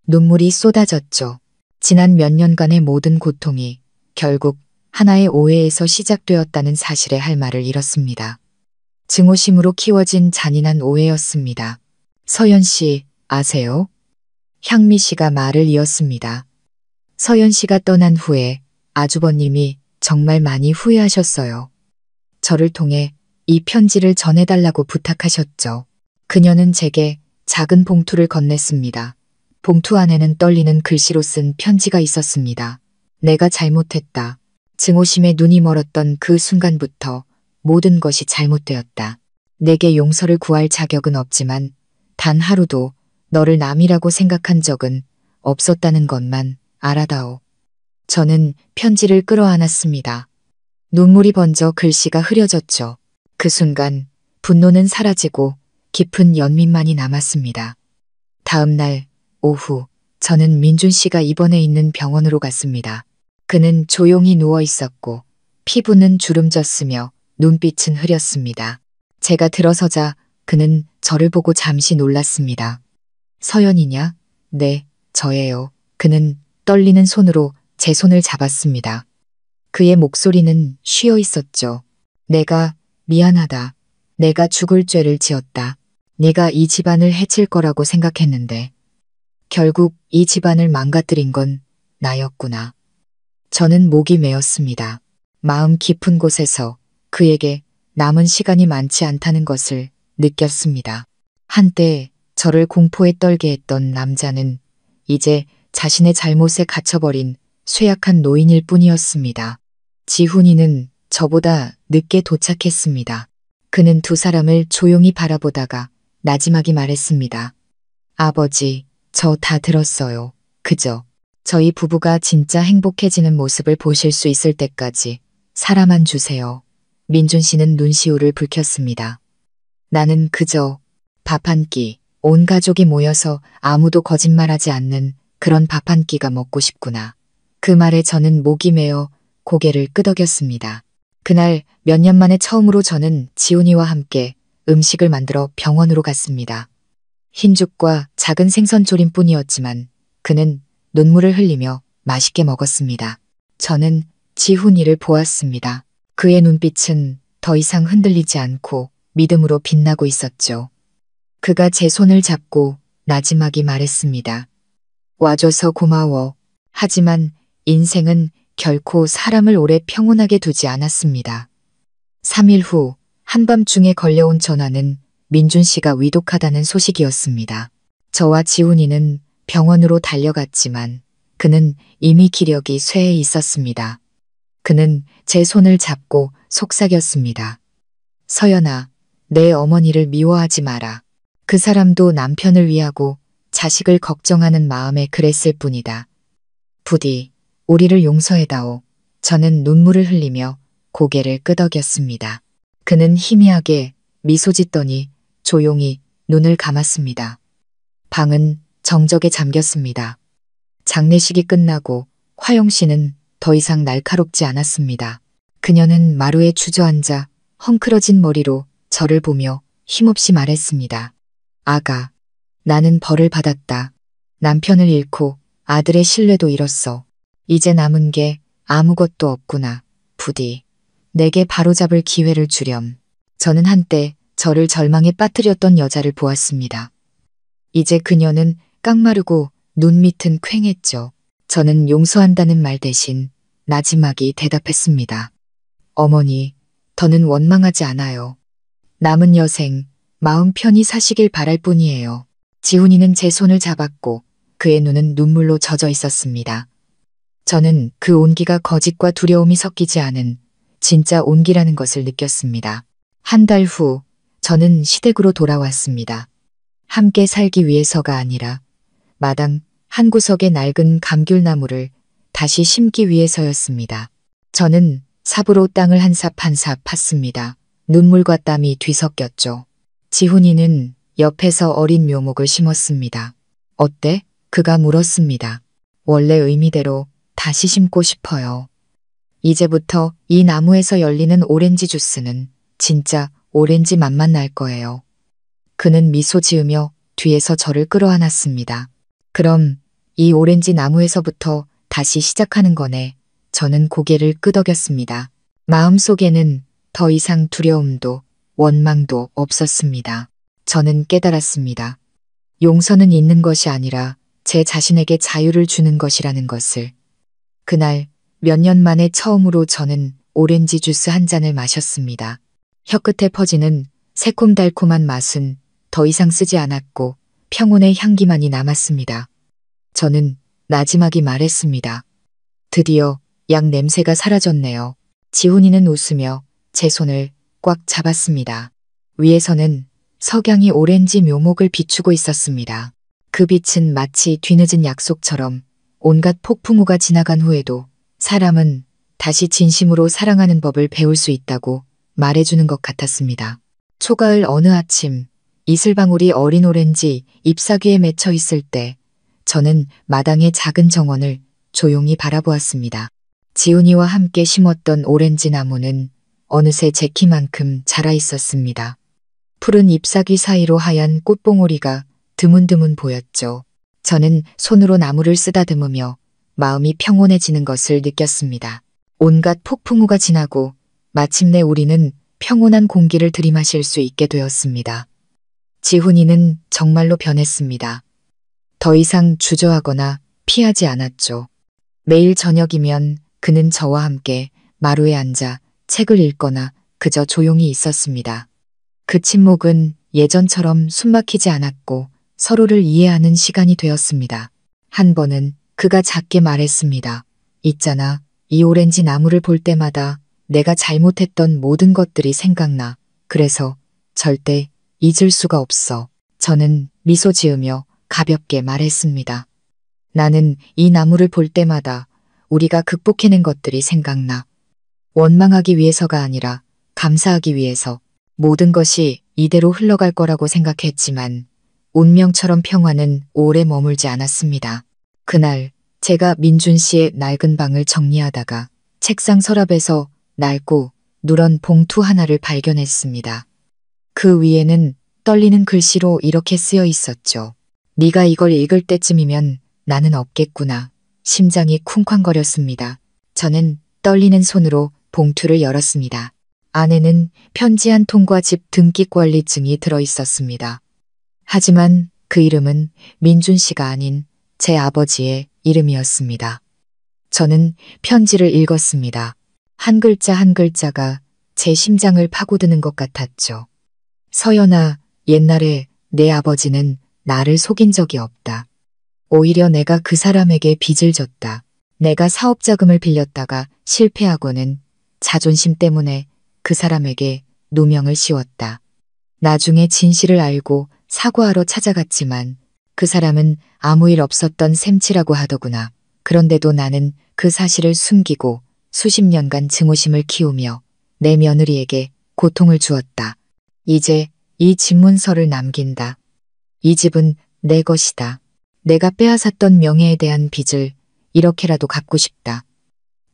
눈물이 쏟아졌죠. 지난 몇 년간의 모든 고통이 결국 하나의 오해에서 시작되었다는 사실에 할 말을 잃었습니다. 증오심으로 키워진 잔인한 오해였습니다. 서연 씨, 아세요? 향미 씨가 말을 이었습니다. 서연 씨가 떠난 후에 아주버님이 정말 많이 후회하셨어요. 저를 통해 이 편지를 전해달라고 부탁하셨죠. 그녀는 제게 작은 봉투를 건넸습니다. 봉투 안에는 떨리는 글씨로 쓴 편지가 있었습니다. 내가 잘못했다. 증오심에 눈이 멀었던 그 순간부터 모든 것이 잘못되었다. 내게 용서를 구할 자격은 없지만 단 하루도 너를 남이라고 생각한 적은 없었다는 것만 알아다오. 저는 편지를 끌어안았습니다. 눈물이 번져 글씨가 흐려졌죠. 그 순간 분노는 사라지고 깊은 연민만이 남았습니다. 다음 날 오후 저는 민준 씨가 입원해 있는 병원으로 갔습니다. 그는 조용히 누워 있었고 피부는 주름졌으며 눈빛은 흐렸습니다. 제가 들어서자 그는 저를 보고 잠시 놀랐습니다. 서연이냐? 네, 저예요. 그는 떨리는 손으로 제 손을 잡았습니다. 그의 목소리는 쉬어 있었죠. 내가 미안하다. 내가 죽을 죄를 지었다. 네가 이 집안을 해칠 거라고 생각했는데 결국 이 집안을 망가뜨린 건 나였구나. 저는 목이 메었습니다. 마음 깊은 곳에서 그에게 남은 시간이 많지 않다는 것을 느꼈습니다. 한때 저를 공포에 떨게 했던 남자는 이제 자신의 잘못에 갇혀버린 쇠약한 노인일 뿐이었습니다. 지훈이는 저보다 늦게 도착했습니다. 그는 두 사람을 조용히 바라보다가 나지막이 말했습니다. 아버지, 저 다 들었어요. 그저 저희 부부가 진짜 행복해지는 모습을 보실 수 있을 때까지 사람만 주세요. 민준 씨는 눈시울을 붉혔습니다. 나는 그저 밥 한 끼, 온 가족이 모여서 아무도 거짓말하지 않는 그런 밥 한 끼가 먹고 싶구나. 그 말에 저는 목이 메어 고개를 끄덕였습니다. 그날 몇 년 만에 처음으로 저는 지훈이와 함께 음식을 만들어 병원으로 갔습니다. 흰죽과 작은 생선조림뿐이었지만 그는 눈물을 흘리며 맛있게 먹었습니다. 저는 지훈이를 보았습니다. 그의 눈빛은 더 이상 흔들리지 않고 믿음으로 빛나고 있었죠. 그가 제 손을 잡고 나지막이 말했습니다. 와줘서 고마워. 하지만 인생은 결코 사람을 오래 평온하게 두지 않았습니다. 3일 후 한밤중에 걸려온 전화는 민준 씨가 위독하다는 소식이었습니다. 저와 지훈이는 병원으로 달려갔지만 그는 이미 기력이 쇠해 있었습니다. 그는 제 손을 잡고 속삭였습니다. 서연아, 내 어머니를 미워하지 마라. 그 사람도 남편을 위하고 자식을 걱정하는 마음에 그랬을 뿐이다. 부디 우리를 용서해다오. 저는 눈물을 흘리며 고개를 끄덕였습니다. 그는 희미하게 미소 짓더니 조용히 눈을 감았습니다. 방은 정적에 잠겼습니다. 장례식이 끝나고 화영 씨는 더 이상 날카롭지 않았습니다. 그녀는 마루에 주저앉아 헝클어진 머리로 저를 보며 힘없이 말했습니다. 아가, 나는 벌을 받았다. 남편을 잃고 아들의 신뢰도 잃었어. 이제 남은 게 아무것도 없구나. 부디 내게 바로잡을 기회를 주렴. 저는 한때 저를 절망에 빠뜨렸던 여자를 보았습니다. 이제 그녀는 깡마르고 눈 밑은 퀭했죠. 저는 용서한다는 말 대신 나지막이 대답했습니다. 어머니, 더는 원망하지 않아요. 남은 여생 마음 편히 사시길 바랄 뿐이에요. 지훈이는 제 손을 잡았고 그의 눈은 눈물로 젖어 있었습니다. 저는 그 온기가 거짓과 두려움이 섞이지 않은 진짜 온기라는 것을 느꼈습니다. 한 달 후 저는 시댁으로 돌아왔습니다. 함께 살기 위해서가 아니라 마당 한 구석의 낡은 감귤나무를 다시 심기 위해서였습니다. 저는 삽으로 땅을 한 삽 한 삽 팠습니다. 눈물과 땀이 뒤섞였죠. 지훈이는 옆에서 어린 묘목을 심었습니다. 어때? 그가 물었습니다. 원래 의미대로 다시 심고 싶어요. 이제부터 이 나무에서 열리는 오렌지 주스는 진짜 오렌지 맛만 날 거예요. 그는 미소 지으며 뒤에서 저를 끌어안았습니다. 그럼 이 오렌지 나무에서부터 다시 시작하는 거네. 저는 고개를 끄덕였습니다. 마음속에는 더 이상 두려움도 원망도 없었습니다. 저는 깨달았습니다. 용서는 있는 것이 아니라 제 자신에게 자유를 주는 것이라는 것을. 그날 몇 년 만에 처음으로 저는 오렌지 주스 한 잔을 마셨습니다. 혀끝에 퍼지는 새콤달콤한 맛은 더 이상 쓰지 않았고 평온의 향기만이 남았습니다. 저는 나지막이 말했습니다. 드디어 약 냄새가 사라졌네요. 지훈이는 웃으며 제 손을 꽉 잡았습니다. 위에서는 석양이 오렌지 묘목을 비추고 있었습니다. 그 빛은 마치 뒤늦은 약속처럼 온갖 폭풍우가 지나간 후에도 사람은 다시 진심으로 사랑하는 법을 배울 수 있다고 말해주는 것 같았습니다. 초가을 어느 아침 이슬방울이 어린 오렌지 잎사귀에 맺혀 있을 때 저는 마당의 작은 정원을 조용히 바라보았습니다. 지훈이와 함께 심었던 오렌지 나무는 어느새 제 키만큼 자라 있었습니다. 푸른 잎사귀 사이로 하얀 꽃봉오리가 드문드문 보였죠. 저는 손으로 나무를 쓰다듬으며 마음이 평온해지는 것을 느꼈습니다. 온갖 폭풍우가 지나고 마침내 우리는 평온한 공기를 들이마실 수 있게 되었습니다. 지훈이는 정말로 변했습니다. 더 이상 주저하거나 피하지 않았죠. 매일 저녁이면 그는 저와 함께 마루에 앉아 책을 읽거나 그저 조용히 있었습니다. 그 침묵은 예전처럼 숨막히지 않았고 서로를 이해하는 시간이 되었습니다. 한 번은 그가 작게 말했습니다. 있잖아, 이 오렌지 나무를 볼 때마다 내가 잘못했던 모든 것들이 생각나. 그래서 절대 잊을 수가 없어. 저는 미소 지으며 가볍게 말했습니다. 나는 이 나무를 볼 때마다 우리가 극복해낸 것들이 생각나. 원망하기 위해서가 아니라 감사하기 위해서. 모든 것이 이대로 흘러갈 거라고 생각했지만 운명처럼 평화는 오래 머물지 않았습니다. 그날 제가 민준 씨의 낡은 방을 정리하다가 책상 서랍에서 낡고 누런 봉투 하나를 발견했습니다. 그 위에는 떨리는 글씨로 이렇게 쓰여 있었죠. 네가 이걸 읽을 때쯤이면 나는 없겠구나. 심장이 쿵쾅거렸습니다. 저는 떨리는 손으로 봉투를 열었습니다. 안에는 편지 한 통과 집 등기 관리증이 들어 있었습니다. 하지만 그 이름은 민준 씨가 아닌 제 아버지의 이름이었습니다. 저는 편지를 읽었습니다. 한 글자 한 글자가 제 심장을 파고드는 것 같았죠. 서연아, 옛날에 내 아버지는 나를 속인 적이 없다. 오히려 내가 그 사람에게 빚을 졌다. 내가 사업자금을 빌렸다가 실패하고는 자존심 때문에 그 사람에게 누명을 씌웠다. 나중에 진실을 알고 사과하러 찾아갔지만 그 사람은 아무 일 없었던 셈치라고 하더구나. 그런데도 나는 그 사실을 숨기고 수십 년간 증오심을 키우며 내 며느리에게 고통을 주었다. 이제 이 집문서를 남긴다. 이 집은 내 것이다. 내가 빼앗았던 명예에 대한 빚을 이렇게라도 갚고 싶다.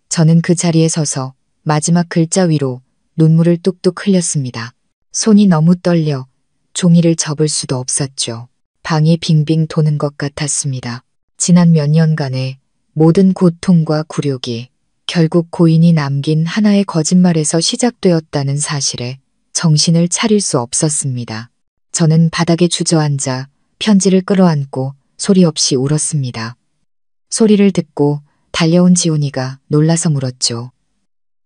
저는 그 자리에 서서 마지막 글자 위로 눈물을 뚝뚝 흘렸습니다. 손이 너무 떨려 종이를 접을 수도 없었죠. 방이 빙빙 도는 것 같았습니다. 지난 몇 년간의 모든 고통과 굴욕이 결국 고인이 남긴 하나의 거짓말에서 시작되었다는 사실에 정신을 차릴 수 없었습니다. 저는 바닥에 주저앉아 편지를 끌어안고 소리 없이 울었습니다. 소리를 듣고 달려온 지훈이가 놀라서 물었죠.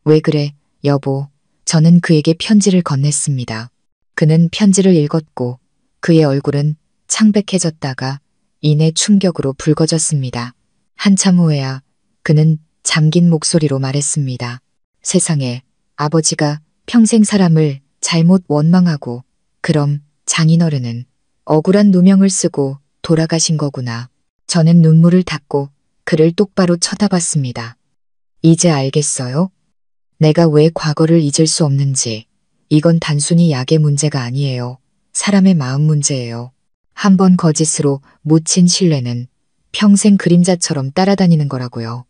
왜 그래, 여보? 저는 그에게 편지를 건넸습니다. 그는 편지를 읽었고 그의 얼굴은 창백해졌다가 이내 충격으로 붉어졌습니다. 한참 후에야 그는 잠긴 목소리로 말했습니다. 세상에, 아버지가 평생 사람을 잘못 원망하고 그럼 장인어른은 억울한 누명을 쓰고 돌아가신 거구나. 저는 눈물을 닦고 그를 똑바로 쳐다봤습니다. 이제 알겠어요? 내가 왜 과거를 잊을 수 없는지. 이건 단순히 약의 문제가 아니에요. 사람의 마음 문제예요. 한 번 거짓으로 묻힌 신뢰는 평생 그림자처럼 따라다니는 거라고요.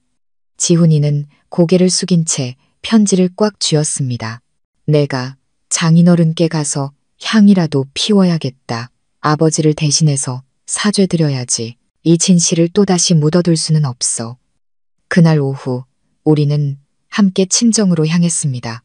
지훈이는 고개를 숙인 채 편지를 꽉 쥐었습니다. 내가 장인어른께 가서 향이라도 피워야겠다. 아버지를 대신해서 사죄드려야지. 이 진실을 또다시 묻어둘 수는 없어. 그날 오후 우리는 함께 친정으로 향했습니다.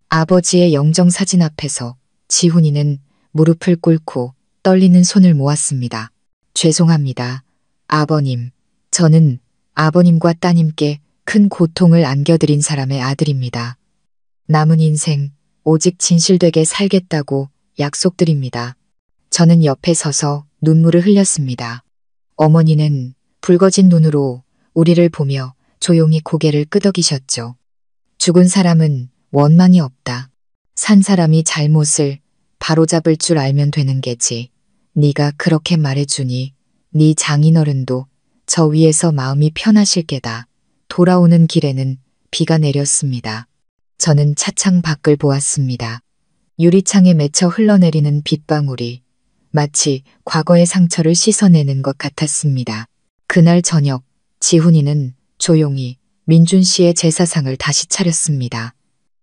아버지의 영정사진 앞에서 지훈이는 무릎을 꿇고 떨리는 손을 모았습니다. 죄송합니다. 아버님, 저는 아버님과 따님께 큰 고통을 안겨드린 사람의 아들입니다. 남은 인생 오직 진실되게 살겠다고 약속드립니다. 저는 옆에 서서 눈물을 흘렸습니다. 어머니는 붉어진 눈으로 우리를 보며 조용히 고개를 끄덕이셨죠. 죽은 사람은 원망이 없다. 산 사람이 잘못을 바로잡을 줄 알면 되는 게지. 네가 그렇게 말해주니 네 장인어른도 저 위에서 마음이 편하실 게다. 돌아오는 길에는 비가 내렸습니다. 저는 차창 밖을 보았습니다. 유리창에 맺혀 흘러내리는 빗방울이 마치 과거의 상처를 씻어내는 것 같았습니다. 그날 저녁 지훈이는 조용히 민준 씨의 제사상을 다시 차렸습니다.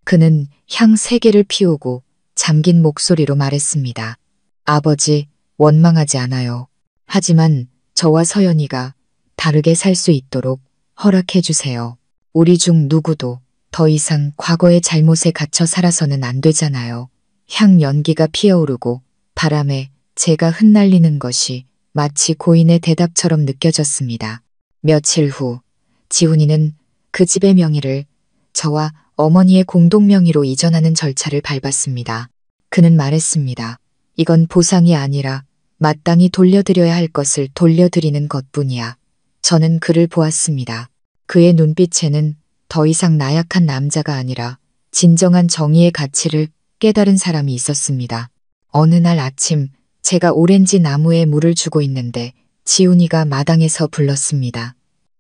그는 향 3개를 피우고 잠긴 목소리로 말했습니다. 아버지, 원망하지 않아요. 하지만 저와 서연이가 다르게 살 수 있도록 허락해 주세요. 우리 중 누구도 더 이상 과거의 잘못에 갇혀 살아서는 안 되잖아요. 향 연기가 피어오르고 바람에 제가 흩날리는 것이 마치 고인의 대답처럼 느껴졌습니다. 며칠 후 지훈이는 그 집의 명의를 저와 어머니의 공동 명의로 이전하는 절차를 밟았습니다. 그는 말했습니다. 이건 보상이 아니라 마땅히 돌려드려야 할 것을 돌려드리는 것뿐이야. 저는 그를 보았습니다. 그의 눈빛에는 더 이상 나약한 남자가 아니라 진정한 정의의 가치를 깨달은 사람이 있었습니다. 어느 날 아침 제가 오렌지 나무에 물을 주고 있는데 지훈이가 마당에서 불렀습니다.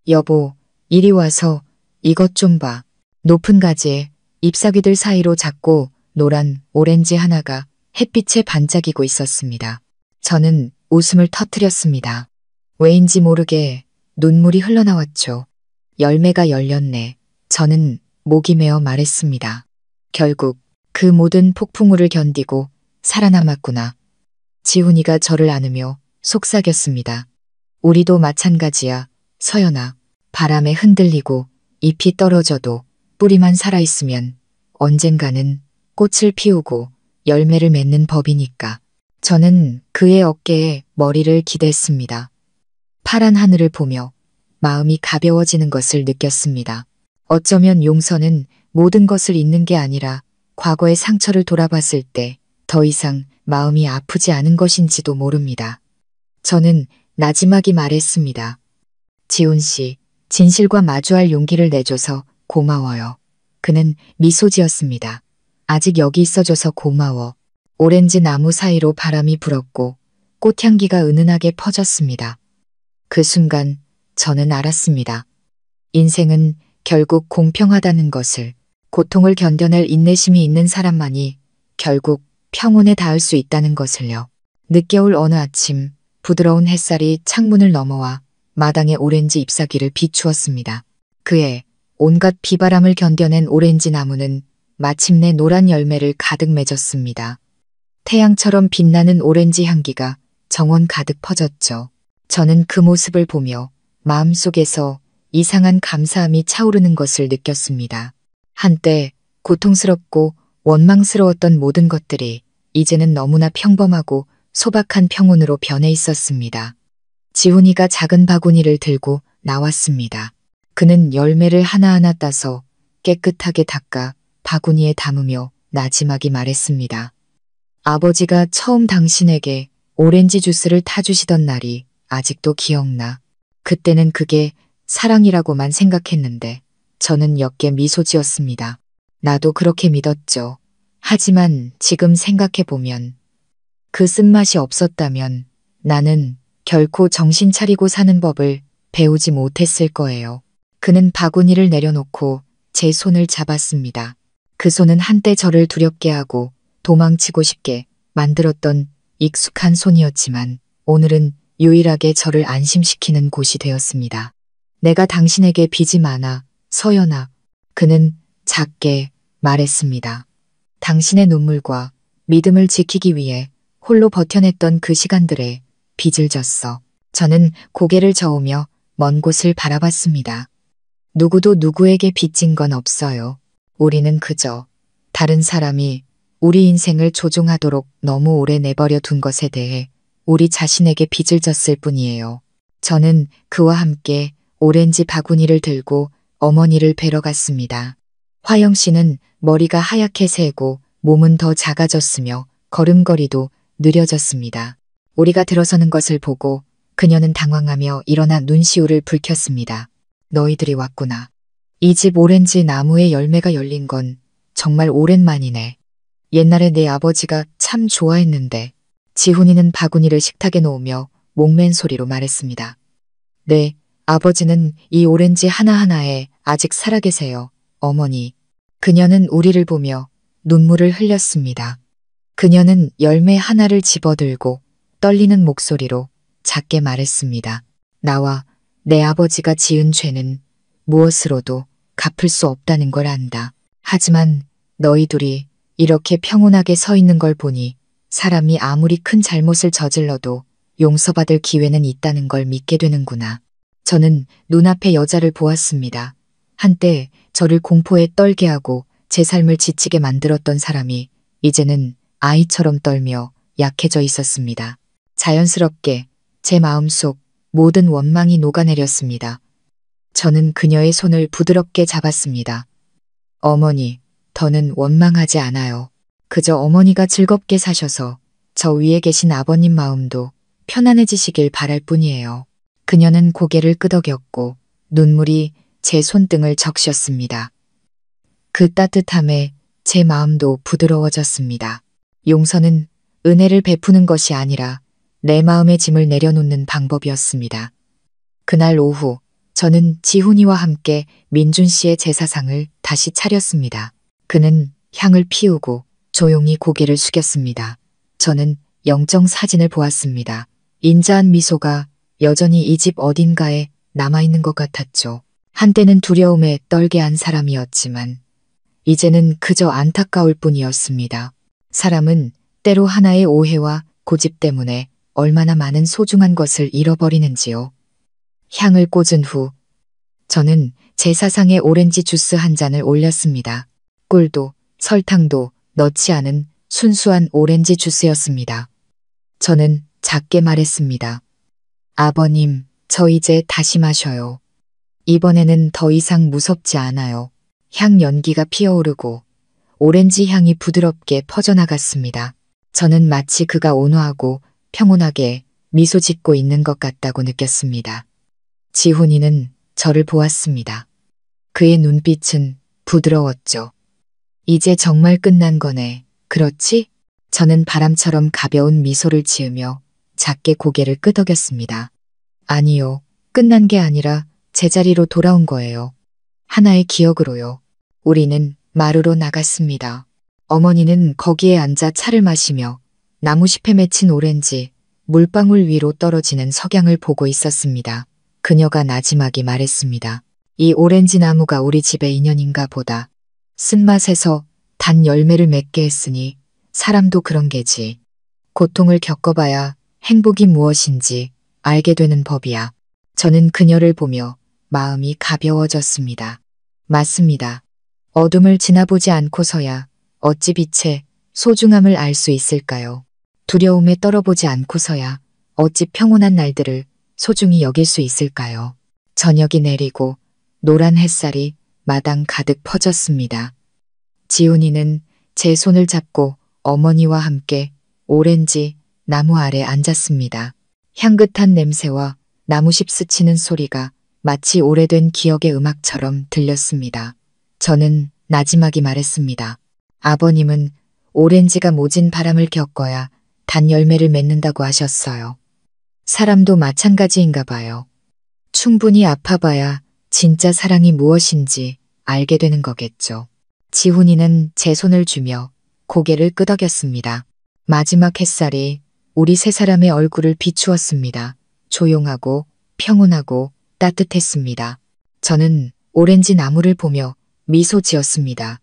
여보, 이리 와서 이것 좀 봐. 높은 가지에 잎사귀들 사이로 작고 노란 오렌지 하나가 햇빛에 반짝이고 있었습니다. 저는 웃음을 터뜨렸습니다. 왜인지 모르게 눈물이 흘러나왔죠. 열매가 열렸네. 저는 목이 메어 말했습니다. 결국 그 모든 폭풍우를 견디고 살아남았구나. 지훈이가 저를 안으며 속삭였습니다. 우리도 마찬가지야, 서연아. 바람에 흔들리고 잎이 떨어져도 뿌리만 살아있으면 언젠가는 꽃을 피우고 열매를 맺는 법이니까. 저는 그의 어깨에 머리를 기댔습니다. 파란 하늘을 보며 마음이 가벼워지는 것을 느꼈습니다. 어쩌면 용서는 모든 것을 잊는 게 아니라 과거의 상처를 돌아봤을 때 더 이상 마음이 아프지 않은 것인지도 모릅니다. 저는 나지막이 말했습니다. 지훈 씨, 진실과 마주할 용기를 내줘서 고마워요. 그는 미소 지었습니다. 아직 여기 있어줘서 고마워. 오렌지 나무 사이로 바람이 불었고 꽃향기가 은은하게 퍼졌습니다. 그 순간 저는 알았습니다. 인생은 결국 공평하다는 것을, 고통을 견뎌낼 인내심이 있는 사람만이 결국 평온에 닿을 수 있다는 것을요. 늦겨울 어느 아침 부드러운 햇살이 창문을 넘어와 마당의 오렌지 잎사귀를 비추었습니다. 그해 온갖 비바람을 견뎌낸 오렌지 나무는 마침내 노란 열매를 가득 맺었습니다. 태양처럼 빛나는 오렌지 향기가 정원 가득 퍼졌죠. 저는 그 모습을 보며 마음속에서 이상한 감사함이 차오르는 것을 느꼈습니다. 한때 고통스럽고 원망스러웠던 모든 것들이 이제는 너무나 평범하고 소박한 평온으로 변해 있었습니다. 지훈이가 작은 바구니를 들고 나왔습니다. 그는 열매를 하나하나 따서 깨끗하게 닦아 바구니에 담으며 나지막이 말했습니다. 아버지가 처음 당신에게 오렌지 주스를 타주시던 날이 아직도 기억나. 그때는 그게 사랑이라고만 생각했는데 저는 옅게 미소 지었습니다. 나도 그렇게 믿었죠. 하지만 지금 생각해보면 그 쓴맛이 없었다면 나는 결코 정신 차리고 사는 법을 배우지 못했을 거예요. 그는 바구니를 내려놓고 제 손을 잡았습니다. 그 손은 한때 저를 두렵게 하고 도망치고 싶게 만들었던 익숙한 손이었지만 오늘은 유일하게 저를 안심시키는 곳이 되었습니다. 내가 당신에게 빚이 많아, 서연아. 그는 작게 말했습니다. 당신의 눈물과 믿음을 지키기 위해 홀로 버텨냈던 그 시간들에 빚을 졌어. 저는 고개를 저으며 먼 곳을 바라봤습니다. 누구도 누구에게 빚진 건 없어요. 우리는 그저 다른 사람이 우리 인생을 조종하도록 너무 오래 내버려 둔 것에 대해 우리 자신에게 빚을 졌을 뿐이에요. 저는 그와 함께 오렌지 바구니를 들고 어머니를 뵈러 갔습니다. 화영 씨는 머리가 하얗게 새고 몸은 더 작아졌으며 걸음걸이도 느려졌습니다. 우리가 들어서는 것을 보고 그녀는 당황하며 일어나 눈시울을 붉혔습니다. 너희들이 왔구나. 이 집 오렌지 나무에 열매가 열린 건 정말 오랜만이네. 옛날에 내 아버지가 참 좋아했는데. 지훈이는 바구니를 식탁에 놓으며 목맨 소리로 말했습니다. 네, 아버지는 이 오렌지 하나하나에 아직 살아계세요, 어머니. 그녀는 우리를 보며 눈물을 흘렸습니다. 그녀는 열매 하나를 집어들고 떨리는 목소리로 작게 말했습니다. 나와 내 아버지가 지은 죄는 무엇으로도 갚을 수 없다는 걸 안다. 하지만 너희 둘이 이렇게 평온하게 서 있는 걸 보니 사람이 아무리 큰 잘못을 저질러도 용서받을 기회는 있다는 걸 믿게 되는구나. 저는 눈앞의 여자를 보았습니다. 한때 저를 공포에 떨게 하고 제 삶을 지치게 만들었던 사람이 이제는 아이처럼 떨며 약해져 있었습니다. 자연스럽게 제 마음속 모든 원망이 녹아내렸습니다. 저는 그녀의 손을 부드럽게 잡았습니다. 어머니, 더는 원망하지 않아요. 그저 어머니가 즐겁게 사셔서 저 위에 계신 아버님 마음도 편안해지시길 바랄 뿐이에요. 그녀는 고개를 끄덕였고 눈물이 제 손등을 적셨습니다. 그 따뜻함에 제 마음도 부드러워졌습니다. 용서는 은혜를 베푸는 것이 아니라 내 마음의 짐을 내려놓는 방법이었습니다. 그날 오후 저는 지훈이와 함께 민준 씨의 제사상을 다시 차렸습니다. 그는 향을 피우고 조용히 고개를 숙였습니다. 저는 영정 사진을 보았습니다. 인자한 미소가 여전히 이 집 어딘가에 남아있는 것 같았죠. 한때는 두려움에 떨게 한 사람이었지만 이제는 그저 안타까울 뿐이었습니다. 사람은 때로 하나의 오해와 고집 때문에 얼마나 많은 소중한 것을 잃어버리는지요. 향을 꽂은 후 저는 제사상에 오렌지 주스 한 잔을 올렸습니다. 꿀도 설탕도 넣지 않은 순수한 오렌지 주스였습니다. 저는 작게 말했습니다. 아버님, 저 이제 다시 마셔요. 이번에는 더 이상 무섭지 않아요. 향 연기가 피어오르고 오렌지 향이 부드럽게 퍼져나갔습니다. 저는 마치 그가 온화하고 평온하게 미소 짓고 있는 것 같다고 느꼈습니다. 지훈이는 저를 보았습니다. 그의 눈빛은 부드러웠죠. 이제 정말 끝난 거네. 그렇지? 저는 바람처럼 가벼운 미소를 지으며 작게 고개를 끄덕였습니다. 아니요. 끝난 게 아니라 제자리로 돌아온 거예요. 하나의 기억으로요. 우리는 마루로 나갔습니다. 어머니는 거기에 앉아 차를 마시며 나무잎에 맺힌 오렌지, 물방울 위로 떨어지는 석양을 보고 있었습니다. 그녀가 나지막이 말했습니다. 이 오렌지 나무가 우리 집의 인연인가 보다. 쓴맛에서 단 열매를 맺게 했으니 사람도 그런 게지. 고통을 겪어봐야 행복이 무엇인지 알게 되는 법이야. 저는 그녀를 보며 마음이 가벼워졌습니다. 맞습니다. 어둠을 지나보지 않고서야 어찌 빛의 소중함을 알 수 있을까요? 두려움에 떨어보지 않고서야 어찌 평온한 날들을 소중히 여길 수 있을까요? 저녁이 내리고 노란 햇살이 마당 가득 퍼졌습니다. 지훈이는 제 손을 잡고 어머니와 함께 오렌지 나무 아래 앉았습니다. 향긋한 냄새와 나무십 스치는 소리가 마치 오래된 기억의 음악처럼 들렸습니다. 저는 나지막이 말했습니다. 아버님은 오렌지가 모진 바람을 겪어야 단 열매를 맺는다고 하셨어요. 사람도 마찬가지인가 봐요. 충분히 아파봐야 진짜 사랑이 무엇인지 알게 되는 거겠죠. 지훈이는 제 손을 쥐며 고개를 끄덕였습니다. 마지막 햇살이 우리 세 사람의 얼굴을 비추었습니다. 조용하고 평온하고 따뜻했습니다. 저는 오렌지 나무를 보며 미소 지었습니다.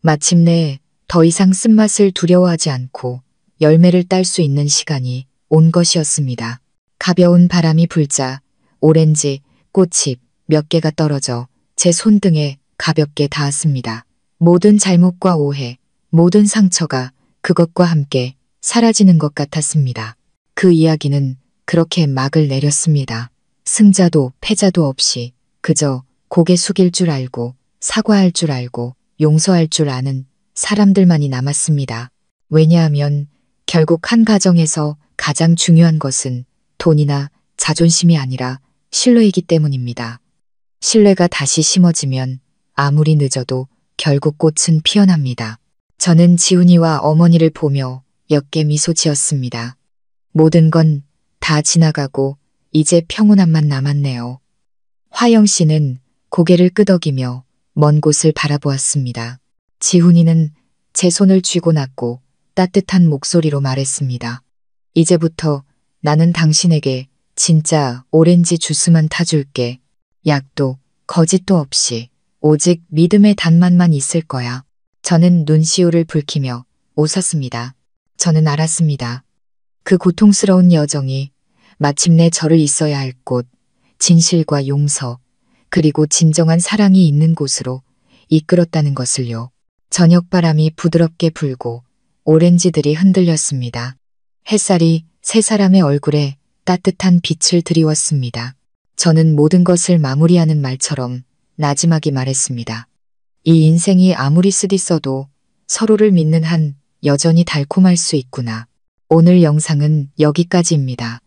마침내 더 이상 쓴맛을 두려워하지 않고 열매를 딸 수 있는 시간이 온 것이었습니다. 가벼운 바람이 불자 오렌지 꽃이 몇 개가 떨어져 제 손등에 가볍게 닿았습니다. 모든 잘못과 오해, 모든 상처가 그것과 함께 사라지는 것 같았습니다. 그 이야기는 그렇게 막을 내렸습니다. 승자도 패자도 없이 그저 고개 숙일 줄 알고 사과할 줄 알고 용서할 줄 아는 사람들만이 남았습니다. 왜냐하면 결국 한 가정에서 가장 중요한 것은 돈이나 자존심이 아니라 신뢰이기 때문입니다. 신뢰가 다시 심어지면 아무리 늦어도 결국 꽃은 피어납니다. 저는 지훈이와 어머니를 보며 옅게 미소 지었습니다. 모든 건 다 지나가고 이제 평온함만 남았네요. 화영 씨는 고개를 끄덕이며 먼 곳을 바라보았습니다. 지훈이는 제 손을 쥐고 났고 따뜻한 목소리로 말했습니다. 이제부터 나는 당신에게 진짜 오렌지 주스만 타줄게. 약도 거짓도 없이 오직 믿음의 단맛만 있을 거야. 저는 눈시울을 붉히며 웃었습니다. 저는 알았습니다. 그 고통스러운 여정이 마침내 저를 있어야 할 곳, 진실과 용서, 그리고 진정한 사랑이 있는 곳으로 이끌었다는 것을요. 저녁바람이 부드럽게 불고 오렌지들이 흔들렸습니다. 햇살이 세 사람의 얼굴에 따뜻한 빛을 드리웠습니다. 저는 모든 것을 마무리하는 말처럼 나지막이 말했습니다. 이 인생이 아무리 쓰디써도 서로를 믿는 한 여전히 달콤할 수 있구나. 오늘 영상은 여기까지입니다.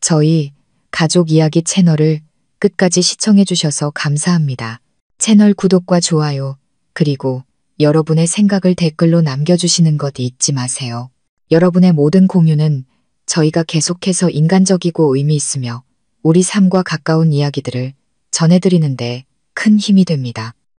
저희 가족 이야기 채널을 끝까지 시청해 주셔서 감사합니다. 채널 구독과 좋아요, 그리고 여러분의 생각을 댓글로 남겨주시는 것 잊지 마세요. 여러분의 모든 공유는 저희가 계속해서 인간적이고 의미 있으며 우리 삶과 가까운 이야기들을 전해드리는데 큰 힘이 됩니다.